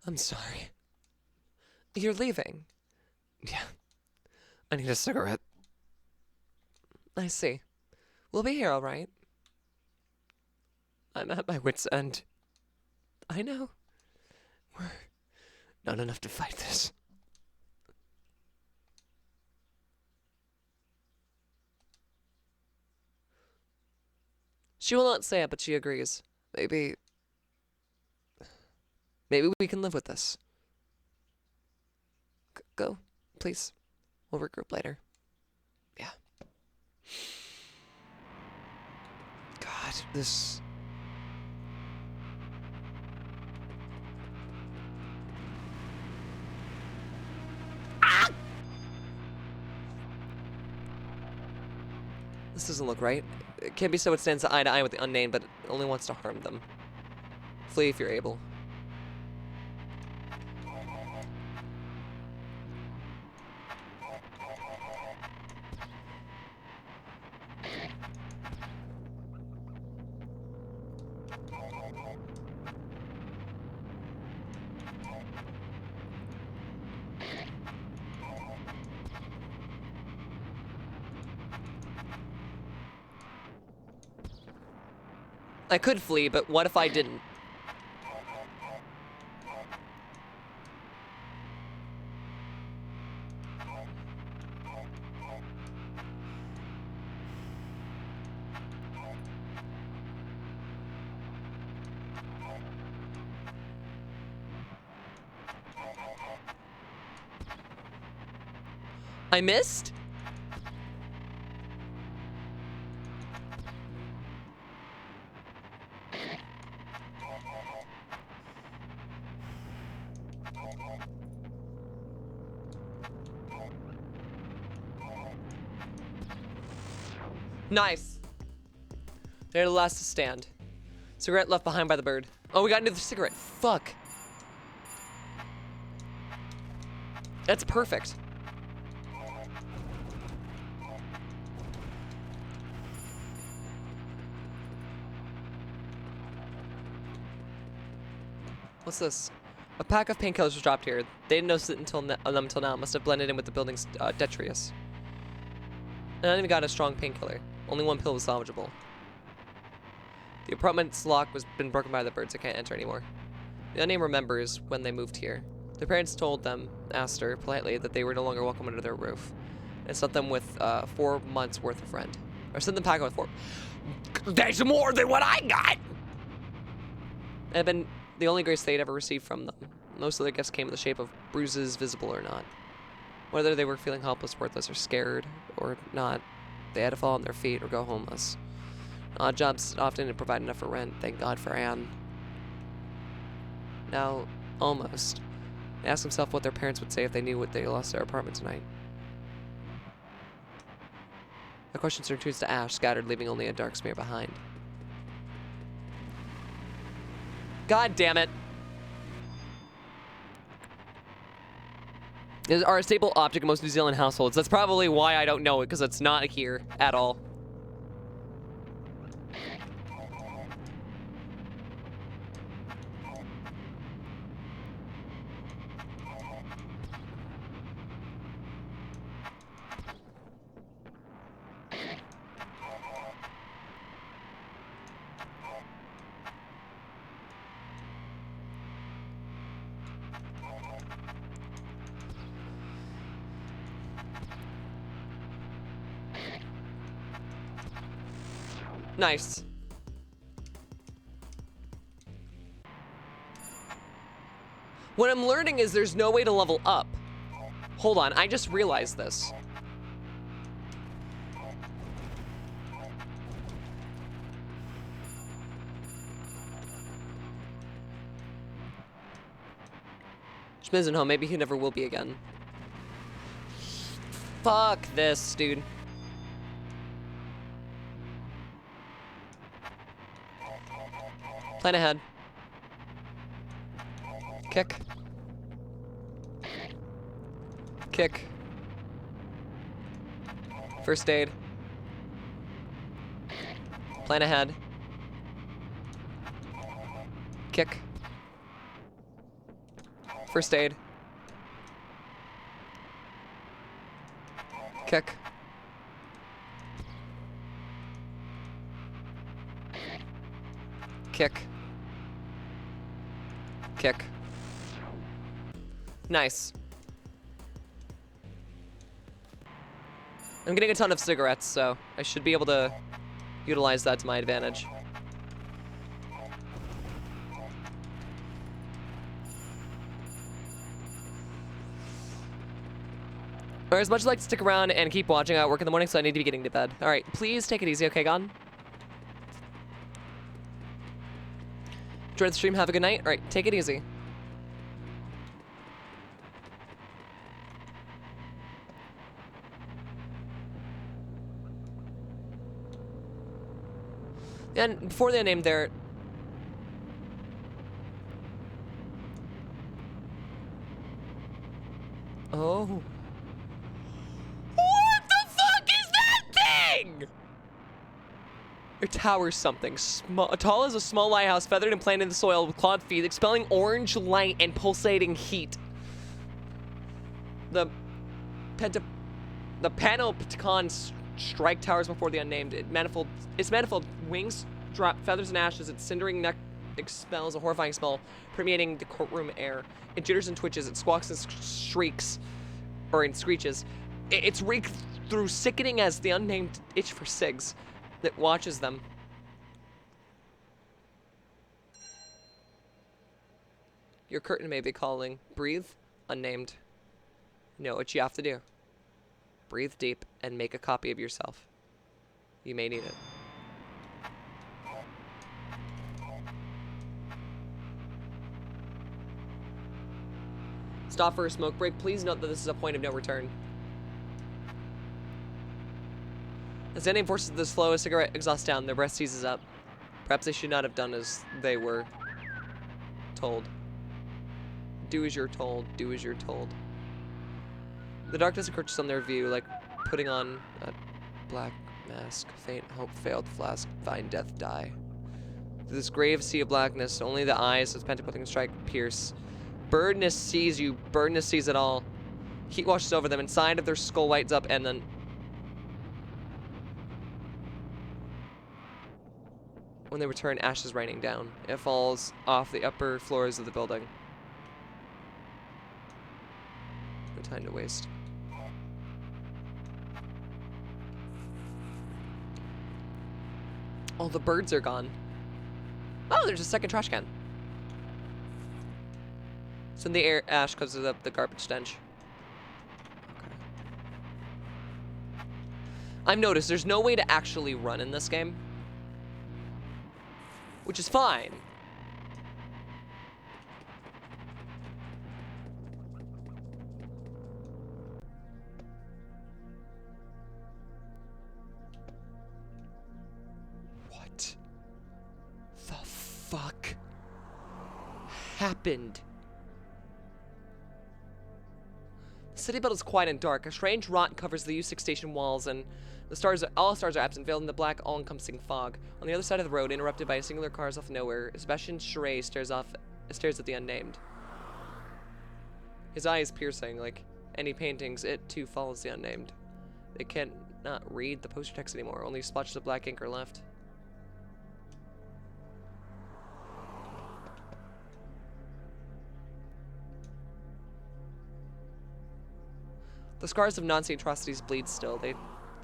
I'm sorry. You're leaving. Yeah. I need a cigarette. I see. We'll be here, all right? I'm at my wit's end. I know. We're not enough to fight this. She will not say it, but she agrees. Maybe we can live with this. Go, please. We'll regroup later. Yeah. God, this... Ah! This doesn't look right. It can't be so it stands eye to eye with the unnamed, but it only wants to harm them. Flee if you're able. I could flee, but what if I didn't? I missed? Nice. They're the last to stand. Cigarette left behind by the bird. Oh, we got another cigarette. Fuck. That's perfect. What's this? A pack of painkillers was dropped here. They didn't notice it until now. Must have blended in with the building's detritus. And I even got a strong painkiller. Only one pill was salvageable. The apartment's lock was been broken by the birds. I can't enter anymore. The unnamed remembers when they moved here. Their parents told them, asked her politely, that they were no longer welcome under their roof, and sent them with 4 months worth of rent, or sent them packing with 4. That's more than what I got! It had been the only grace they'd ever received from them. Most of their gifts came in the shape of bruises, visible or not. Whether they were feeling helpless, worthless, or scared, or not, they had to fall on their feet or go homeless. Odd jobs often didn't provide enough for rent. Thank God for Anne. Now, almost. He asked himself what their parents would say if they knew what they lost their apartment tonight. The question turns to ash, scattered, leaving only a dark smear behind. God damn it. Are a staple object in most New Zealand households. That's probably why I don't know it, because it's not here at all. Nice. What I'm learning is there's no way to level up. Hold on, I just realized this. Schmidt isn't home. Maybe he never will be again. Fuck this, dude. Plan ahead. Kick. Kick. First aid. Plan ahead. Kick. First aid. Kick. Kick. Kick. Nice. I'm getting a ton of cigarettes, so I should be able to utilize that to my advantage. Or as much as I'd like to stick around and keep watching, I work in the morning, so I need to be getting to bed. All right, please take it easy, okay, God? Enjoy the stream, have a good night. All right, take it easy. And before they named their... Oh. What the fuck is that thing? It towers something. Tall as a small lighthouse, feathered and planted in the soil with clawed feet, expelling orange light and pulsating heat. The Panopticon strike towers before the unnamed. Its manifold wings drop feathers and ashes. Its cindering neck expels a horrifying smell, permeating the courtroom air. It jitters and twitches. It squawks and shrieks, or in screeches. It's reeked through, sickening as the unnamed itch for cigs that watches them. Your curtain may be calling. Breathe, unnamed. Know what you have to do. Breathe deep and make a copy of yourself. You may need it. Stop for a smoke break. Please note that this is a point of no return. As the unnamed forces the slow cigarette exhaust down, their breath seizes up. Perhaps they should not have done as they were told. Do as you're told. Do as you're told. The darkness encroaches on their view, like putting on a black mask. Faint hope failed, flask, find death, die. Through this grave sea of blackness, only the eyes of Pentacle strike pierce. Birdness sees you, birdness sees it all. Heat washes over them, inside of their skull lights up, and then... When they return, ash is raining down. It falls off the upper floors of the building. No time to waste. All the birds are gone. Oh, there's a second trash can. So in the air, ash covers up the garbage stench. Okay. I've noticed there's no way to actually run in this game, which is fine. What the fuck happened? The city built is quiet and dark. A strange rot covers the U6 station walls, and all stars are absent, veiled in the black, all-encompassing fog. On the other side of the road, interrupted by singular cars off nowhere, Sebastian Charest stares at the unnamed. His eye is piercing, like any paintings. It too follows the unnamed. They can't not read the poster text anymore. Only splotches of black ink are left. The scars of Nazi atrocities bleed still. They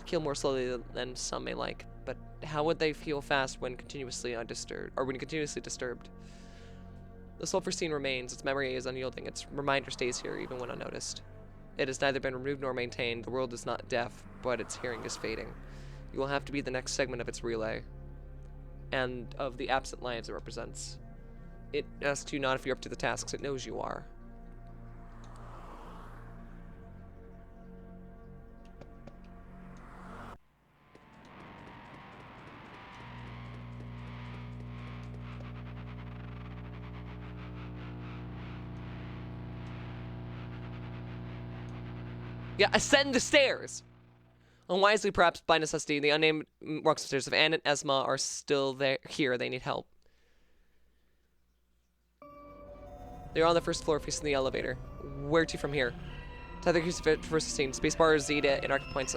kill more slowly than some may like, but how would they heal fast when continuously disturbed? The sulfur scene remains. Its memory is unyielding. Its reminder stays here even when unnoticed. It has neither been removed nor maintained. The world is not deaf, but its hearing is fading. You will have to be the next segment of its relay, and of the absent lives it represents. It asks you not if you're up to the tasks. It knows you are. Yeah, ascend the stairs! Unwisely, perhaps by necessity, the unnamed walks upstairs. If Anne and Esma are still here, they need help. They're on the first floor facing the elevator. Where to from here? Tether keys first scene. Spacebar, Z to interact points.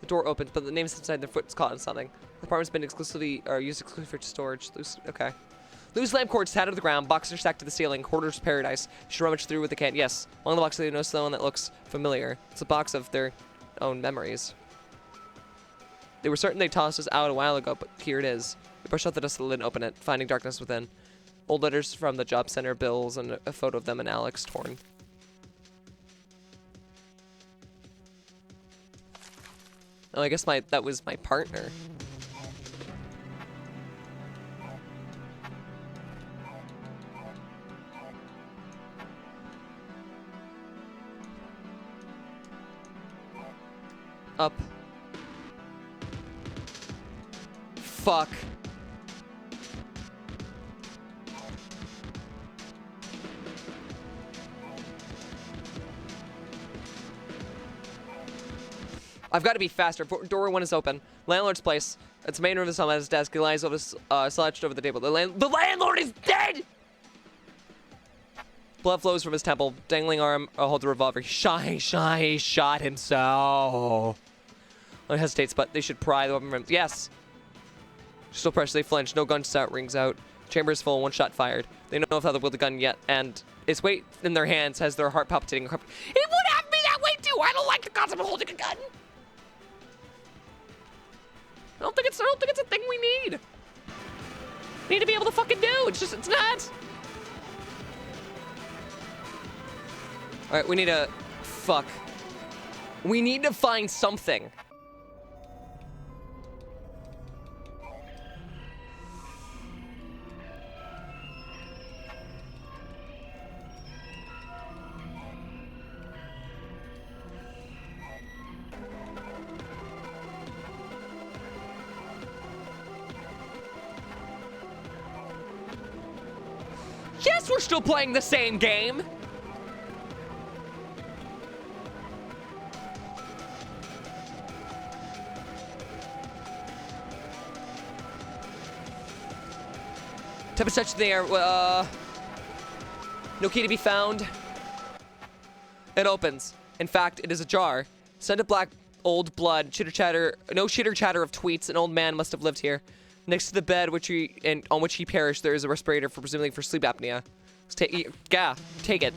The door opens, but the names inside their foot's caught in something. The apartment's been used exclusively for storage. Loose lamp cords tattered to the ground, boxes are stacked to the ceiling, hoarder's paradise. You should rummage through with the can. Yes, along the box they notice the one that looks familiar. It's a box of their own memories. They were certain they tossed us out a while ago, but here it is. They brush out the dust of the lid and open it, finding darkness within. Old letters from the job center, bills, and a photo of them and Alex torn. Oh, I guess that was my partner. Up. Fuck. I've got to be faster. Door 1 is open. Landlord's place. It's the main room of the at his desk. He lies over, slouched over the table. The landlord is dead! Blood flows from his temple. Dangling arm holds a revolver. He shot himself. He hesitates, but they should pry the weapon from him. Yes. Still pressure. They flinch. No gunshot rings out. Chamber is full. One shot fired. They don't know if they'll wield the gun yet, and its weight in their hands has their heart palpitating. It would have me that way too. I don't like the concept of holding a gun. I don't think it's a thing we need. We need to be able to fucking do. It's not. All right, we need to, fuck. We need to find something. course we're still playing the same game. Tempest touch in the air. No key to be found. It opens. In fact, it is ajar. Scented black, old blood, chitter chatter. No chitter chatter of tweets. An old man must have lived here. Next to the bed on which he perished, there is a respirator presumably for sleep apnea. Let's take it.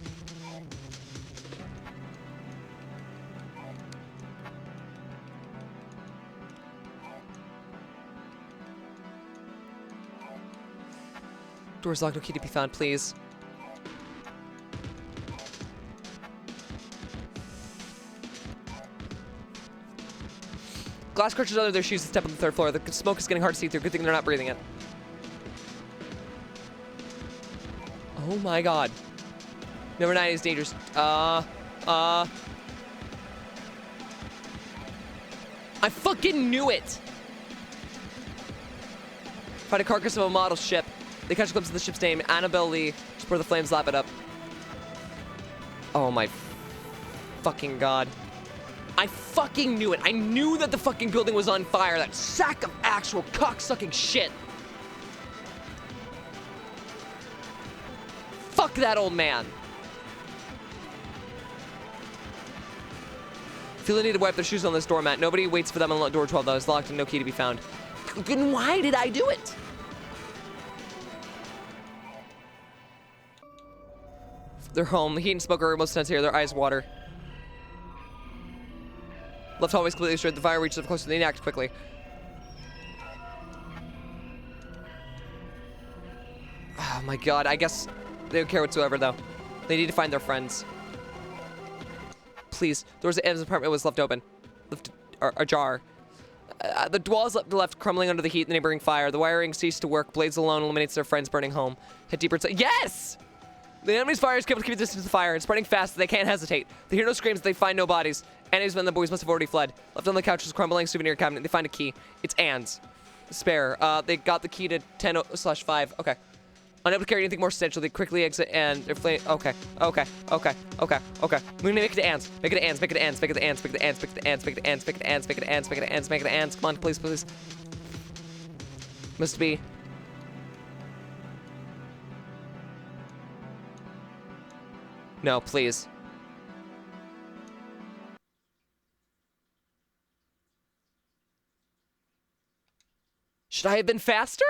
Door's locked, no key to be found, please. Glass crunches under their shoes and step on the 3rd floor. The smoke is getting hard to see through. Good thing they're not breathing it. Oh my god. Number 9 is dangerous. I fucking knew it! Find a carcass of a model ship. They catch a glimpse of the ship's name, Annabelle Lee. Just pour the flames, lap it up. Oh my fucking god. I fucking knew it. I knew that the fucking building was on fire. That sack of actual cocksucking shit. Fuck that old man. Feel the need to wipe their shoes on this doormat. Nobody waits for them on door 12 though. It's locked and no key to be found. Then why did I do it? They're home. The heat and smoke are most intense here. Their eyes water. Left hallway is completely destroyed. The fire reaches up closer. They act quickly. Oh my god. I guess they don't care whatsoever, though. They need to find their friends. Please. Doors to Adam's apartment was left open. Left ajar. The walls left crumbling under the heat of the neighboring fire. The wiring ceased to work. Blades alone illuminates their friends burning home. Head deeper inside. Yes! The enemy's fire is capable to keep a distance to the fire. It's spreading fast, so they can't hesitate. They hear no screams, they find no bodies. Enemies and the boys must have already fled. Left on the couch is a crumbling souvenir cabinet. They find a key. It's Anne's. Spare. They got the key to 10/5. Okay. Unable to carry anything more substantial, they quickly exit and they're flaying. Okay. We're gonna make it to Anne's. Make it to Anne's. Make it to Anne's. Make it to Anne's. Make it to Anne's. Make it to Anne's. Make it to Anne's. Make it to Anne's. Make it to Anne's. Make it to Anne's. Make it to Anne's. Come on, please, please. Must be. No, please. Should I have been faster?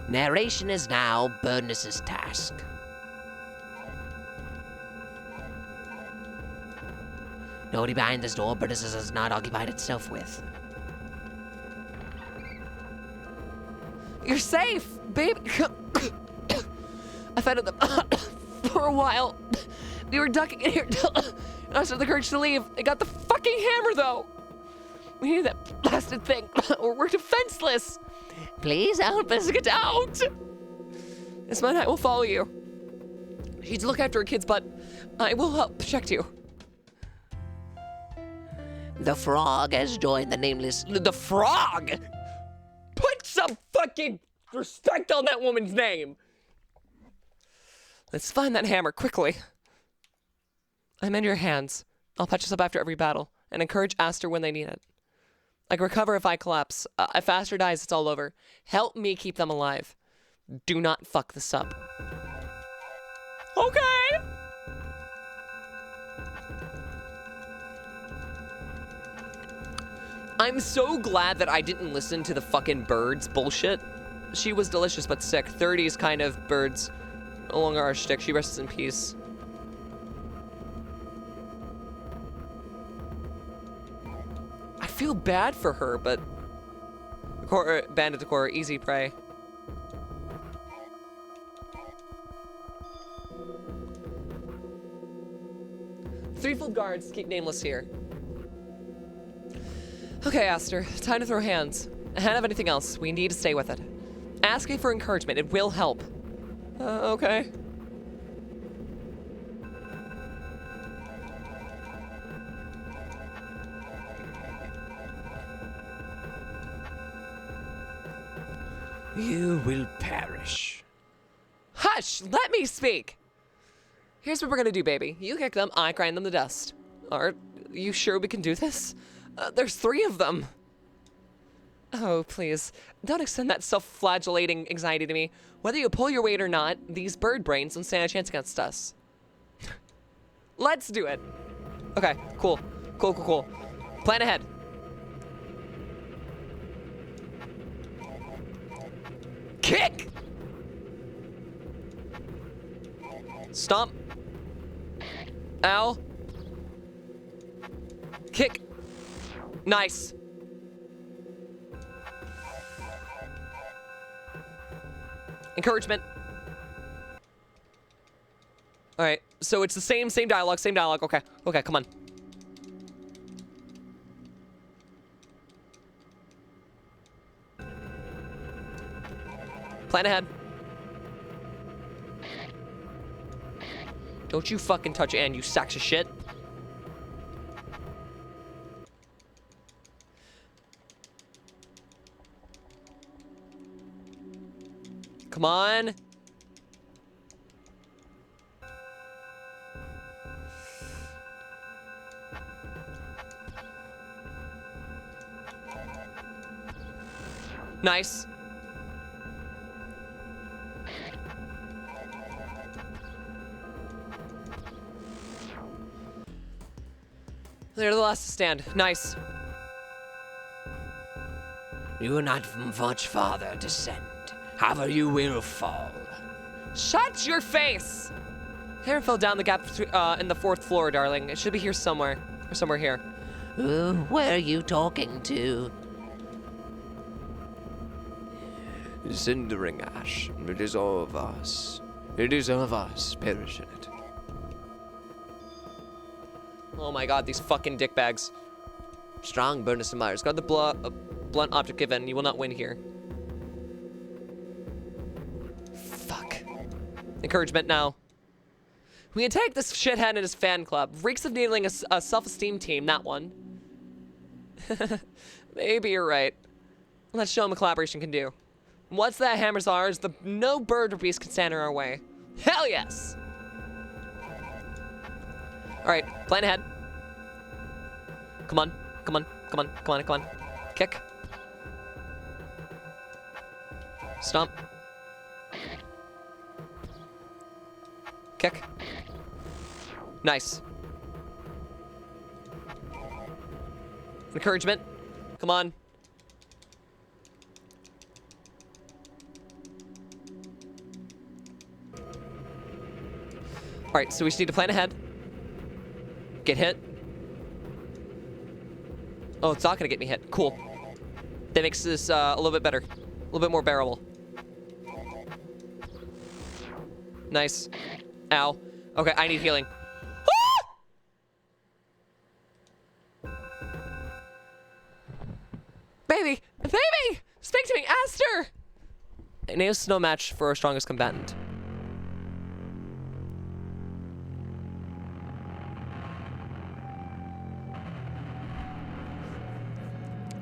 Narration is now Burness's task. Nobody behind this door Burness has not occupied itself with. You're safe, baby. I've had them for a while. We were ducking in here till I had the courage to leave. I got the fucking hammer, though. We need that blasted thing, or we're defenseless. Please help us get out. This man, I will follow you. You need to look after our kids, but I will help protect you. The frog has joined the nameless. The frog? Put some fucking respect on that woman's name. Let's find that hammer quickly. I'm in your hands. I'll patch us up after every battle and encourage Aster when they need it. I can recover if I collapse. If Aster dies, it's all over. Help me keep them alive. Do not fuck this up. Okay. I'm so glad that I didn't listen to the fucking birds bullshit. She was delicious but sick. 30s kind of birds. No longer our shtick. She rests in peace. I feel bad for her, but bandit decor, easy prey. Threefold guards keep nameless here. Okay, Aster, time to throw hands. I don't have anything else. We need to stay with it. Asking for encouragement, it will help. Okay. You will perish. Hush! Let me speak! Here's what we're gonna do, baby. You kick them, I grind them to dust. Are you sure we can do this? There's 3 of them. Oh, please. Don't extend that self-flagellating anxiety to me. Whether you pull your weight or not, these bird brains don't stand a chance against us. Let's do it. Okay, cool. Cool. Plan ahead. Kick! Stomp. Ow. Kick. Nice. Encouragement. All right, so it's the same dialogue, Okay, come on. Plan ahead. Don't you fucking touch Anne, you sacks of shit. Come on. Nice. They're the last to stand. Nice. You are not much farther descend. However, you will fall. Shut your face! Hair fell down the gap in the 4th floor, darling. It should be here somewhere. Or somewhere here. Where are you talking to? Cindering ash, it is all of us. It is all of us, perish in it. Oh my god, these fucking dickbags. Strong, Burnus and Myers. Guard the blunt object given. You will not win here. Fuck. Encouragement now. We can take this shithead and his fan club. Reeks of needling a self-esteem team, not one. Maybe you're right. Let's show him what collaboration can do. Once that hammer's ours, no bird or beast can stand in our way. Hell yes! Alright, plan ahead. Come on. Kick. Stomp. Kick. Nice. Encouragement. Come on. Alright, so we just need to plan ahead. Get hit. Oh, it's not gonna get me hit. Cool. That makes this a little bit better. A little bit more bearable. Nice. Ow. Okay, I need healing. Ah! Baby! Baby! Speak to me, Aster! Naos no match for our strongest combatant.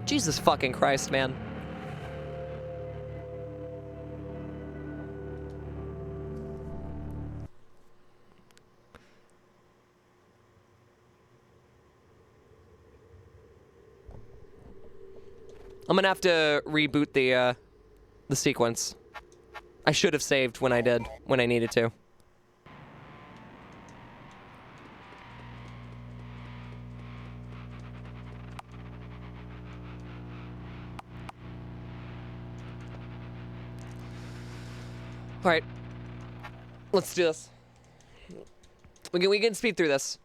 Jesus fucking Christ, man. I'm gonna have to reboot the sequence. I should have saved when I needed to. All right, let's do this. We can speed through this.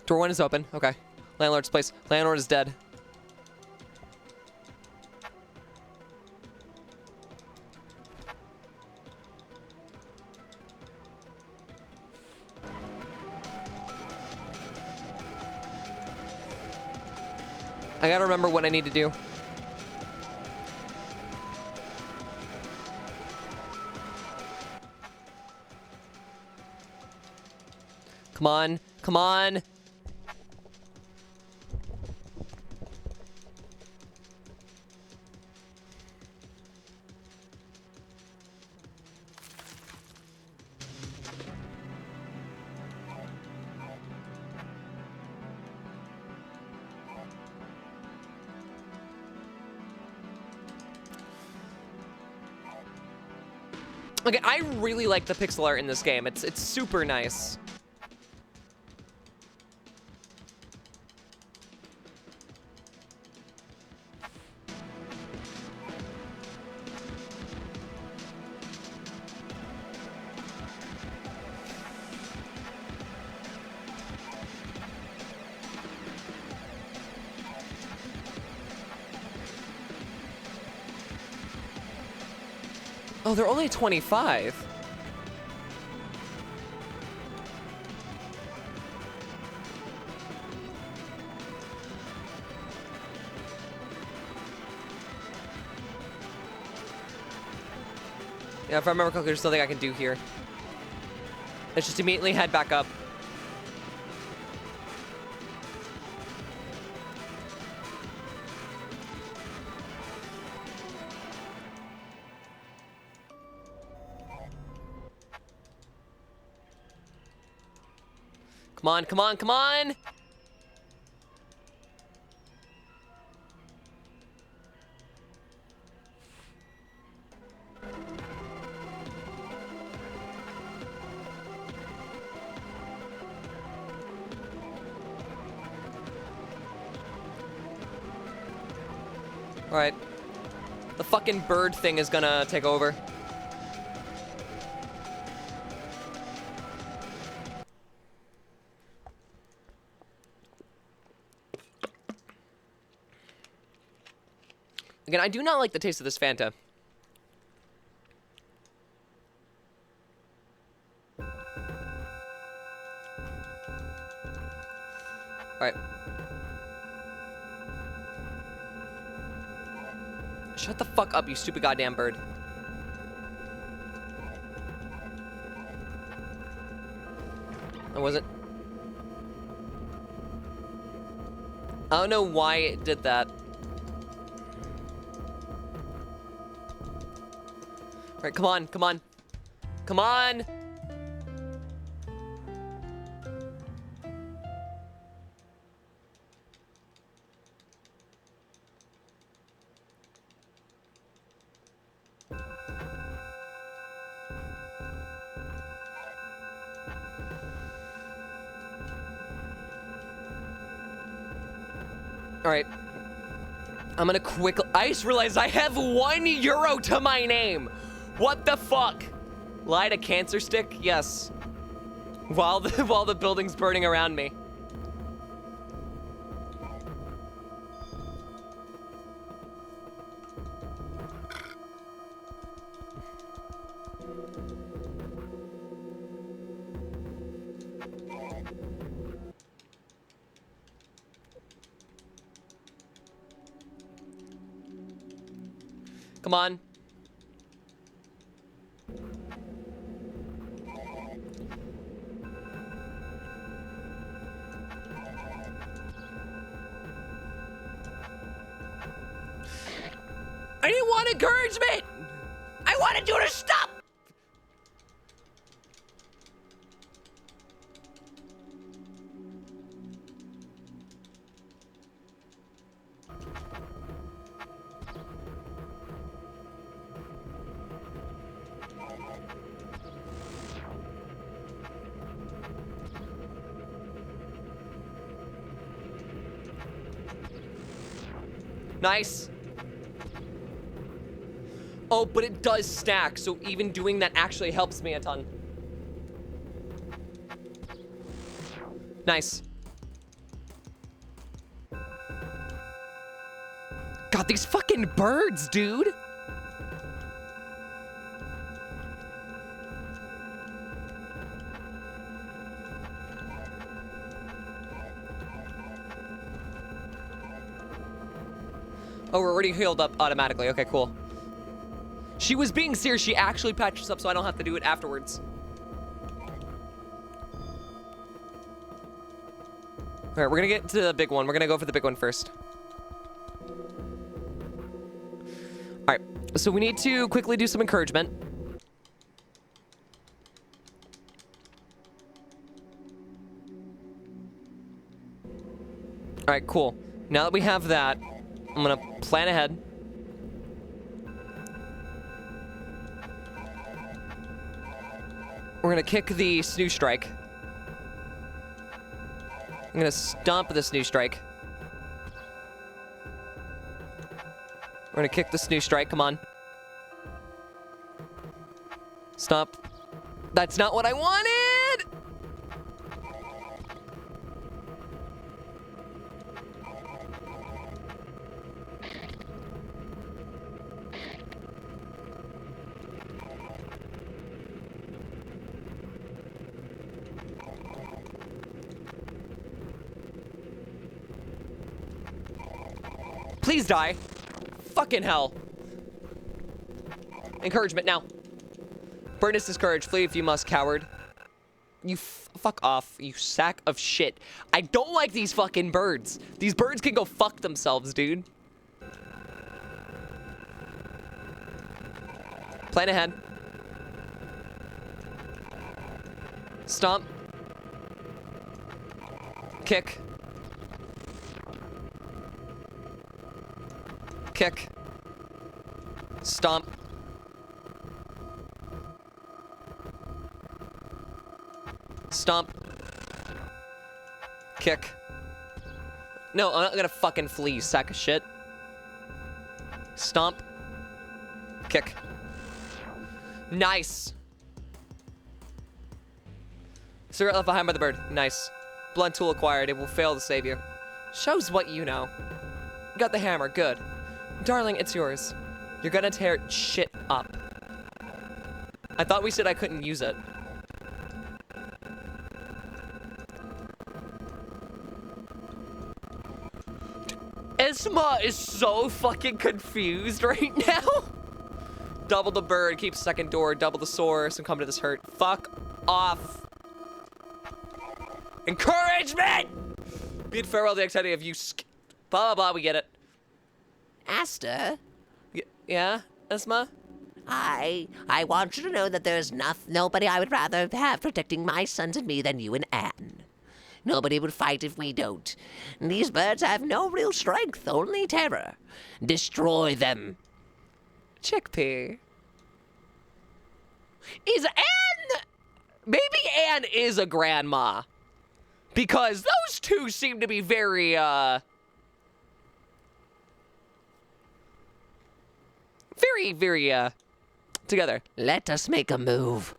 Door 1 is open. Okay. Landlord's place. Landlord is dead. I gotta remember what I need to do. Come on. Come on. Okay, I really like the pixel art in this game. It's super nice. Oh, they're only 25. Yeah, if I remember correctly, there's something I can do here. Let's just immediately head back up. Come on, come on, come on! Alright. The fucking bird thing is gonna take over. Again, I do not like the taste of this Fanta. Alright. Shut the fuck up, you stupid goddamn bird. I wasn't. I don't know why it did that. Alright, come on, come on. Come on! Alright. I'm gonna quickly. I just realized I have €1 to my name! What the fuck? Light a cancer stick? Yes. While the building's burning around me. Come on. I didn't want encouragement! I wanted you to stop! Nice. Oh, but it does stack, so even doing that actually helps me a ton. Nice. God, these fucking birds, dude. Oh, we're already healed up automatically. Okay, cool. She was being serious. She actually patched us up so I don't have to do it afterwards. All right, we're gonna get to the big one. We're gonna go for the big one first. All right, so we need to quickly do some encouragement. All right, cool. Now that we have that, I'm gonna plan ahead. We're gonna kick the snooze strike. I'm gonna stomp the snooze strike. We're gonna kick the snooze strike, come on. Stomp. That's not what I wanted! Please die. Fucking hell. Encouragement now. Burn is discouraged. Flee if you must, coward. You fuck off, you sack of shit. I don't like these fucking birds. These birds can go fuck themselves, dude. Plan ahead. Stomp. Kick. Kick. Stomp. Stomp. Kick. No, I'm not gonna fucking flee, you sack of shit. Stomp. Kick. Nice. Cigarette left behind by the bird. Nice. Blunt tool acquired. It will fail to save you. Shows what you know. Got the hammer. Good. Darling, it's yours. You're gonna tear shit up. I thought we said I couldn't use it. Esma is so fucking confused right now. Double the bird, keep second door, double the source, and come to this hurt. Fuck off. Encouragement! Bid farewell to the anxiety of you blah, blah, blah, we get it. Aster, Yeah, Esma? I want you to know that there's nobody I would rather have protecting my sons and me than you and Anne. Nobody would fight if we don't. These birds have no real strength, only terror. Destroy them. Chickpea. Is Anne... Maybe Anne is a grandma. Because those two seem to be very, very, together. Let us make a move.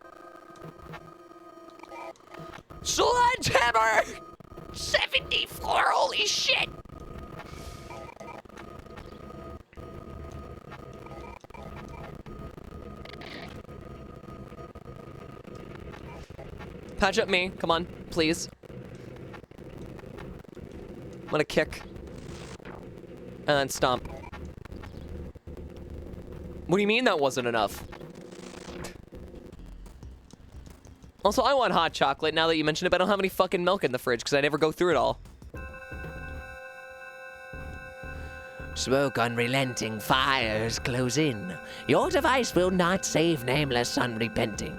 Sledgehammer! 74, holy shit! Patch up me, come on, please. I'm gonna kick. And then stomp. What do you mean that wasn't enough? Also, I want hot chocolate now that you mentioned it, but I don't have any fucking milk in the fridge because I never go through it all. Smoke unrelenting, fires close in. Your device will not save nameless unrepenting.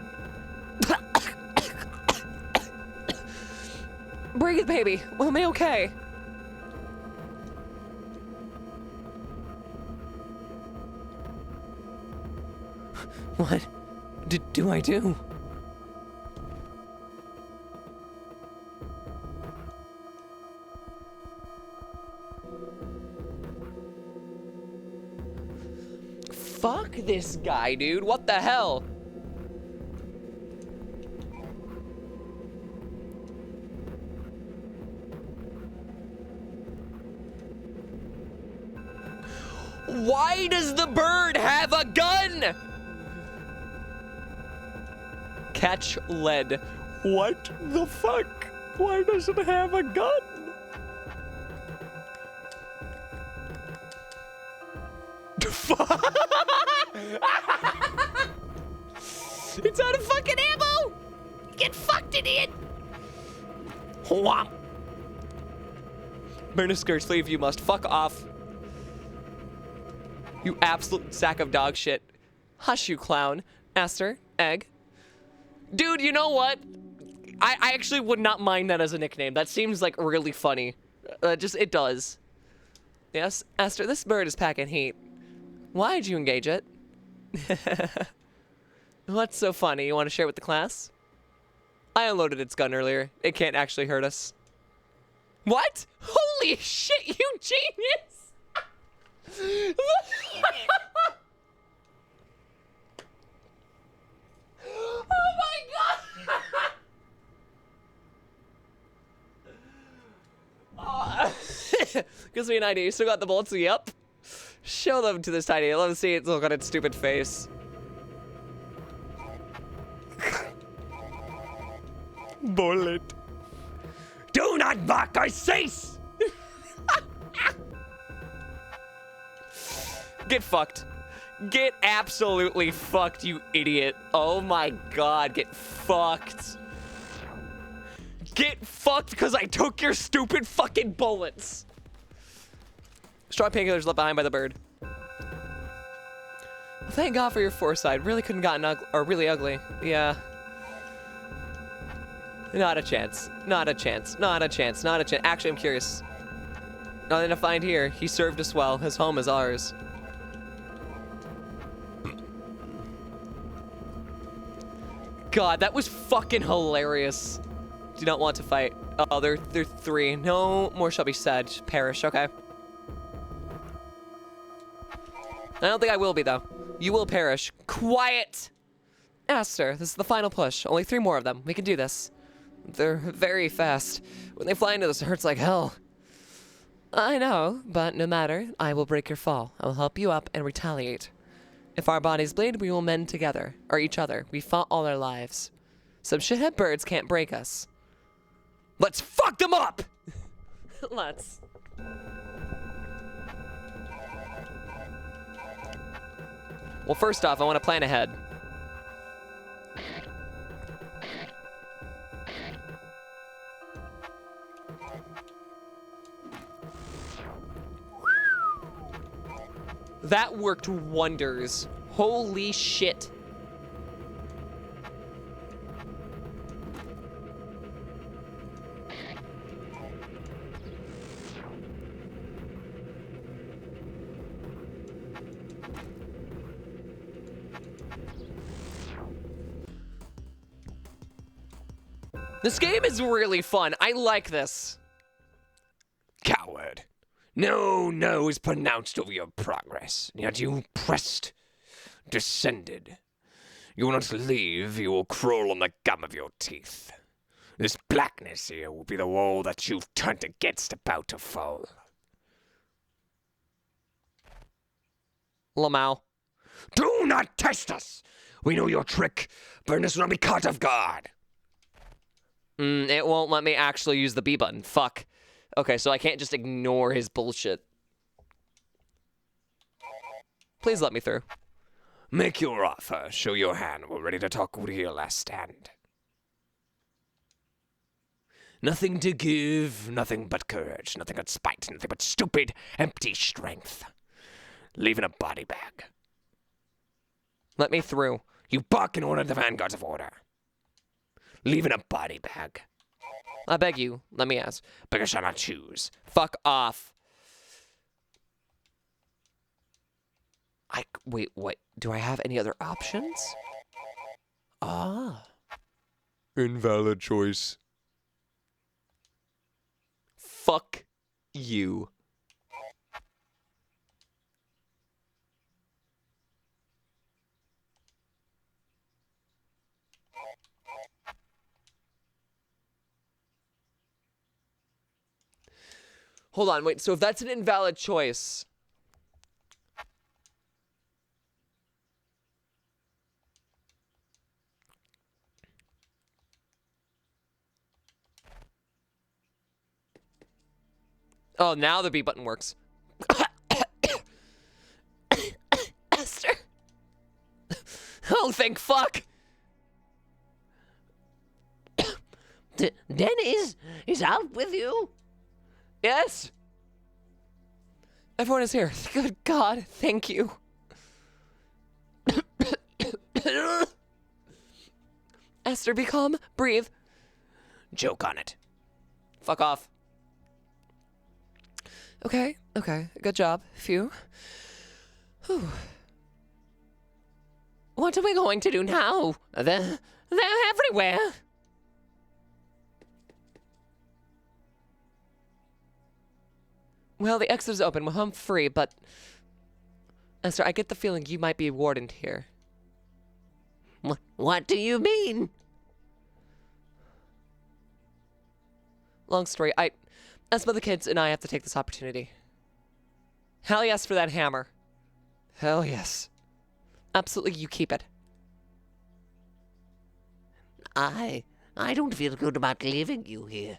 Breathe, baby. We'll be okay. What do I do? Fuck this guy, dude. What the hell? Why does the bird have a gun? Catch lead. What the fuck? Why does it have a gun? It's out of fucking ammo! Get fucked, idiot! Whomp. Burn a scourge, flee if you must. Fuck off. You absolute sack of dog shit. Hush, you clown. Aster, egg. Dude, you know what? I actually would not mind that as a nickname. That seems like really funny. It does. Yes, Aster, this bird is packing heat. Why'd you engage it? What's so funny? You want to share with the class? I unloaded its gun earlier. It can't actually hurt us. What? Holy shit, you genius! Oh my god! Gives me an idea. You still got the bullets? Yep. Show them to this tiny. Let me see it look on its stupid face. Bullet. Do not bark, I cease! Get fucked. Get absolutely fucked, you idiot. Oh my god, get fucked. Get fucked because I took your stupid fucking bullets. Straw painkillers left behind by the bird. Thank God for your foresight. Really couldn't gotten really ugly. Yeah. Not a chance. Not a chance. Not a chance. Not a chance. Actually, I'm curious. Nothing to find here. He served us well. His home is ours. God, that was fucking hilarious. Do not want to fight. Oh, they're three. No more shall be said. Perish, okay. I don't think I will be, though. You will perish. Quiet! Aster, this is the final push. Only 3 more of them. We can do this. They're very fast. When they fly into this, it hurts like hell. I know, but no matter. I will break your fall. I will help you up and retaliate. If our bodies bleed, we will mend together. Or each other. We fought all our lives. Some shithead birds can't break us. Let's fuck them up! Let's. Well, first off, I want to plan ahead. That worked wonders. Holy shit. This game is really fun. I like this. Coward. No, no is pronounced over your progress, yet you pressed, descended. You will not leave, you will crawl on the gum of your teeth. This blackness here will be the wall that you've turned against about to fall. Lamau. Do not test us! We know your trick. Burnus will not be caught off guard. It won't let me actually use the B button. Fuck. Okay, so I can't just ignore his bullshit. Please let me through. Make your offer. Show your hand. We're ready to talk with your last stand. Nothing to give, nothing but courage, nothing but spite, nothing but stupid, empty strength. Leave in a body bag. Let me through. You bark in order the vanguards of order. Leave in a body bag. I beg you, let me ask. Beggars shall not choose. Fuck off. Wait, what? Do I have any other options? Ah. Invalid choice. Fuck you. Hold on, wait, so if that's an invalid choice... Oh, now the B button works. Esther! Oh, thank fuck! Dennis is out with you? Yes? Everyone is here. Good God, thank you. Esther, be calm. Breathe. Joke on it. Fuck off. Okay. Good job. Phew. Whew. What are we going to do now? They're everywhere. Well, the exit is open. Well, I'm free, but... Esther, I get the feeling you might be wardened here. What do you mean? Long story. Esma, the kids, and I have to take this opportunity. Hell yes for that hammer. Hell yes. Absolutely, you keep it. I don't feel good about leaving you here.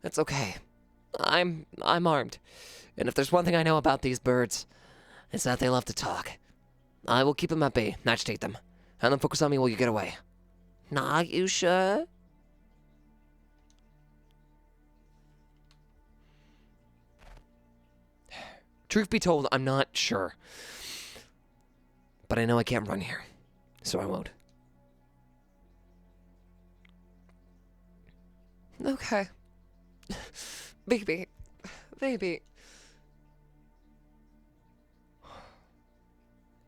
That's okay. I'm armed. And if there's one thing I know about these birds, it's that they love to talk. I will keep them at bay, agitate them, and then focus on me while you get away. Are you sure? Truth be told, I'm not sure. But I know I can't run here, so I won't. Okay. Baby.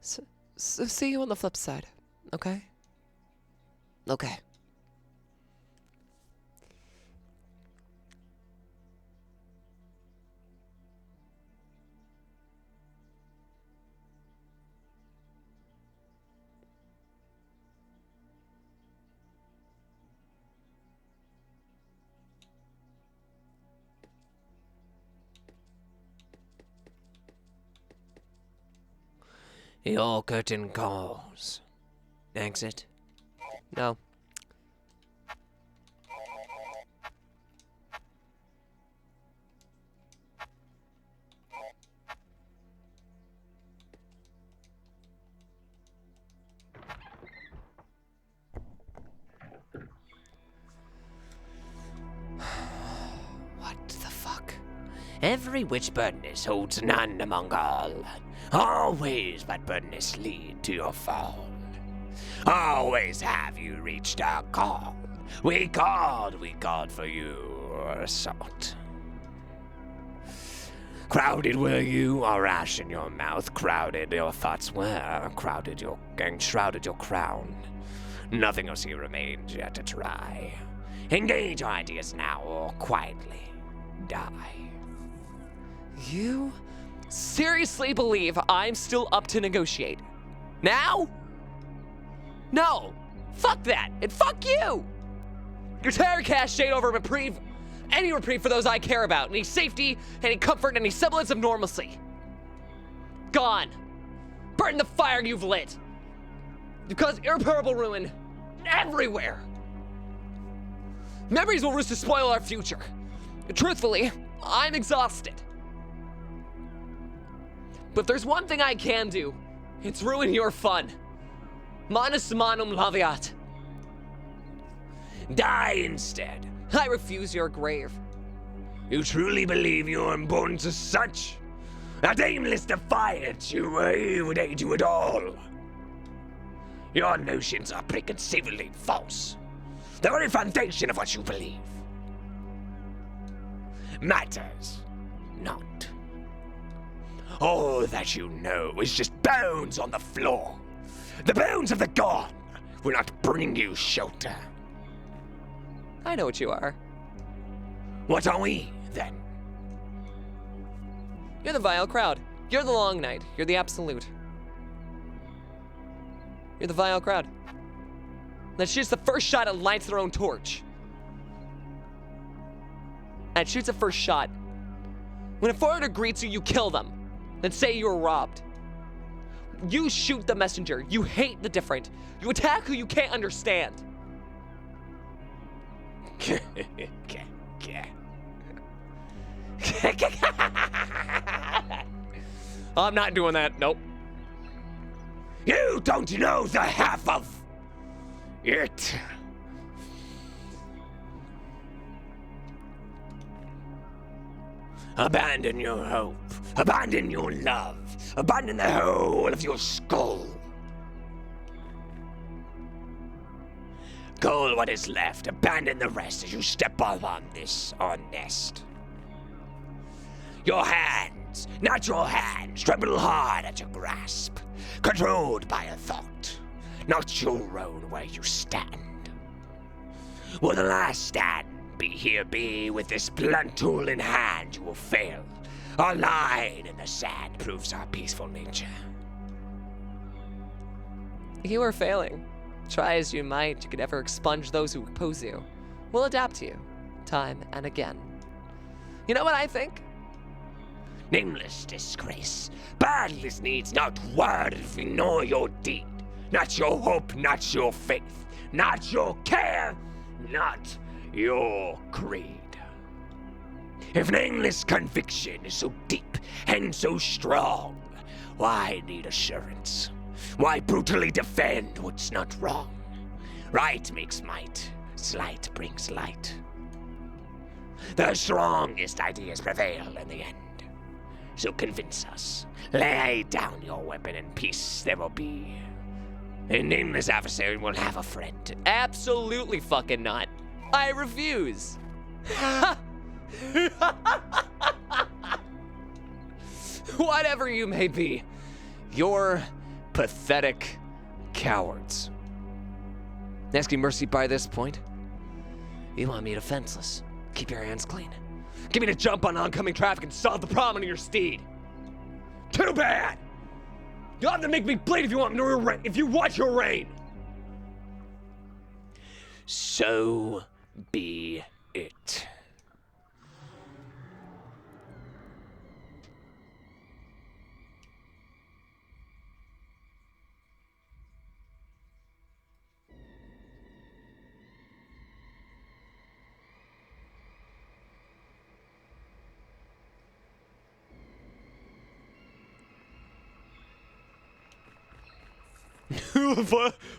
So see you on the flip side, okay? Okay. Your curtain calls. Exit? No. What the fuck? Every witch burdenness holds none among all. Always but burdenness lead to your fall. Always have you reached our call. We called for your assault. Crowded were you, a rash in your mouth, crowded your thoughts were, crowded your and shrouded your crown. Nothing else here remains yet to try. Engage your ideas now or quietly die. You seriously believe I'm still up to negotiate? Now? No! Fuck that! And fuck you! Your terror cast ain't over reprieve. Any reprieve for those I care about. Any safety, any comfort, any semblance of normalcy. Gone. Burn the fire you've lit. You've caused irreparable ruin everywhere. Memories will ruse to spoil our future. Truthfully, I'm exhausted. But if there's one thing I can do, it's ruin your fun. Manus manum laviat. Die instead. I refuse your grave. You truly believe you are born to such? That aimless defiance would aid you at all. Your notions are preconceivably false. The very foundation of what you believe matters not. All that you know is just bones on the floor. The bones of the gone will not bring you shelter. I know what you are. What are we, then? You're the vile crowd. You're the long night. You're the absolute. You're the vile crowd that shoots the first shot and lights their own torch. And shoots the first shot. When a foreigner greets you, you kill them. Then say you were robbed. You shoot the messenger. You hate the different. You attack who you can't understand. I'm not doing that. Nope. You don't know the half of it. Abandon your hope. Abandon your love. Abandon the whole of your skull. Call what is left. Abandon the rest as you step upon this our nest. Your hands, not your hands, tremble hard at your grasp. Controlled by a thought, not your own where you stand. Will the last stand be with this blunt tool in hand, you will fail. Our line in the sand proves our peaceful nature. You are failing. Try as you might, you could never expunge those who oppose you. We'll adapt to you, time and again. You know what I think? Nameless disgrace. Badness needs not word nor your deed. Not your hope, not your faith. Not your care, not your creed. If nameless conviction is so deep and so strong, why need assurance? Why brutally defend what's not wrong? Right makes might, slight brings light. The strongest ideas prevail in the end. So convince us. Lay down your weapon and peace there will be. A nameless adversary will have a friend. Absolutely fucking not. I refuse. Whatever you may be, you're pathetic cowards. Asking mercy by this point? You want me defenseless? Keep your hands clean. Give me to jump on oncoming traffic and solve the problem on your steed. Too bad! You'll have to make me bleed if you want your reign. So be it.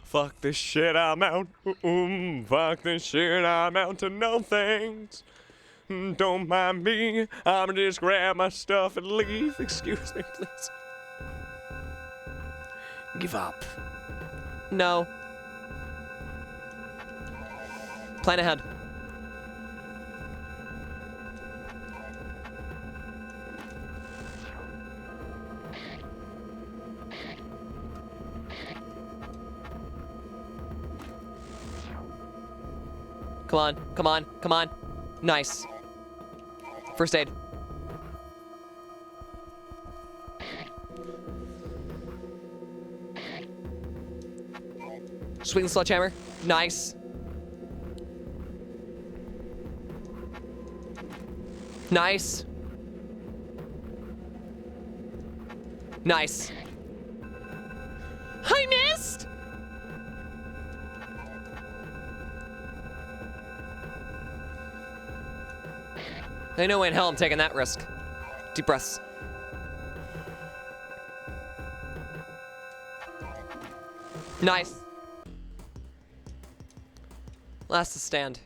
Fuck this shit, I'm out. Fuck this shit, I'm out to no thanks. Don't mind me, I'ma just grab my stuff and leave. Excuse me, please. Give up. No. Plan ahead. Come on, come on, come on. Nice. First aid. Swing the sledgehammer. Nice. Nice. Nice. I missed! Ain't no way in hell I'm taking that risk. Deep breaths. Nice. Last to stand.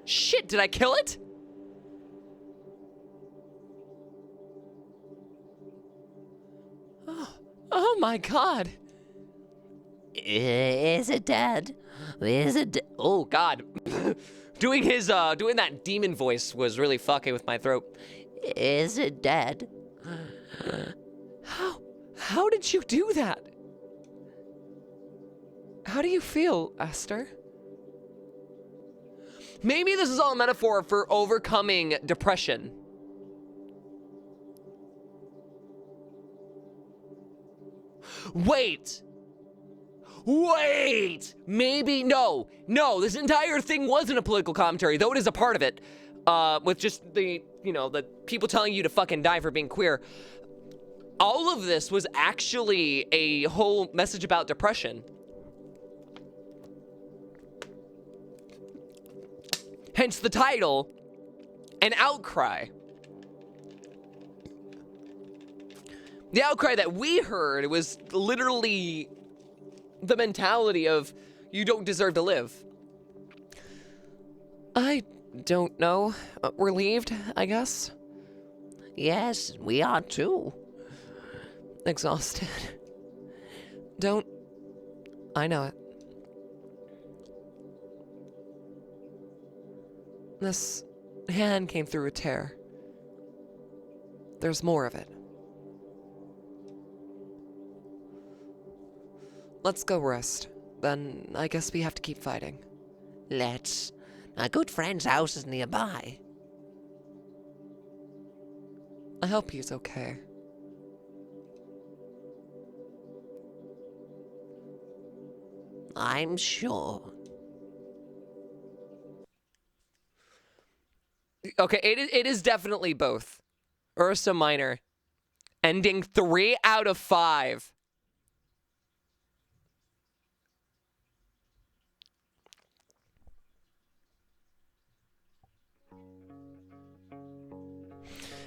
Shit, did I kill it? Oh my god. Is it dead? Is it Oh god. doing that demon voice was really fucking with my throat. Is it dead? How did you do that? How do you feel, Esther? Maybe this is all a metaphor for overcoming depression. Wait, maybe, no, this entire thing wasn't a political commentary, though it is a part of it, with just the people telling you to fucking die for being queer. all of this was actually a whole message about depression. Hence the title, An Outcry. The outcry that we heard was literally the mentality of, you don't deserve to live. I don't know. Relieved, I guess. Yes, we are too. Exhausted. Don't. I know it. This hand came through a tear. There's more of it. Let's go rest. Then I guess we have to keep fighting. Let's. My good friend's house is nearby. I hope he's okay. I'm sure. Okay, it is definitely both. Ursa Minor. Ending 3 out of 5.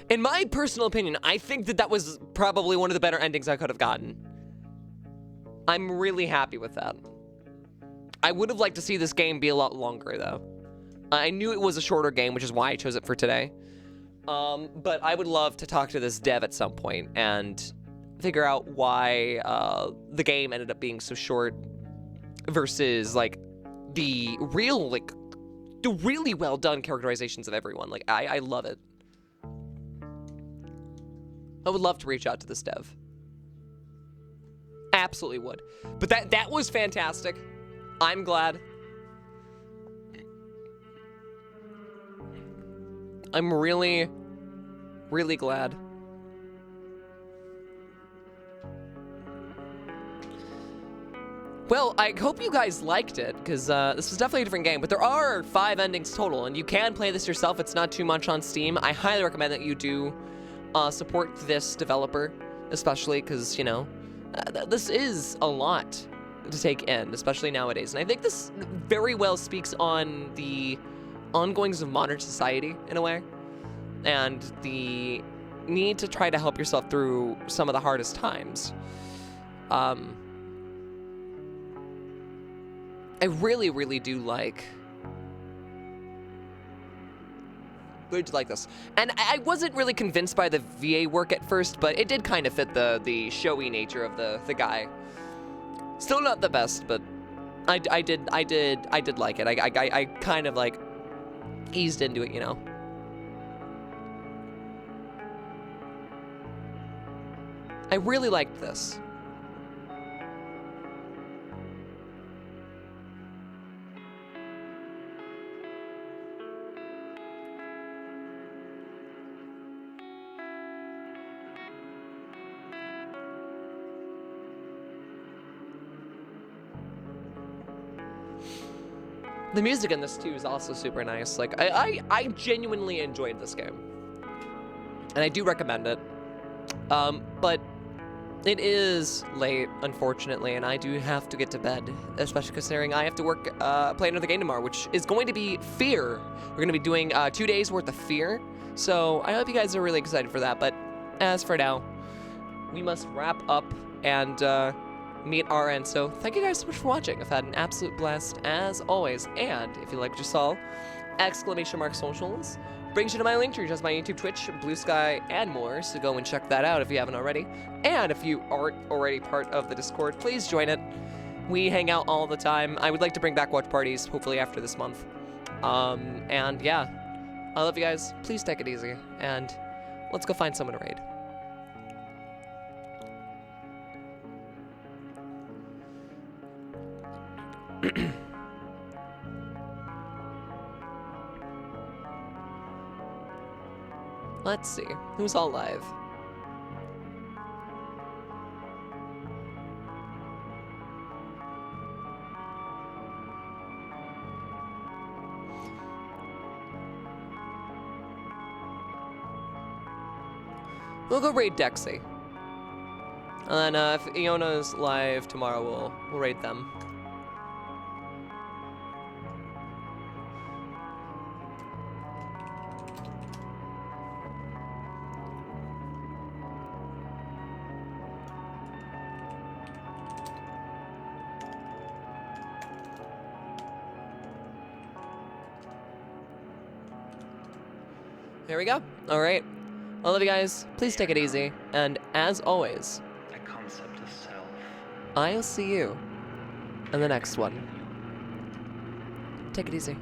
In my personal opinion, I think that was probably one of the better endings I could have gotten. I'm really happy with that. I would have liked to see this game be a lot longer, though. I knew it was a shorter game, which is why I chose it for today. But I would love to talk to this dev at some point and figure out why the game ended up being so short versus, like, the really well done characterizations of everyone. Like, I love it. I would love to reach out to this dev. Absolutely would. But that was fantastic. I'm glad. I'm really, really glad. Well, I hope you guys liked it, because this was definitely a different game, but there are 5 endings total, and you can play this yourself. It's not too much on Steam. I highly recommend that you do support this developer, especially because, you know, this is a lot to take in, especially nowadays. And I think this very well speaks on the ongoings of modern society, in a way, and the need to try to help yourself through some of the hardest times. I really, really do like this. And I wasn't really convinced by the VA work at first, but it did kind of fit the showy nature of the guy. Still not the best, but I did like it. I kind of like eased into it, you know. I really liked this. The music in this, too, is also super nice. Like, I genuinely enjoyed this game. And I do recommend it. But it is late, unfortunately, and I do have to get to bed, especially considering I have to work, play another game tomorrow, which is going to be Fear. We're going to be doing 2 days worth of Fear. So I hope you guys are really excited for that. But as for now, we must wrap up and meet our end. So thank you guys so much for watching. I've had an absolute blast as always. And if you liked what you saw, !socials brings you to my link tree, just my YouTube, Twitch, Blue Sky, and more. So go and check that out if you haven't already. And if you aren't already part of the Discord, please join it. We hang out all the time. I would like to bring back watch parties, hopefully after this month. And yeah, I love you guys. Please take it easy, and let's go find someone to raid. Let's see, who's all live? We'll go raid Dexy. And then if Iona's live tomorrow, we'll raid them. Here we go. All right. I love you guys. Please take it easy. And as always, The concept of self. I'll see you in the next one. Take it easy.